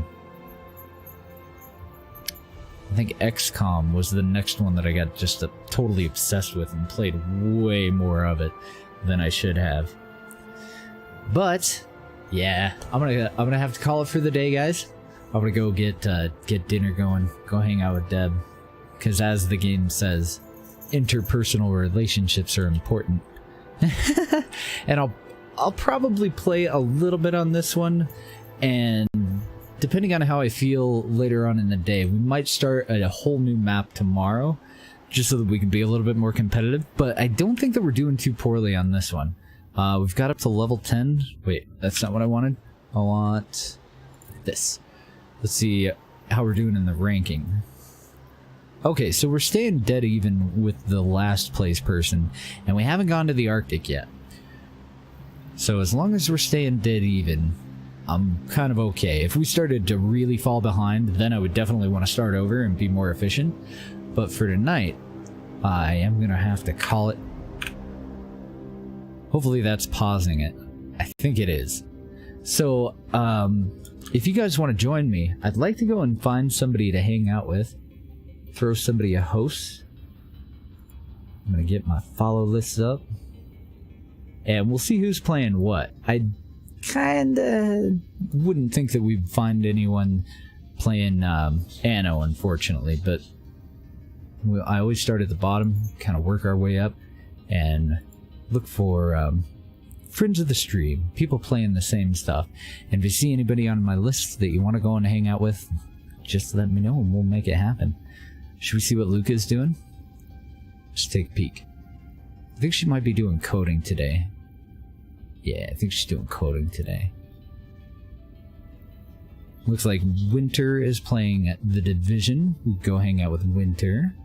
think XCOM was the next one that I got just totally obsessed with and played way more of it than I should have. But yeah, I'm gonna have to call it for the day, guys. I'm gonna go get dinner going, go hang out with Deb, because as the game says, interpersonal relationships are important. And I'll probably play a little bit on this one, and depending on how I feel later on in the day, we might start a whole new map tomorrow, just so that we can be a little bit more competitive. But I don't think that we're doing too poorly on this one. We've got up to level 10. Wait, that's not what I wanted. I want this. Let's see how we're doing in the ranking. Okay, so we're staying dead even with the last place person, and we haven't gone to the Arctic yet. So as long as we're staying dead even, I'm kind of okay. If we started to really fall behind, then I would definitely want to start over and be more efficient. But for tonight, I am going to have to call it. Hopefully that's pausing it. I think it is. So, if you guys want to join me, I'd like to go and find somebody to hang out with. Throw somebody a host. I'm going to get my follow list up. And we'll see who's playing what. I kinda wouldn't think that we'd find anyone playing Anno, unfortunately, but I always start at the bottom, kind of work our way up, and look for friends of the stream, people playing the same stuff. And if you see anybody on my list that you want to go and hang out with, just let me know and we'll make it happen. Should we see what Luca's doing? Just take a peek. I think she might be doing coding today. Yeah, I think she's doing coding today. Looks like Winter is playing The Division. We go hang out with Winter.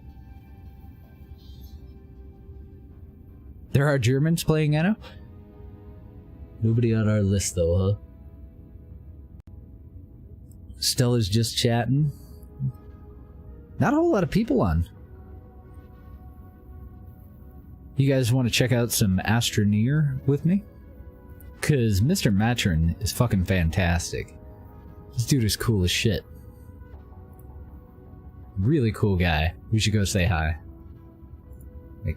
There are Germans playing Anno? Nobody on our list though, huh? Stella's just chatting. Not a whole lot of people on. You guys want to check out some Astroneer with me? Because Mr. Matron is fucking fantastic. This dude is cool as shit. Really cool guy. We should go say hi.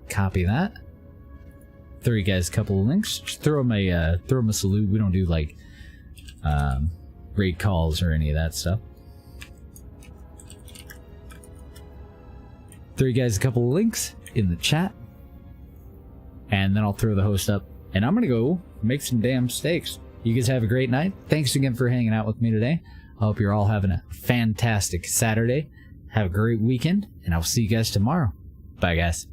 Copy that. Throw you guys a couple of links. Just throw him a salute. We don't do like raid calls or any of that stuff. Throw you guys a couple of links in the chat. And then I'll throw the host up. And I'm gonna go make some damn steaks. You guys have a great night. Thanks again for hanging out with me today. I hope you're all having a fantastic Saturday. Have a great weekend, and I'll see you guys tomorrow. Bye, guys.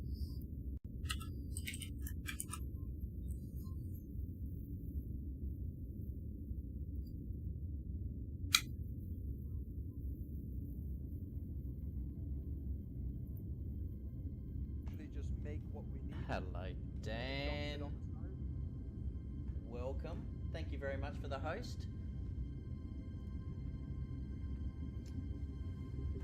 Hello, Dan. Welcome. Thank you very much for the host.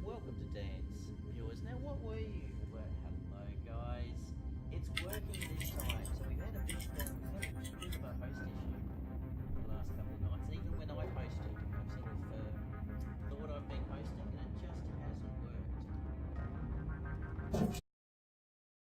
Welcome to Dan's viewers. Now, what were you? Well, hello, guys. It's working this time, so we've had a bit of a host issue the last couple of nights. Even when I hosted, I've sort of thought I've been hosting, and it just hasn't worked.